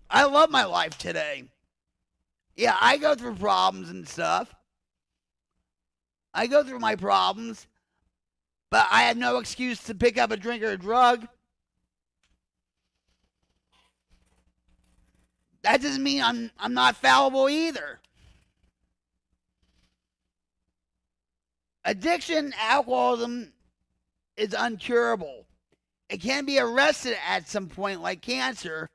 I love my life today. Yeah, I go through problems and stuff. I go through my problems. But I have no excuse to pick up a drink or a drug. That doesn't mean I'm not fallible either. Addiction, alcoholism is uncurable. It can be arrested at some point like cancer,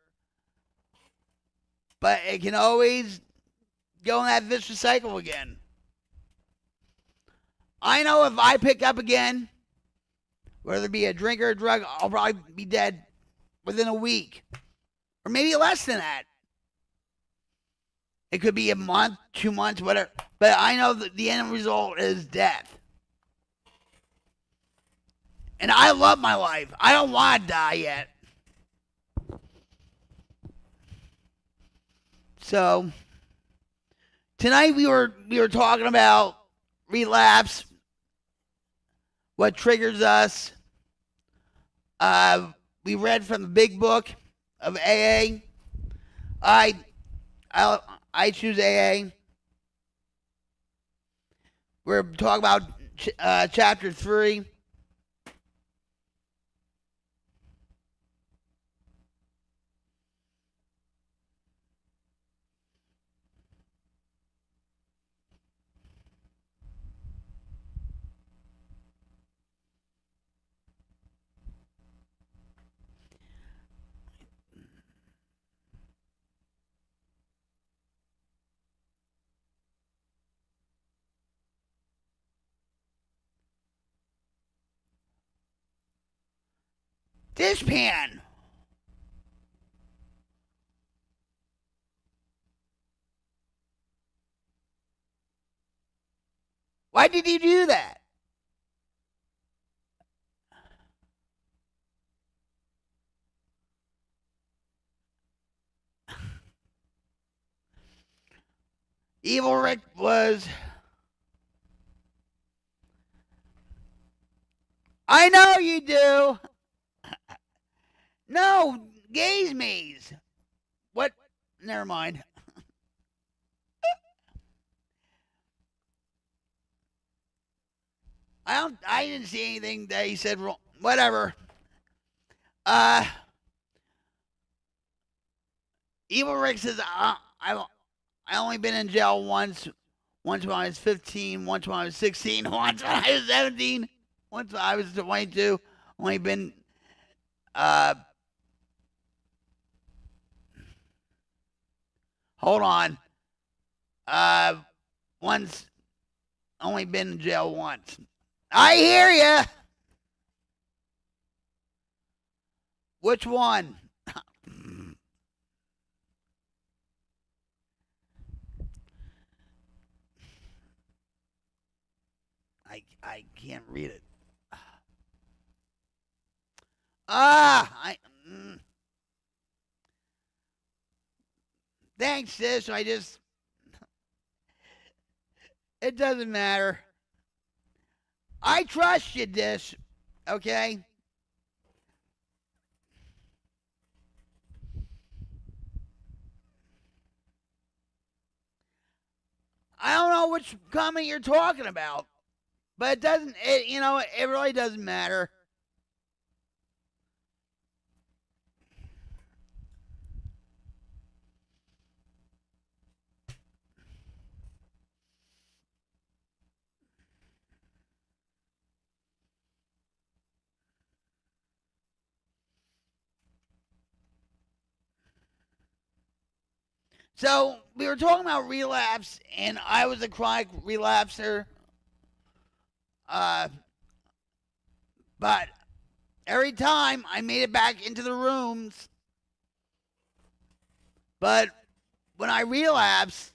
but it can always go in that vicious cycle again. I know if I pick up again, whether it be a drink or a drug, I'll probably be dead within a week. Or maybe less than that. It could be a month, 2 months, whatever. But I know that the end result is death. And I love my life. I don't want to die yet. So tonight we were talking about relapse, what triggers us. We read from the big book of AA. I choose AA. We're talking about chapter 3. Dishpan. Why did you do that? Evil Rick was... I know you do. No, gaze maze. What? Never mind. I didn't see anything that he said wrong. Whatever. Evil Rick says, I only been in jail once once when I was 15, once when I was 16, once when I was 17, once when I was 22. Only been hold on. Once, only been in jail once. I hear ya. Which one? I can't read it. Thanks, sis. It doesn't matter. I trust you, Dish. Okay? I don't know which comment you're talking about, but it really doesn't matter. So we were talking about relapse, and I was a chronic relapser. But every time I made it back into the rooms. But when I relapsed,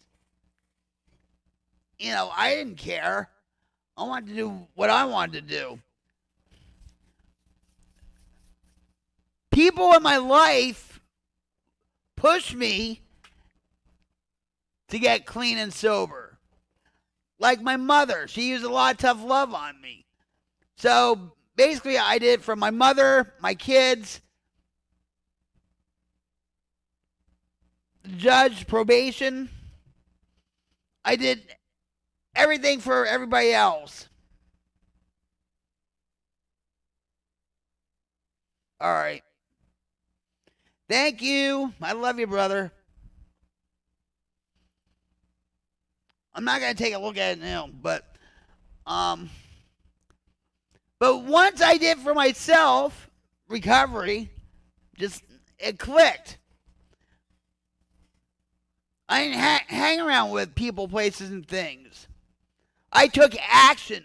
I didn't care. I wanted to do what I wanted to do. People in my life pushed me to get clean and sober. Like my mother, she used a lot of tough love on me. So basically, I did it for my mother, my kids, judge, probation. I did everything for everybody else. All right. Thank you. I love you, brother. I'm not going to take a look at it now, but once I did for myself, recovery, it clicked. I didn't hang around with people, places, and things. I took action.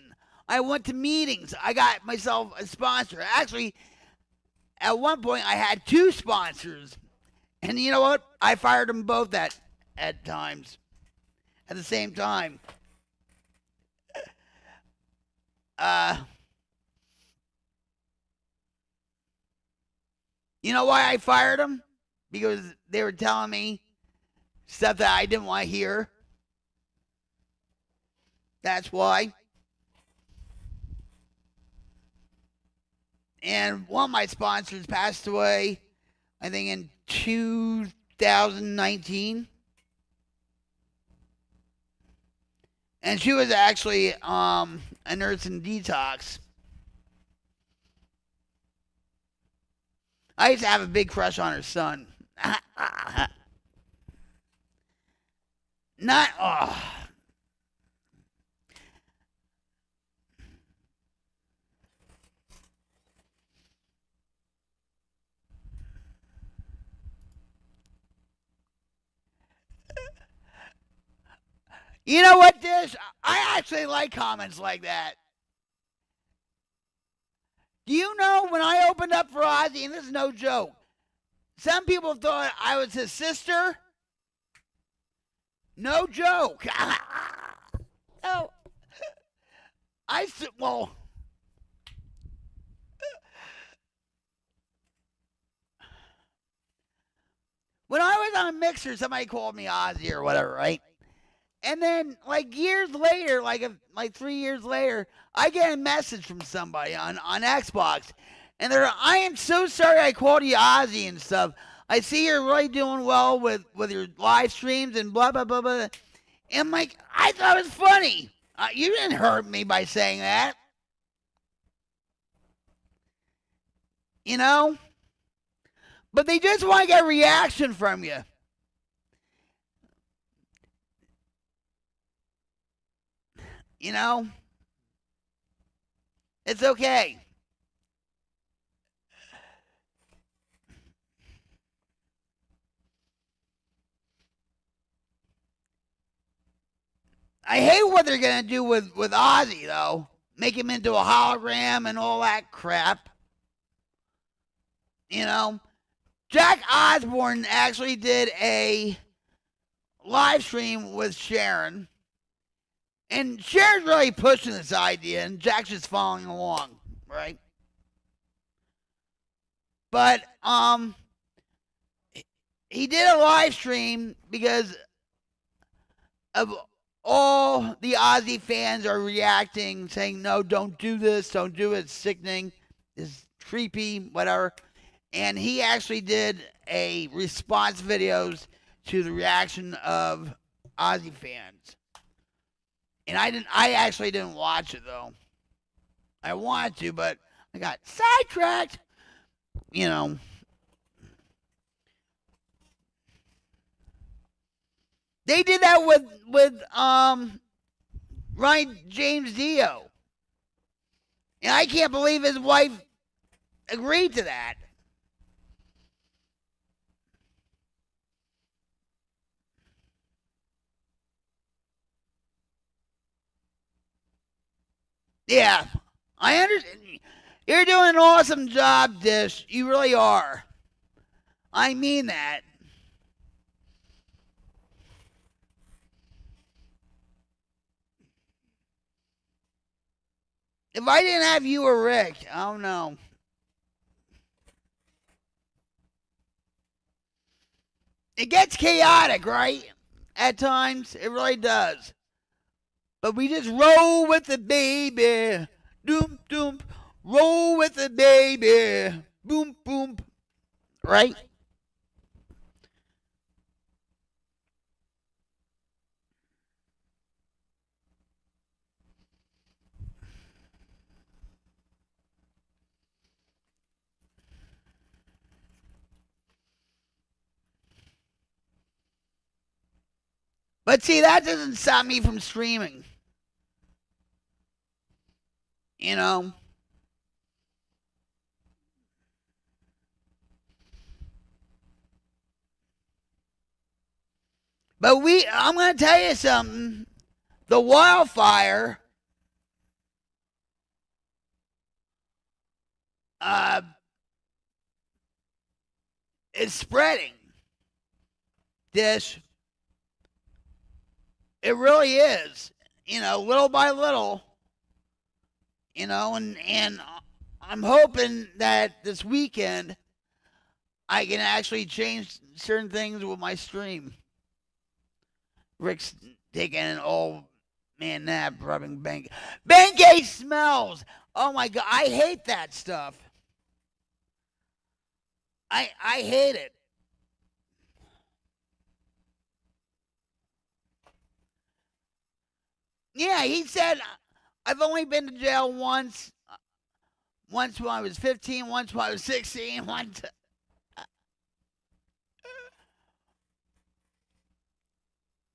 I went to meetings. I got myself a sponsor. Actually, at one point, I had 2 sponsors. And you know what? I fired them both at times. At the same time. You know why I fired them? Because they were telling me stuff that I didn't want to hear. That's why. And one of my sponsors passed away, I think, in 2019. And she was actually a nurse in detox. I used to have a big crush on her son. You know what, Dish? I actually like comments like that. Do you know when I opened up for Ozzy, and this is no joke, some people thought I was his sister? No joke. Oh. Well, when I was on a mixer, somebody called me Ozzy or whatever, right? And then, years later, 3 years later, I get a message from somebody on Xbox. And they're, I am so sorry I called you Ozzy and stuff. I see you're really doing well with your live streams and blah, blah, blah, blah. And I thought it was funny. You didn't hurt me by saying that. You know? But they just want to get a reaction from you. You know? It's okay. I hate what they're going to do with Ozzy, though. Make him into a hologram and all that crap. You know? Jack Osbourne actually did a live stream with Sharon. And Sharon's really pushing this idea, and Jack's just following along, right? But he did a live stream because of all the Ozzy fans are reacting, saying, no, don't do this, don't do it, it's sickening, it's creepy, whatever. And he actually did a response videos to the reaction of Ozzy fans. And I actually didn't watch it, though. I wanted to, but I got sidetracked. You know. They did that with Ryan James Dio. And I can't believe his wife agreed to that. Yeah, I understand. You're doing an awesome job, Dish. You really are. I mean that. If I didn't have you or Rick, I don't know. It gets chaotic, right? At times, it really does. But we just roll with it, baby. Doom, doom. Roll with it, baby. Boom, boom. Right? But see, that doesn't stop me from streaming. You know? But I'm going to tell you something. The wildfire is spreading. Dish. It really is. You know, little by little. You know, and I'm hoping that this weekend I can actually change certain things with my stream. Rick's taking an old man nap, rubbing Bengay smells. Oh my God, I hate that stuff. I hate it. Yeah, he said, I've only been to jail once. Once when I was 15, once when I was 16, once.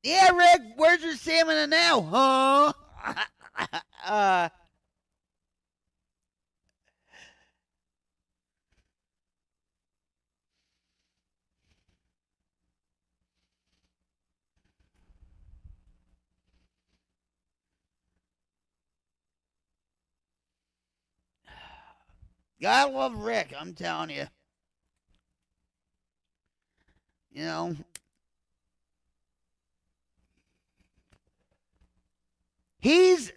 Yeah, Rick, where's your stamina now, huh? Gotta love Rick, I'm telling you. You know. He's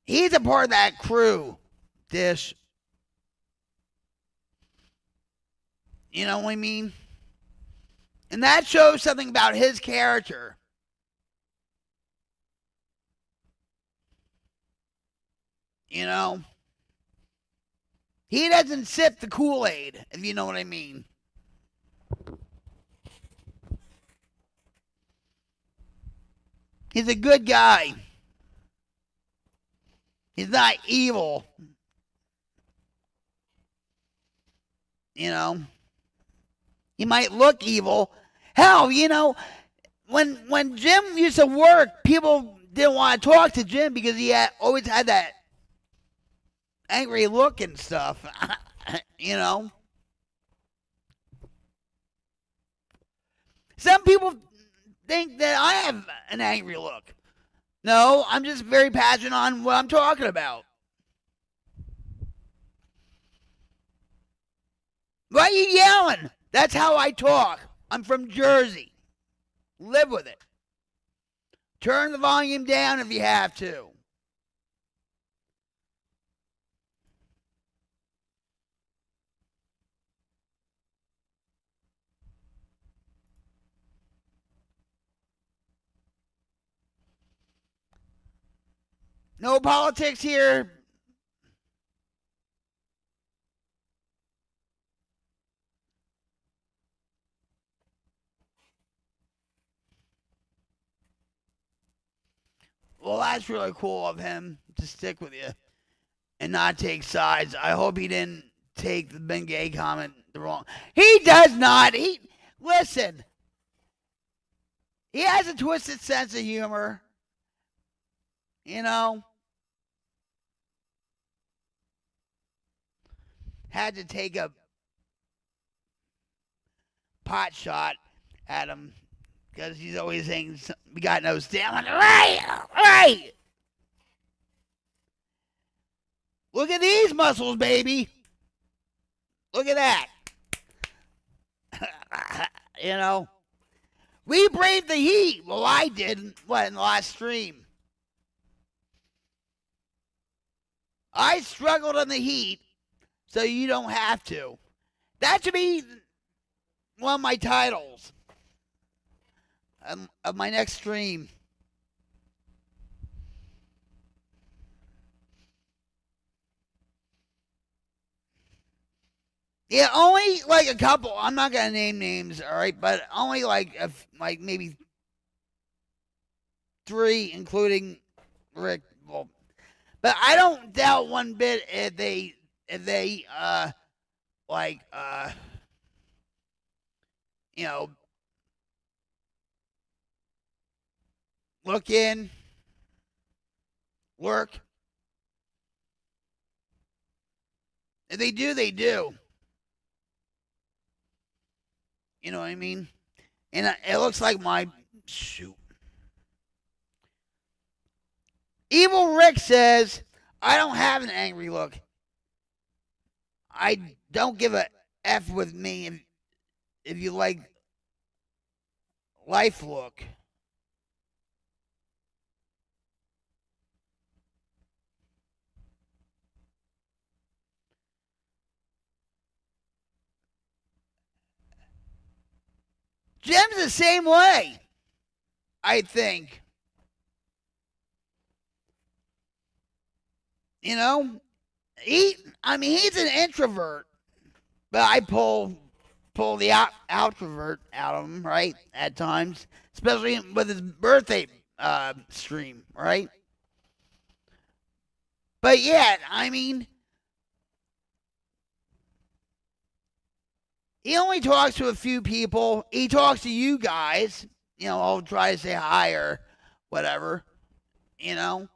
a part of that crew, Dish. You know what I mean? And that shows something about his character. You know? He doesn't sip the Kool-Aid, if you know what I mean. He's a good guy. He's not evil. You know? He might look evil. Hell, you know, when Jim used to work, people didn't want to talk to Jim because he always had that angry look and stuff. You know? Some people think that I have an angry look. No, I'm just very passionate on what I'm talking about. Why are you yelling? That's how I talk. I'm from Jersey. Live with it. Turn the volume down if you have to. No politics here. Well, that's really cool of him to stick with you and not take sides. I hope he didn't take the Brigade comment the wrong. He does not. Listen. He has a twisted sense of humor. You know. Had to take a pot shot at him because he's always saying we got no stamina. Right. Look at these muscles, baby. Look at that. You know, we braved the heat. Well, I did. In the last stream? I struggled in the heat, so you don't have to. That should be one of my titles of my next stream. Yeah, only like a couple. I'm not gonna name names, all right, but only like maybe 3, including Rick. Well, but I don't doubt one bit if they you know, look in, work. If they do, they do. You know what I mean? And it looks like shoot. Evil Rick says, I don't have an angry look. I don't give a F with me if you like life look. Jim's the same way, I think. You know, he's an introvert, but I pull the outrovert out of him, right, at times, especially with his birthday stream, right? But yet, he only talks to a few people. He talks to you guys. You know, I'll try to say hi or whatever, you know.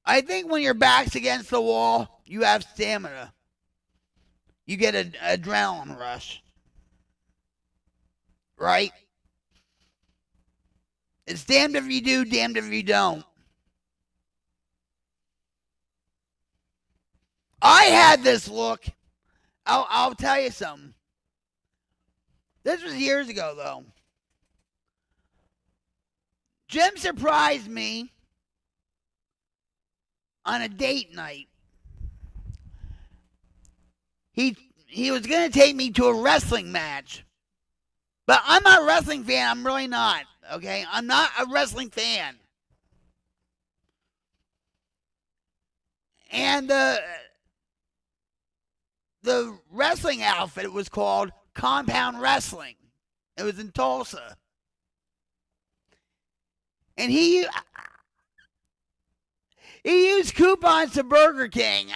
I think when your back's against the wall, you have stamina. You get an adrenaline rush. Right? It's damned if you do, damned if you don't. I had this look. I'll tell you something. This was years ago, though. Jim surprised me on a date night. He was going to take me to a wrestling match. But I'm not a wrestling fan. I'm really not. Okay? I'm not a wrestling fan. And the wrestling outfit was called Compound Wrestling. It was in Tulsa. And He used coupons to Burger King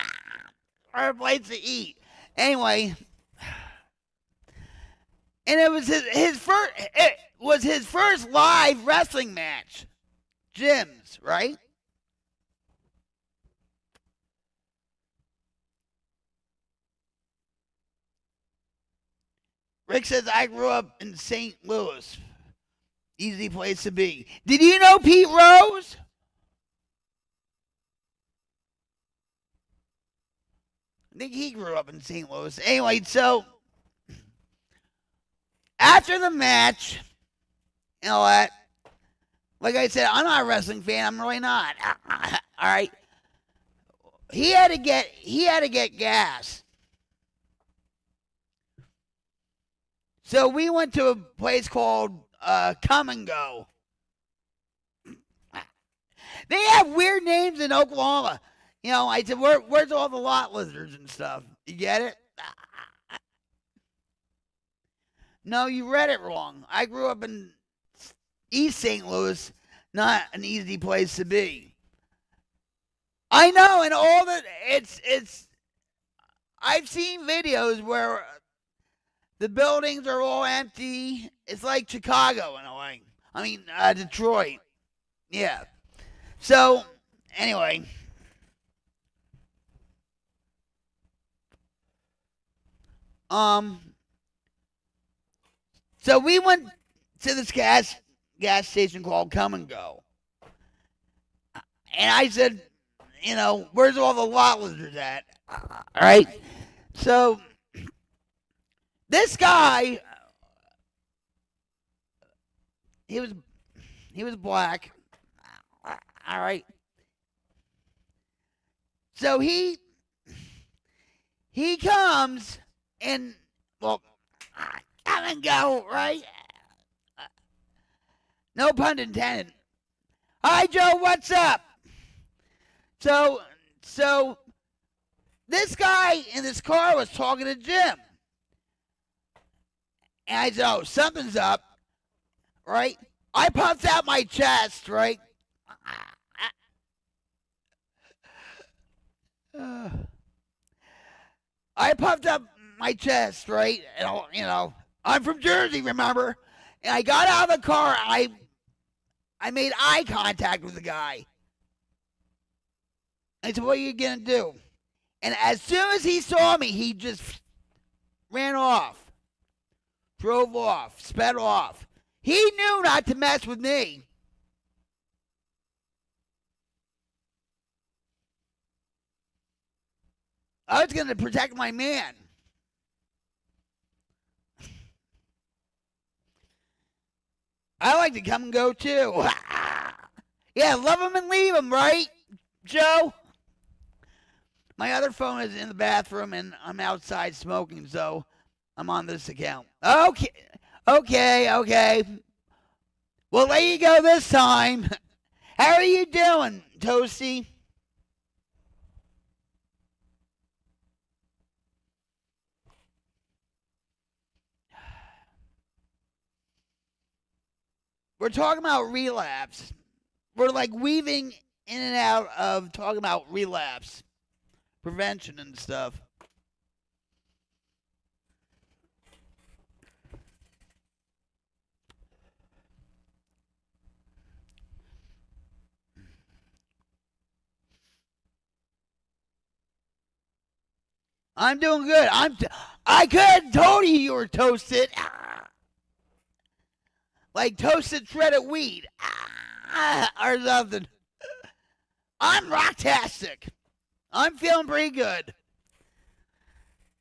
or a place to eat. Anyway, and it was his first. It was his first live wrestling match. Jim's, right? Rick says, I grew up in St. Louis. Easy place to be. Did you know Pete Rose? I think he grew up in St. Louis. Anyway, so after the match, you know what? Like I said, I'm not a wrestling fan. I'm really not. All right. He had to get gas. So we went to a place called Come and Go. They have weird names in Oklahoma. You know, I said, where's all the lot lizards and stuff? You get it? No, you read it wrong. I grew up in East St. Louis, not an easy place to be. I know, and all that it's. I've seen videos where the buildings are all empty. It's like Chicago in a way. I mean, Detroit. Yeah. So, anyway. So we went to this gas station called Come and Go. And I said, you know, where's all the lot lizards at? All right. So this guy, he was black. All right. So he comes and, well, Come and Go, right? No pun intended. Hi, Joe, what's up? So this guy in this car was talking to Jim. And I said, oh, something's up, right? I puffed out my chest, right? I puffed up my chest, right? And, you know, I'm from Jersey, remember? And I got out of the car. I made eye contact with the guy. I said, what are you going to do? And as soon as he saw me, he just ran off. Drove off. Sped off. He knew not to mess with me. I was going to protect my man. I like to come and go too. Yeah, love him and leave him, right, Joe? My other phone is in the bathroom and I'm outside smoking, so I'm on this account. Okay. We'll let you go this time. How are you doing, Toasty? We're talking about relapse. We're like weaving in and out of talking about relapse, prevention and stuff. I'm doing good. I could have told you were toasted. Like toasted shredded wheat. Or something. I'm rocktastic. I'm feeling pretty good.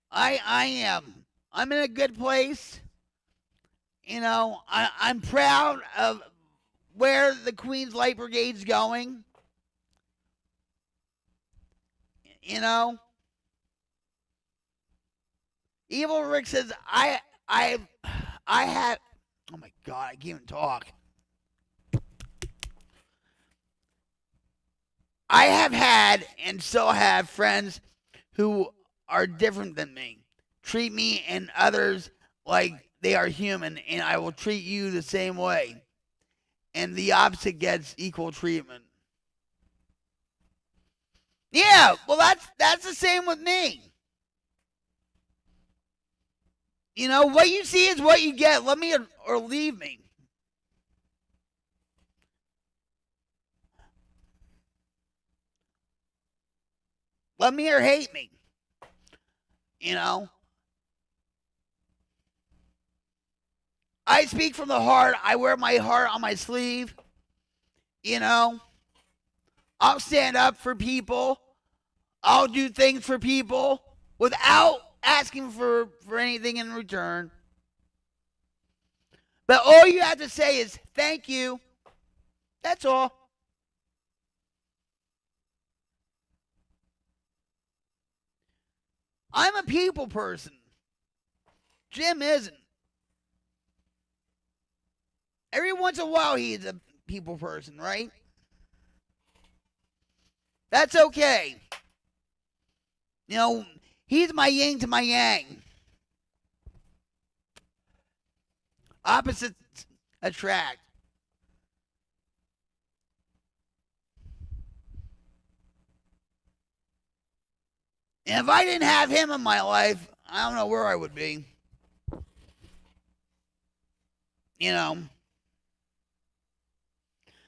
I am. I'm in a good place. You know, I'm proud of where the Queens Light Brigade's going. You know? Evil Rick says, I have, oh my God, I can't even talk. I have had and still have friends who are different than me. Treat me and others like they are human, and I will treat you the same way. And the opposite gets equal treatment. Yeah, well, that's the same with me. You know, what you see is what you get. Let me or leave me. Love me or hate me. You know? I speak from the heart. I wear my heart on my sleeve. You know? I'll stand up for people. I'll do things for people without asking for anything in return. But all you have to say is thank you. That's all. I'm a people person. Jim isn't. Every once in a while he's a people person, right? That's okay. You know, he's my yin to my yang. Opposites attract. And if I didn't have him in my life, I don't know where I would be. You know,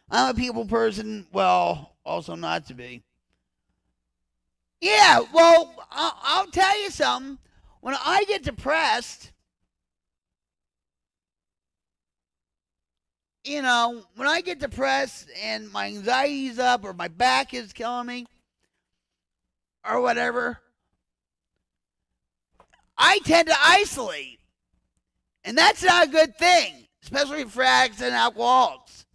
I'm a people person, well, also not to be. Yeah, well, I'll tell you something. When I get depressed, you know, when I get depressed and my anxiety's up or my back is killing me or whatever, I tend to isolate. And that's not a good thing, especially for addicts and alcoholics.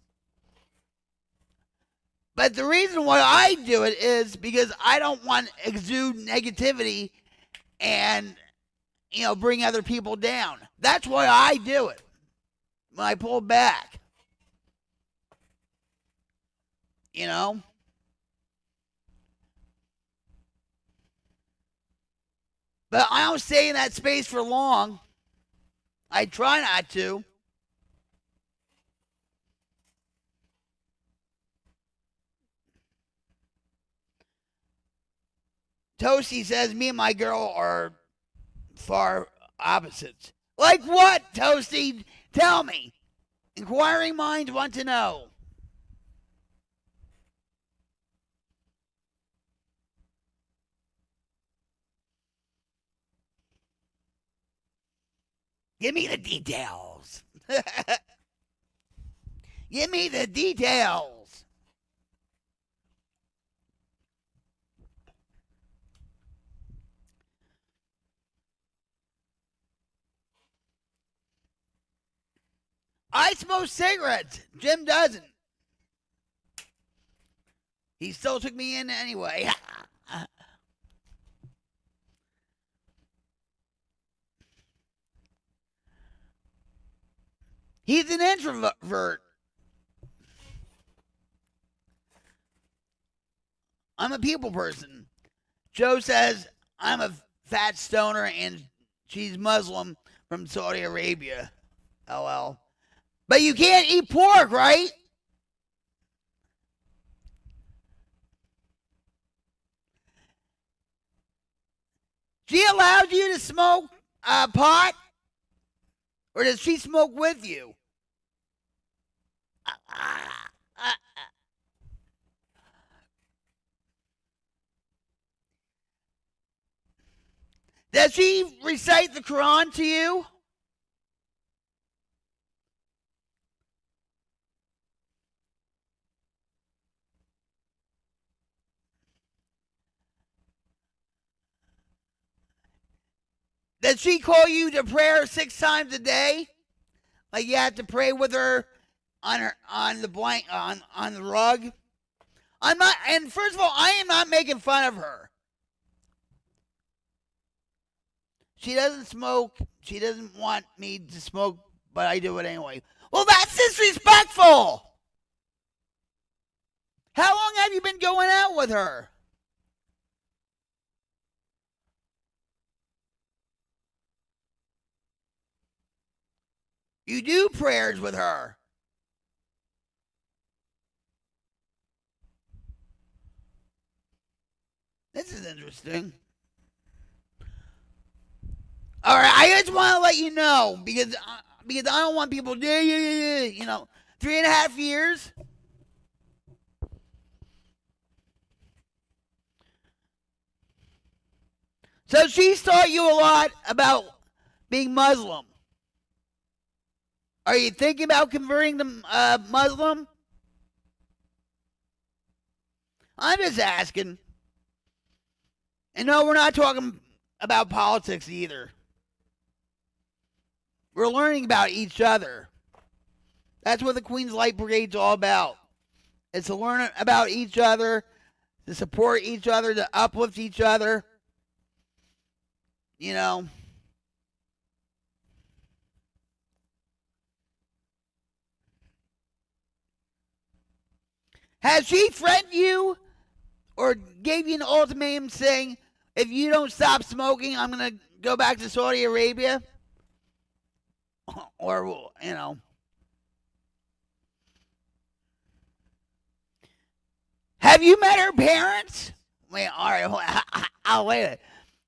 But the reason why I do it is because I don't want to exude negativity and, you know, bring other people down. That's why I do it when I pull back. You know? But I don't stay in that space for long. I try not to. Toasty says me and my girl are far opposites. Like what, Toasty? Tell me. Inquiring minds want to know. Give me the details. Give me the details. I smoke cigarettes. Jim doesn't. He still took me in anyway. He's an introvert. I'm a people person. Joe says I'm a fat stoner and she's Muslim from Saudi Arabia. LL. But you can't eat pork, right? She allowed you to smoke pot? Or does she smoke with you? Does she recite the Quran to you? Does she call you to prayer 6 times a day? Like you have to pray with her on the rug? I'm not, and first of all, I am not making fun of her. She doesn't smoke. She doesn't want me to smoke, but I do it anyway. Well, that's disrespectful. How long have you been going out with her? You do prayers with her. This is interesting. All right, I just want to let you know because I don't want people, 3.5 years. So she's taught you a lot about being Muslim. Are you thinking about converting to Muslim? I'm just asking. And no, we're not talking about politics either. We're learning about each other. That's what the Queen's Light Brigade's all about. It's to learn about each other, to support each other, to uplift each other. You know. Has she threatened you or gave you an ultimatum saying, if you don't stop smoking, I'm going to go back to Saudi Arabia? Or, Have you met her parents? Wait, all right, I'll wait.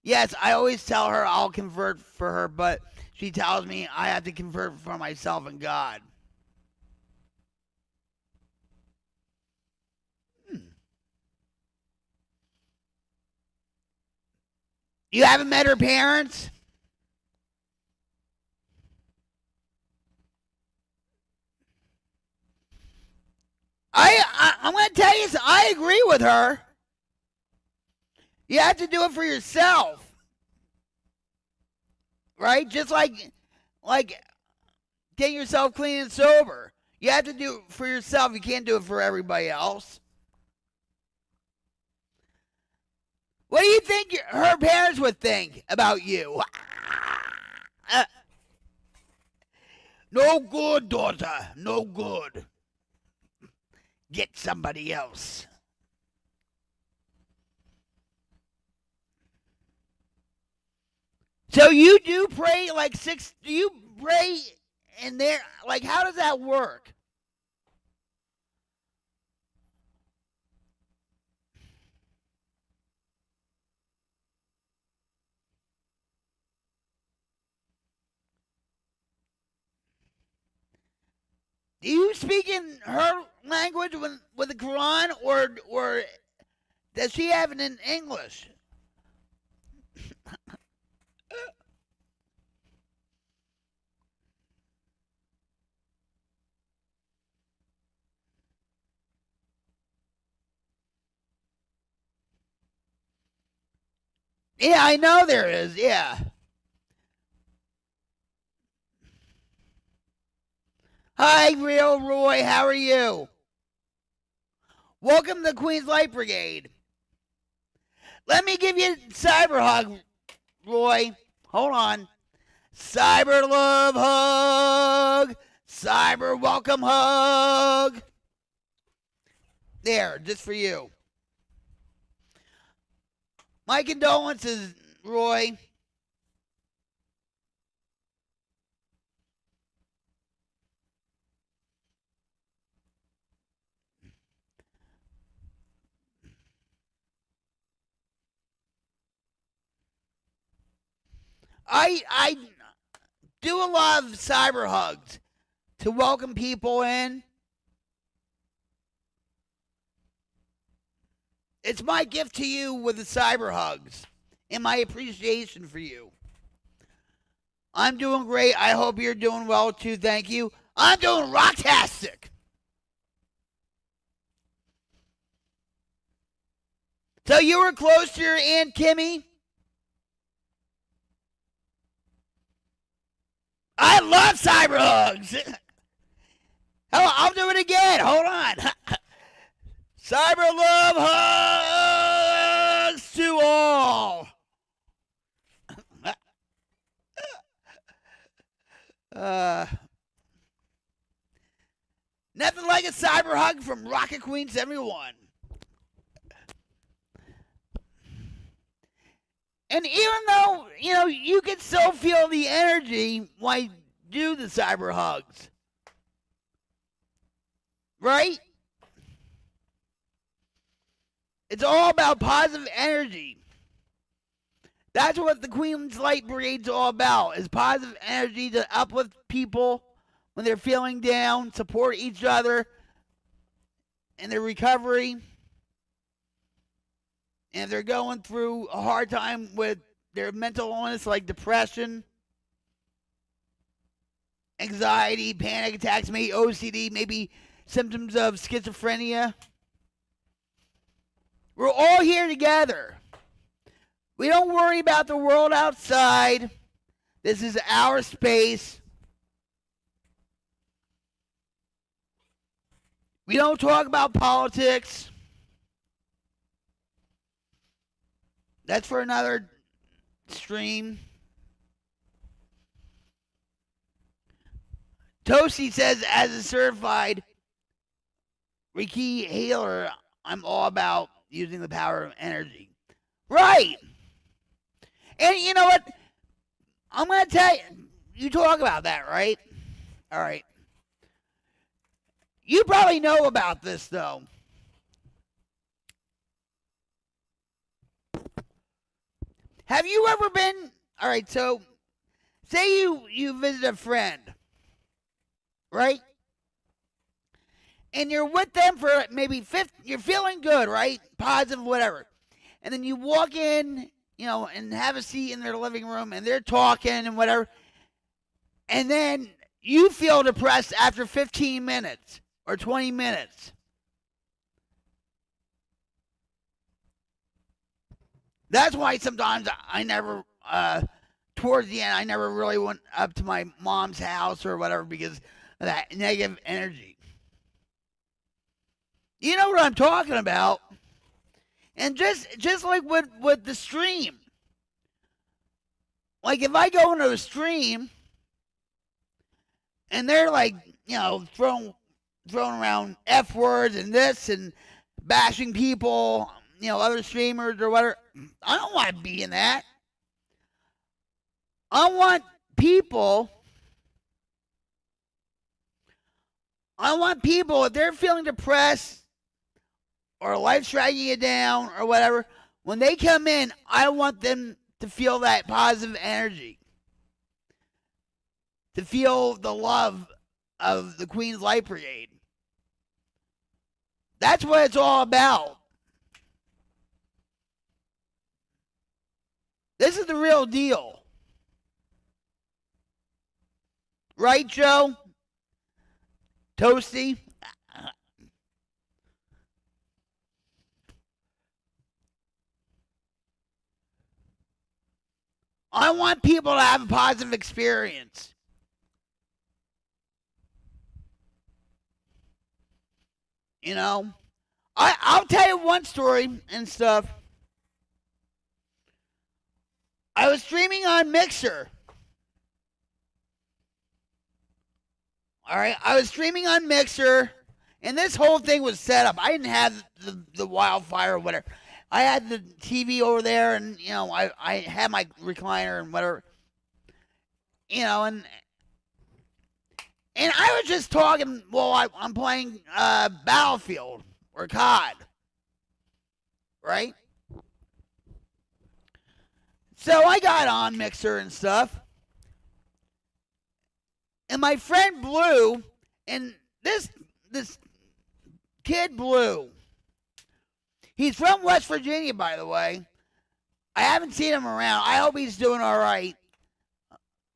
Yes, I always tell her I'll convert for her, but she tells me I have to convert for myself and God. You haven't met her parents? I'm going to tell you something. I agree with her. You have to do it for yourself. Right? Just like getting yourself clean and sober. You have to do it for yourself. You can't do it for everybody else. What do you think her parents would think about you? No good, daughter. No good. Get somebody else. So you do pray do you pray in there? Like, how does that work? Do you speak in her language with the Quran, or does she have it in English? Yeah, I know there is. Yeah. Hi, Real Roy. How are you? Welcome to the Queen's Light Brigade. Let me give you a cyber hug, Roy. Hold on. Cyber love hug. Cyber welcome hug. There, just for you. My condolences, Roy. I do a lot of cyber hugs to welcome people in. It's my gift to you with the cyber hugs and my appreciation for you. I'm doing great. I hope you're doing well too. Thank you. I'm doing rocktastic. So you were close to your Aunt Kimmy? I love cyber hugs. I'll do it again. Hold on. Cyber love hugs to all. Nothing like a cyber hug from Rocket Queen 71. And even though, you can still feel the energy while you do the cyber hugs. Right? It's all about positive energy. That's what the Queen's Light Brigade's all about, is positive energy to uplift people when they're feeling down, support each other in their recovery. And if they're going through a hard time with their mental illness like depression, anxiety, panic attacks, maybe OCD, maybe symptoms of schizophrenia. We're all here together. We don't worry about the world outside. This is our space. We don't talk about politics. That's for another stream. Toasty says, as a certified Reiki healer, I'm all about using the power of energy. Right. And you know what? I'm going to tell you, you talk about that, right? All right. You probably know about this, though. Have you ever been, all right, so say you visit a friend, right? And you're with them for maybe you're feeling good, right? Positive, whatever. And then you walk in, you know, and have a seat in their living room, and they're talking and whatever. And then you feel depressed after 15 minutes or 20 minutes. That's why sometimes I never, towards the end, I never really went up to my mom's house or whatever because of that negative energy. You know what I'm talking about. And just like with the stream. Like if I go into a stream and they're like, you know, throwing around F words and this and bashing people, you know, other streamers or whatever, I don't want to be in that. I want people, if they're feeling depressed or life's dragging you down or whatever, when they come in, I want them to feel that positive energy. To feel the love of the Queen's Light Brigade. That's what it's all about. This is the real deal. Right, Joe? Toasty? I want people to have a positive experience. You know? I'll tell you one story and stuff. I was streaming on Mixer. All right, I was streaming on Mixer, and this whole thing was set up. I didn't have the wildfire or whatever. I had the TV over there, and, you know, I had my recliner and whatever. You know, and I was just talking while I'm playing Battlefield or COD. Right? So I got on Mixer and stuff. And my friend Blue, and this kid Blue, he's from West Virginia, by the way. I haven't seen him around. I hope he's doing all right.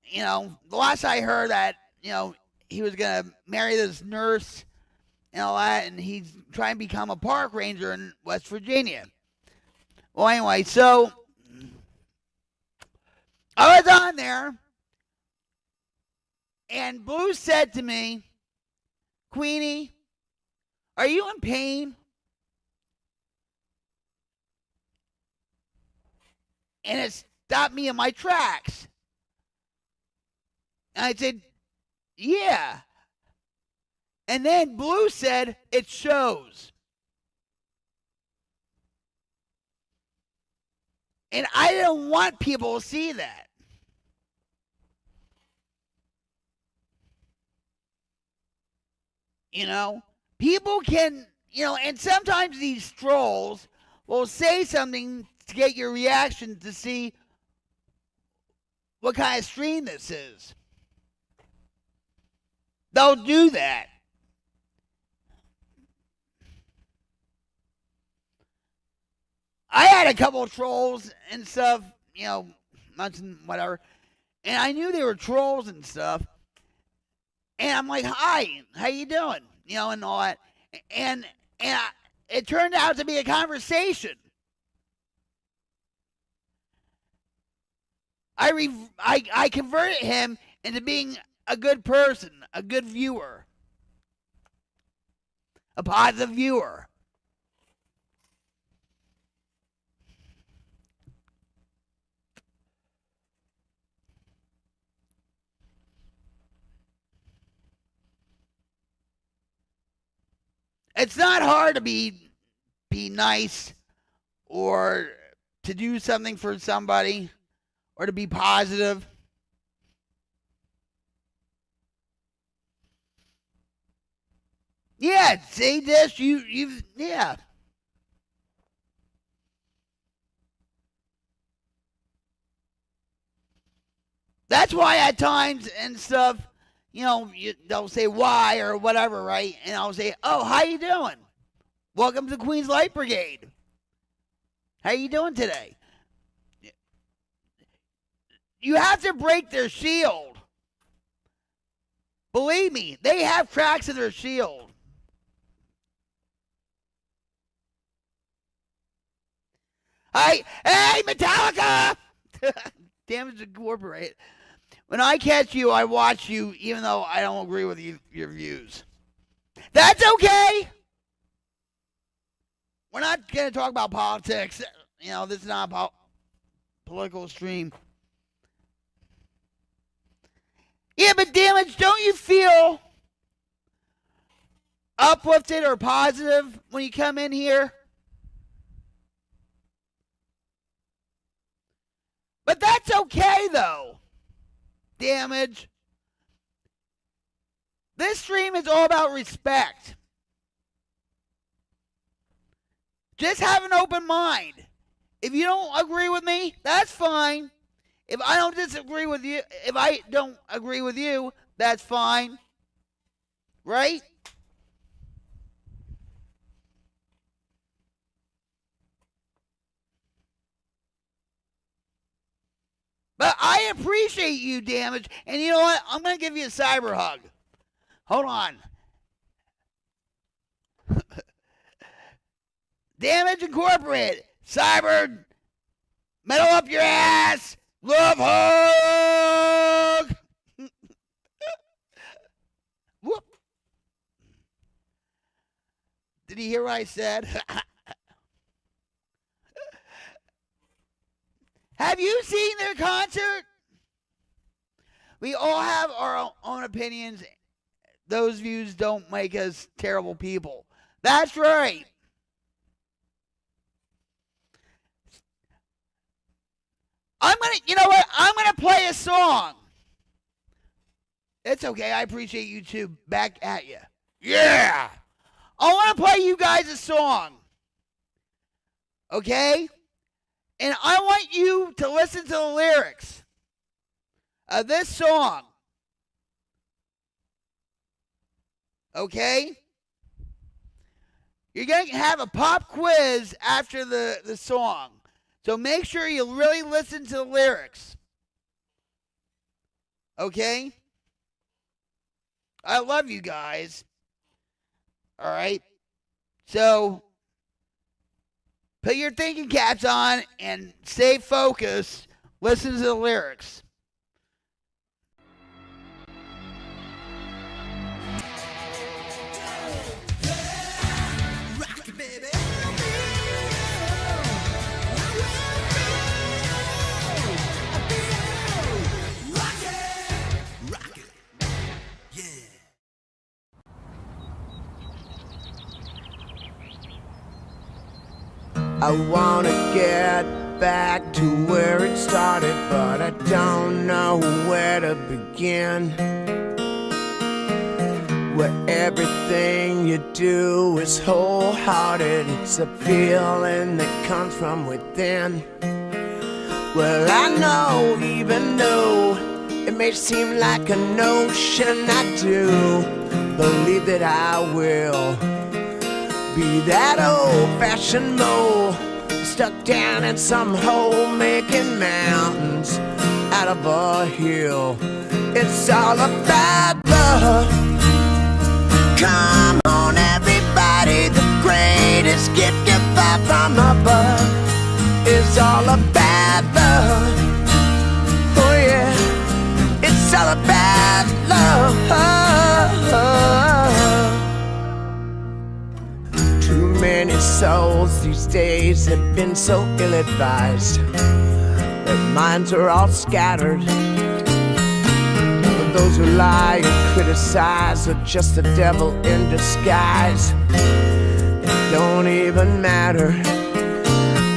You know, the last I heard that, you know, he was going to marry this nurse and all that, and he's trying to become a park ranger in West Virginia. Well, anyway, so I was on there, and Blue said to me, Queenie, are you in pain? And it stopped me in my tracks. And I said, yeah. And then Blue said, it shows. And I didn't want people to see that. You know, people can, you know, and sometimes these trolls will say something to get your reaction to see what kind of stream this is. They'll do that. I had a couple of trolls and stuff, mention whatever, and I knew they were trolls and stuff. And I'm like, "Hi, how you doing?" And all that. And it turned out to be a conversation. I converted him into being a good person, a good viewer, a positive viewer. It's not hard to be nice or to do something for somebody or to be positive. Yeah, see this, yeah. That's why at times and stuff, they'll say why or whatever, right? And I'll say, "Oh, how you doing? Welcome to Queens Light Brigade. How you doing today?" You have to break their shield. Believe me, they have cracks in their shield. Hey, Metallica! Damage Incorporated. When I catch you, I watch you, even though I don't agree with your views. That's okay. We're not going to talk about politics. This is not about political stream. Yeah, but Damage, don't you feel uplifted or positive when you come in here? But that's okay, though. Damage. This stream is all about respect. Just have an open mind. If you don't agree with me, that's fine. If I don't disagree with you, if I don't agree with you, that's fine. Right? But I appreciate you, Damage. And you know what? I'm going to give you a cyber hug. Hold on. Damage Incorporated. Cyber. Metal up your ass. Love hug. Whoop. Did he hear what I said? Have you seen their concert? We all have our own opinions. Those views don't make us terrible people. That's right. You know what? I'm going to play a song. It's okay. I appreciate you too. Back at you. Yeah. I want to play you guys a song. Okay? And I want you to listen to the lyrics of this song. Okay? You're going to have a pop quiz after the song. So make sure you really listen to the lyrics. Okay? I love you guys. All right? So put your thinking caps on and stay focused. Listen to the lyrics. I wanna get back to where it started, but I don't know where to begin. where everything you do is wholehearted. It's a feeling that comes from within. Well, I know, even though it may seem like a notion, I do believe that I will be that old-fashioned mole stuck down in some hole making mountains out of a hill. It's all about love. Come on, everybody, the greatest gift of all from above is all about love. Oh yeah, it's all about love. Too many souls these days have been so ill-advised. Their minds are all scattered. But those who lie and criticize are just the devil in disguise. It don't even matter.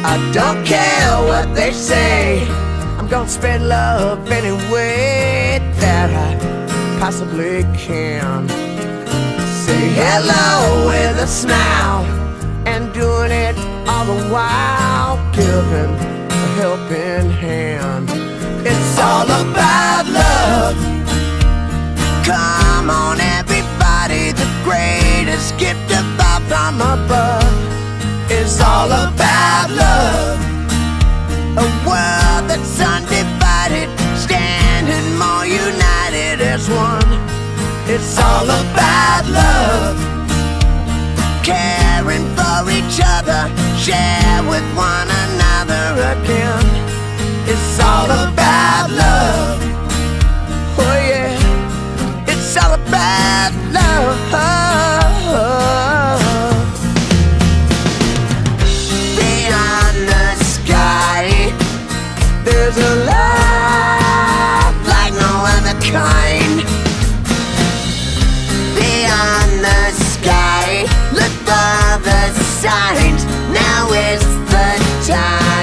I don't care what they say. I'm gonna spread love any way that I possibly can. Say hello with a smile, and doing it all the while giving a helping hand. It's all about love. Come on, everybody, the greatest gift of all from above is all about love. A world that's undivided, standing more united as one. It's all about love. Caring for each other, share with one another again. It's all about love. Oh yeah, it's all about love. There's a love like no other kind. Beyond the sky, look for the signs. Now is the time.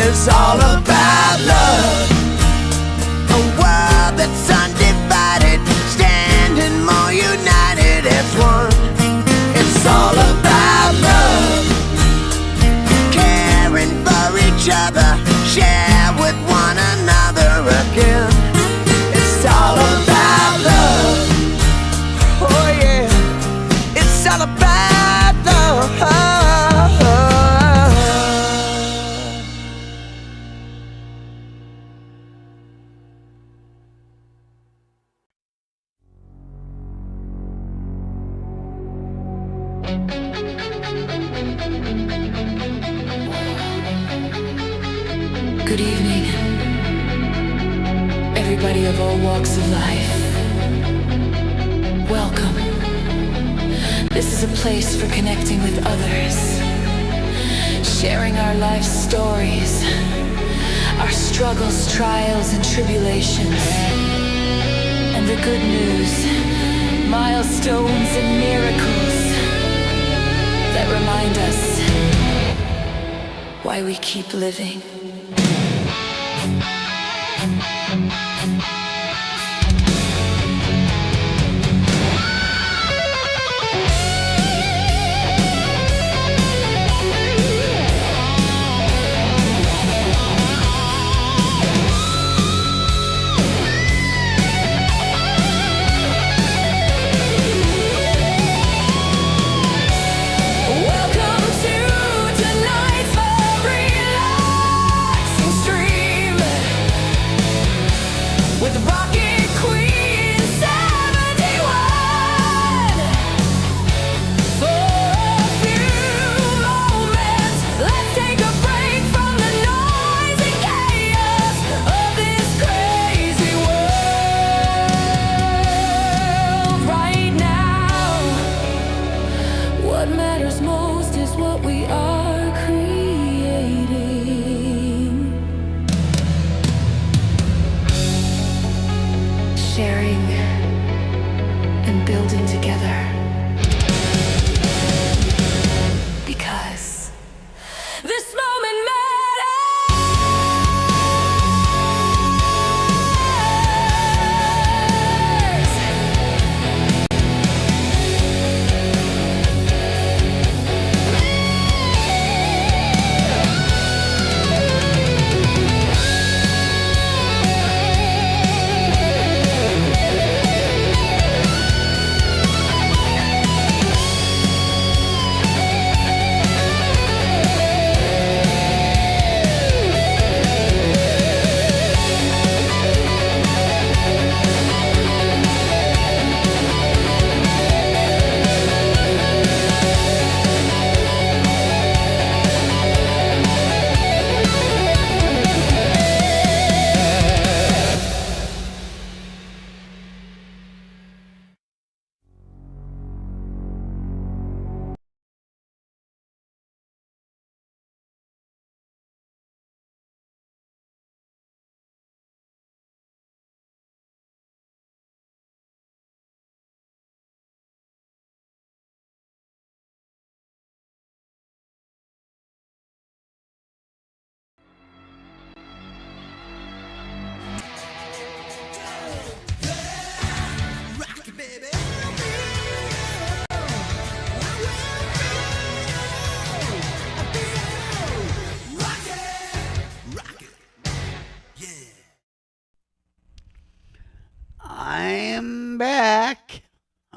It's all about love. A world that's undivided, standing more united as one. It's all about love. Caring for each other, share with one another again. It's all about love. Oh yeah, it's all about love. Good evening, everybody of all walks of life. Welcome. This is a place for connecting with others, sharing our life stories, our struggles, trials, and tribulations, and the good news, milestones and miracles that remind us why we keep living. Welcome to tonight's Relapse. what we are creating. Sharing and building together. Because This moment matters.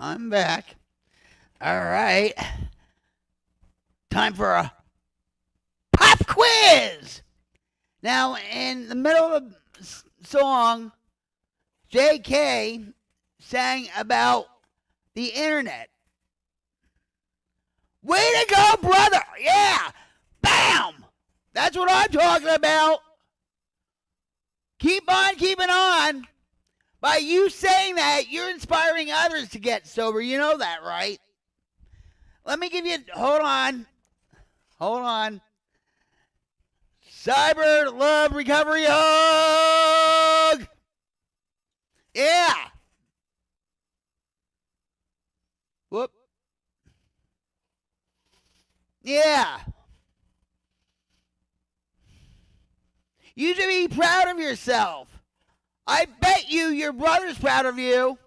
I'm back. All right. Time for a pop quiz. Now, in the middle of the song, JK sang about the internet. Way to go, brother. Yeah. Bam. That's what I'm talking about. Keep on keeping on. By you saying that, you're inspiring others to get sober. You know that, right? Let me give you, hold on. Cyber Love Recovery Hug. Yeah. Whoop. Yeah. You should be proud of yourself. I bet your brother's proud of you.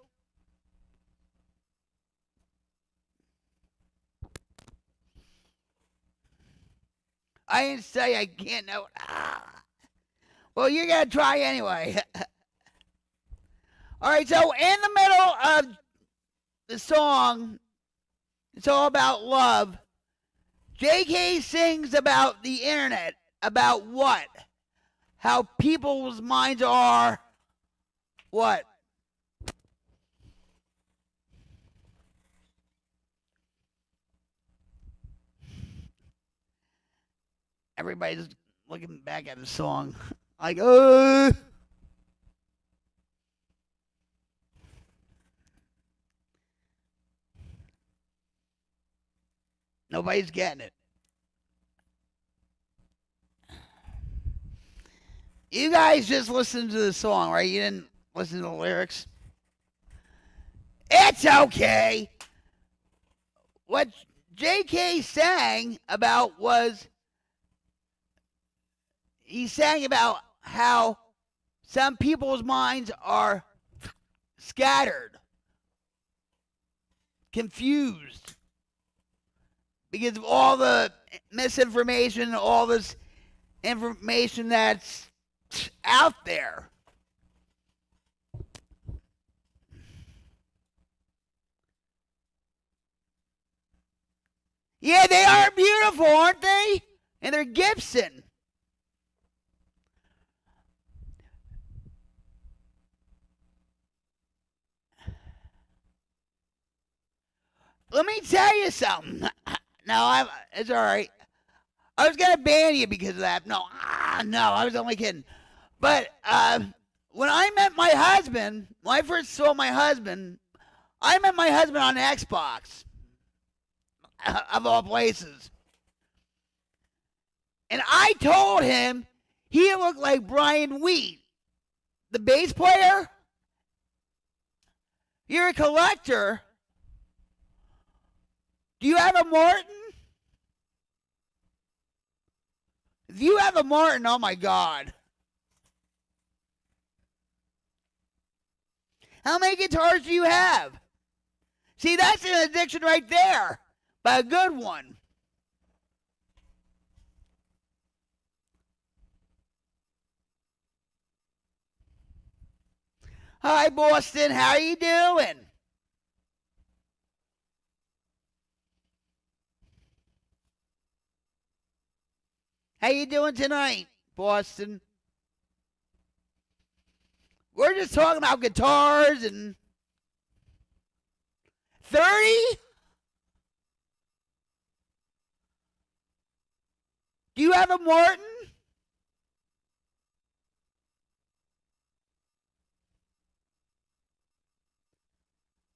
I didn't say I can't know. Well, you're going to try anyway. All right, so in the middle of the song, it's all about love. JK sings about the internet. About what? How people's minds are what? Everybody's looking back at the song like, nobody's getting it. You guys just listened to the song, right? You didn't listen to the lyrics? It's okay. What JK sang about was, he sang about how some people's minds are scattered, confused, because of all the misinformation, all this information that's out there. Yeah, they are beautiful, aren't they? And they're Gibson. Let me tell you something. No, it's all right. I was gonna ban you because of that. No, I was only kidding. But when I met my husband, when I first saw my husband, I met my husband on Xbox, of all places. And I told him he looked like Brian Wheat, the bass player. You're a collector. Do you have a Martin? If you have a Martin, oh my God. How many guitars do you have? See, that's an addiction right there, but a good one. Hi, Boston. How you doing? How you doing tonight, Boston? We're just talking about guitars and 30? Do you have a Martin?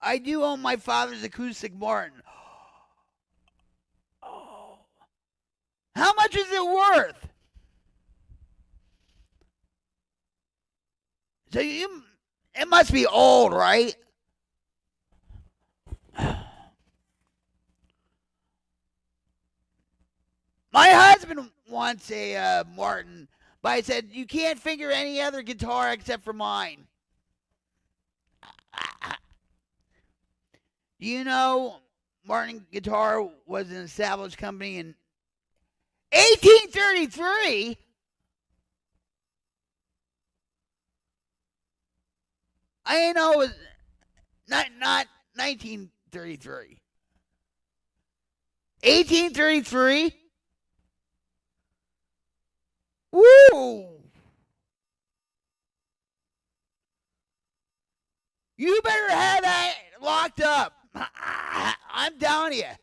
I do own my father's acoustic Martin. Oh. How much is it worth? So it must be old, right? My husband wants a Martin, but I said, you can't figure any other guitar except for mine. You know, Martin Guitar was an established company in 1833. I know it was not 1933. 1833? Woo! You better have that locked up. I'm down here.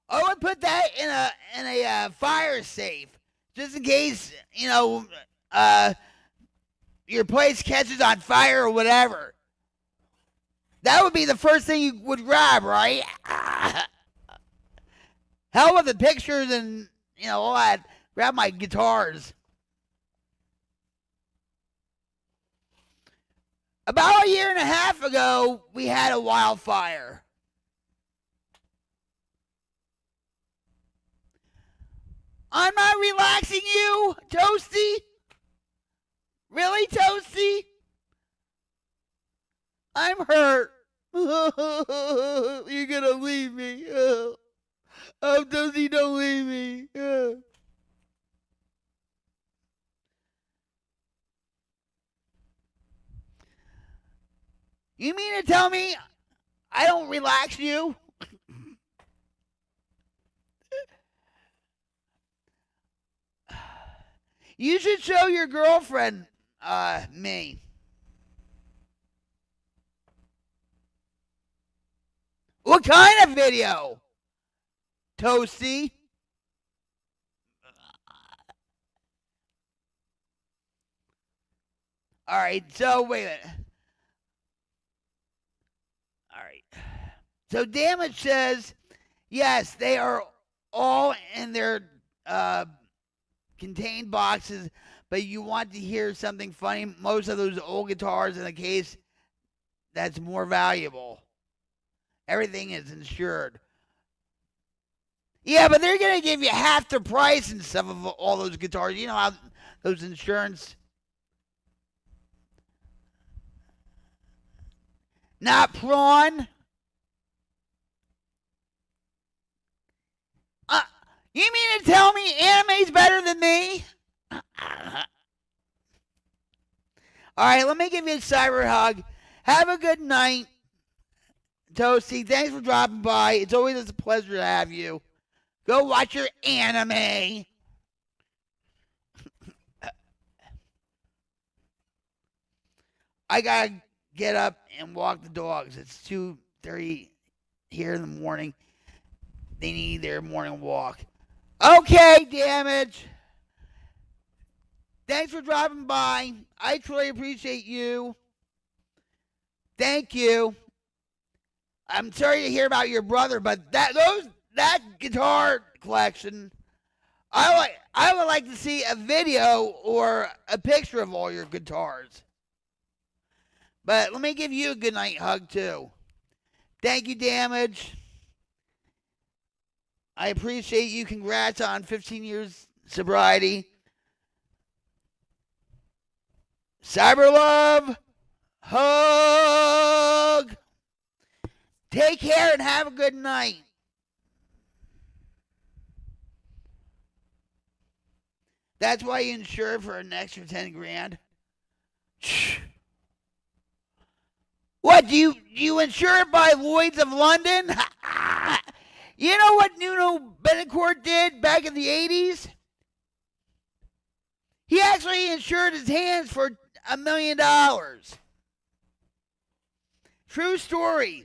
I would put that in a fire safe, just in case your place catches on fire or whatever. That would be the first thing you would grab, right? Hell with the pictures and all that. Grab my guitars. About a year and a half ago, we had a wildfire. I'm not relaxing you, Toasty. Really, Toasty? I'm hurt. You're gonna leave me. Oh, Toasty, don't leave me. You mean to tell me I don't relax you? You should show your girlfriend me. What kind of video? Toasty? All right, so wait a minute. All right. So Damage says, yes, they are all in their contained boxes, but you want to hear something funny. Most of those old guitars in the case, that's more valuable. Everything is insured. Yeah, but they're going to give you half the price and stuff of all those guitars. You know how those insurance... Not prawn. You mean to tell me anime's better than me? All right, let me give you a cyber hug. Have a good night, Toasty. Thanks for dropping by. It's always a pleasure to have you. Go watch your anime. I gotta get up and walk the dogs. It's 2:30 here in the morning. They need their morning walk. Okay, Damage. thanks for dropping by. I truly appreciate you. Thank you. I'm sorry to hear about your brother, but that guitar collection, I would like to see a video or a picture of all your guitars. But let me give you a good night hug too. Thank you, Damage. I appreciate you. Congrats on 15 years sobriety. Cyber love. Hug. Take care and have a good night. That's why you insure for an extra 10 grand. What, do you insure it by Lloyd's of London? You know what you.No Betancourt did back in the 80s? He actually insured his hands for $1 million. True story.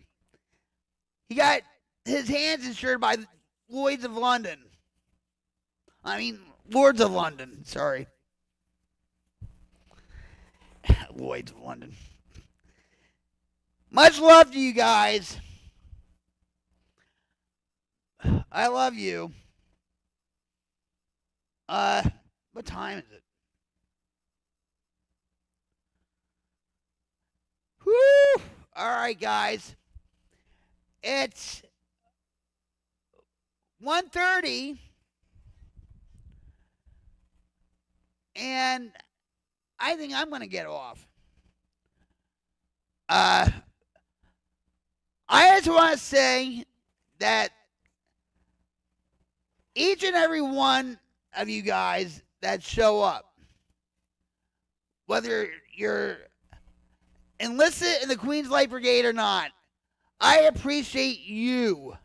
He got his hands insured by Lloyd's of London. I mean, Lords of London, sorry. Lloyd's of London. Much love to you guys. I love you. What time is it? Whew! All right, guys. It's 1:30, and I think I'm going to get off. I just want to say that each and every one of you guys that show up, whether you're enlisted in the Queens Light Brigade or not, I appreciate you.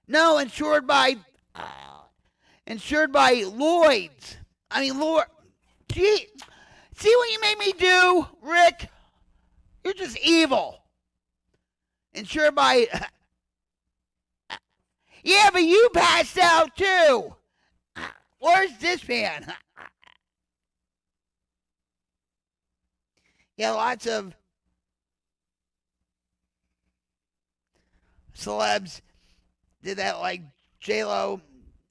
No, insured by Lloyd's. I mean, Lord, gee, see what you made me do, Rick? You're just evil. Insured by... Yeah, but you passed out too. Where's this man? Yeah, lots of celebs did that, like J-Lo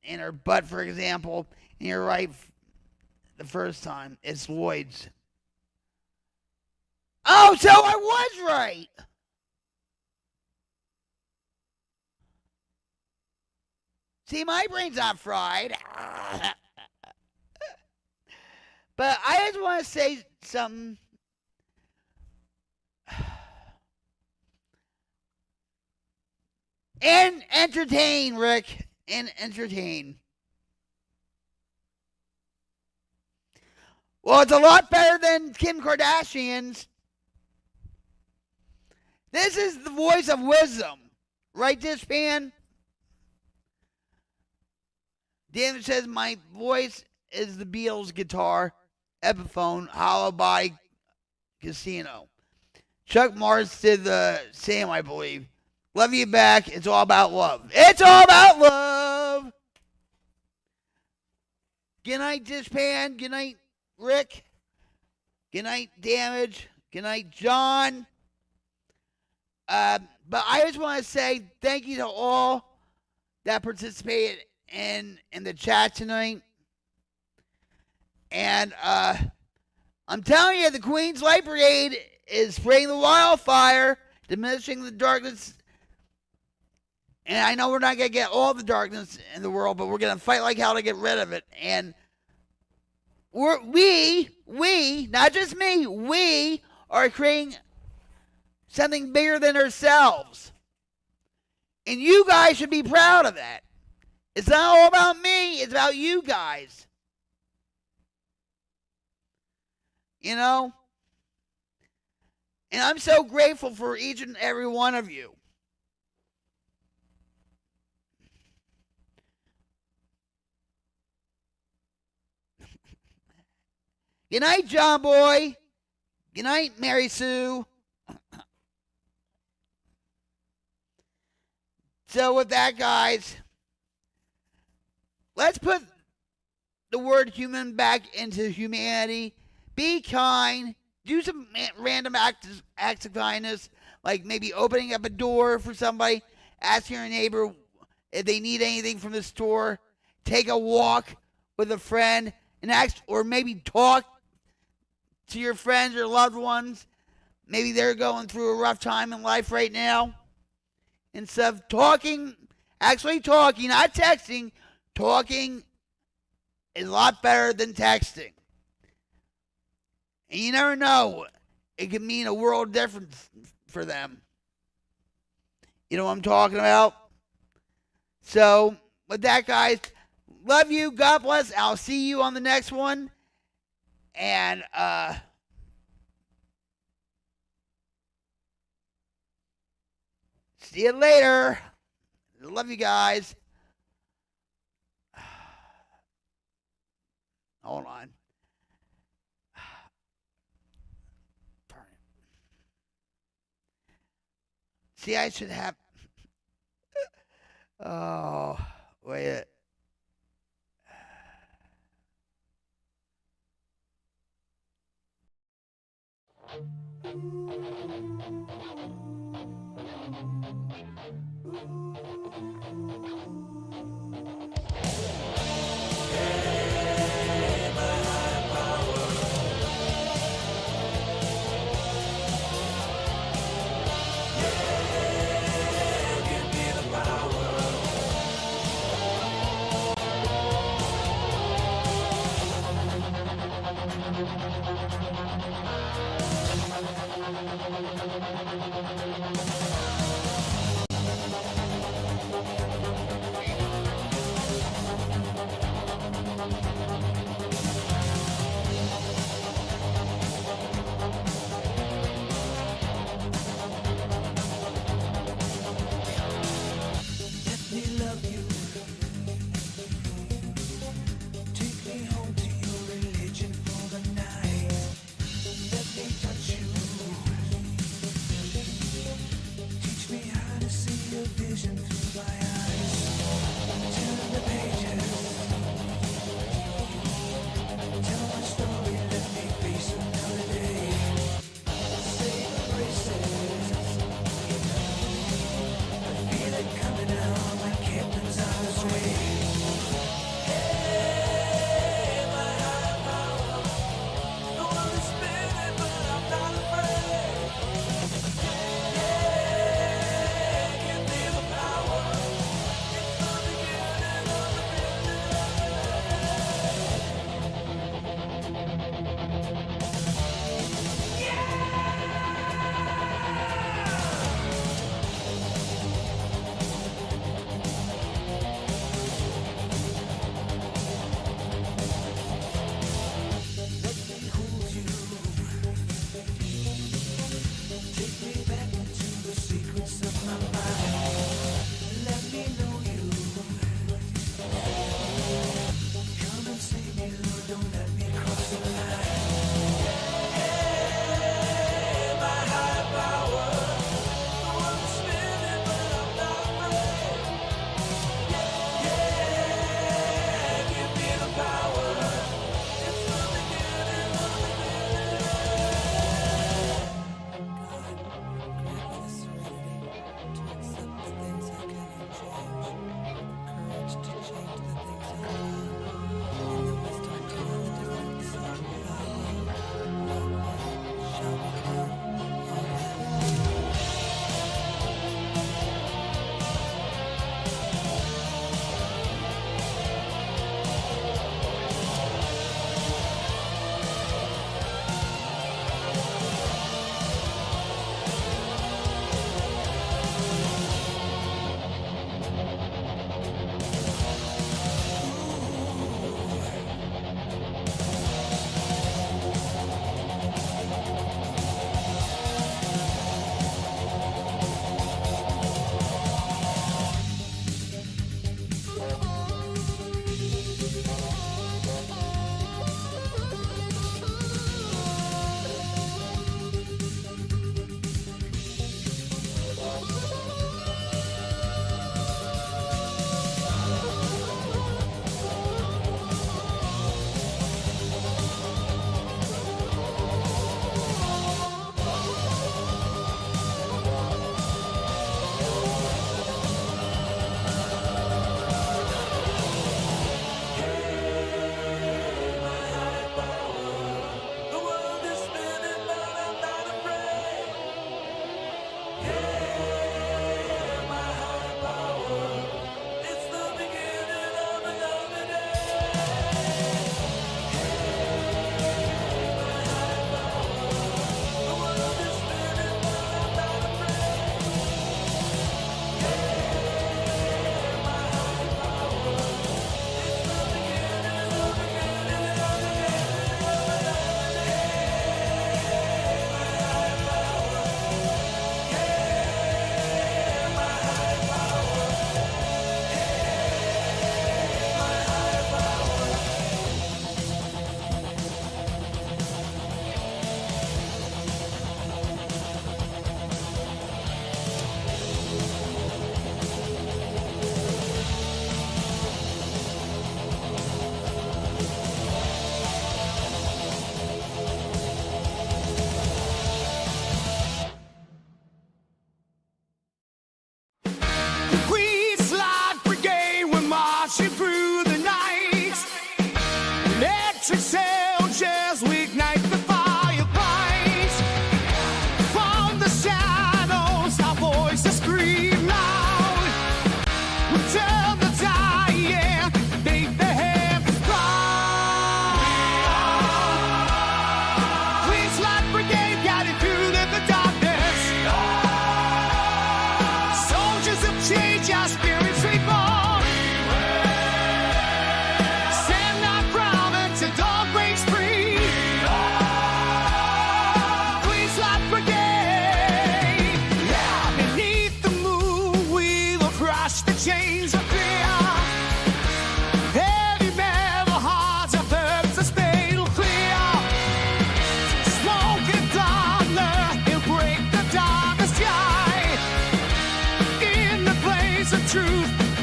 in her butt, for example. And you're right, the first time. It's Lloyd's. Oh, so I was right. See, my brain's not fried. But I just want to say something. And entertain, Rick. And entertain. Well, it's a lot better than Kim Kardashian's. This is the voice of wisdom. Right, this fan? David says, my voice is the Beatles guitar, Epiphone, hollow body casino. Chuck Morris did the same, I believe. Love you back. It's all about love. It's all about love. Good night, Dishpan. Good night, Rick. Good night, Damage. Good night, John. But I just want to say thank you to all that participated in the chat tonight. And I'm telling you, the Queens Light Brigade is spraying the wildfire, diminishing the darkness. And I know we're not going to get all the darkness in the world, but we're going to fight like hell to get rid of it. And we, not just me, we are creating something bigger than ourselves. And you guys should be proud of that. It's not all about me. It's about you guys. You know? And I'm so grateful for each and every one of you. Good night, John Boy. Good night, Mary Sue. So with that, guys, let's put the word human back into humanity. Be kind. Do some random acts of kindness, like maybe opening up a door for somebody, asking your neighbor if they need anything from the store, take a walk with a friend, and ask, or maybe talk to your friends or loved ones. Maybe they're going through a rough time in life right now. Instead of talking, actually talking, not texting, talking is a lot better than texting. And you never know, it can mean a world difference for them. You know what I'm talking about? So, with that, guys, love you. God bless. I'll see you on the next one. And, see you later. Love you guys. Hold on. See, I should have. Oh, wait.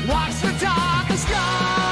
Watch the darkness go.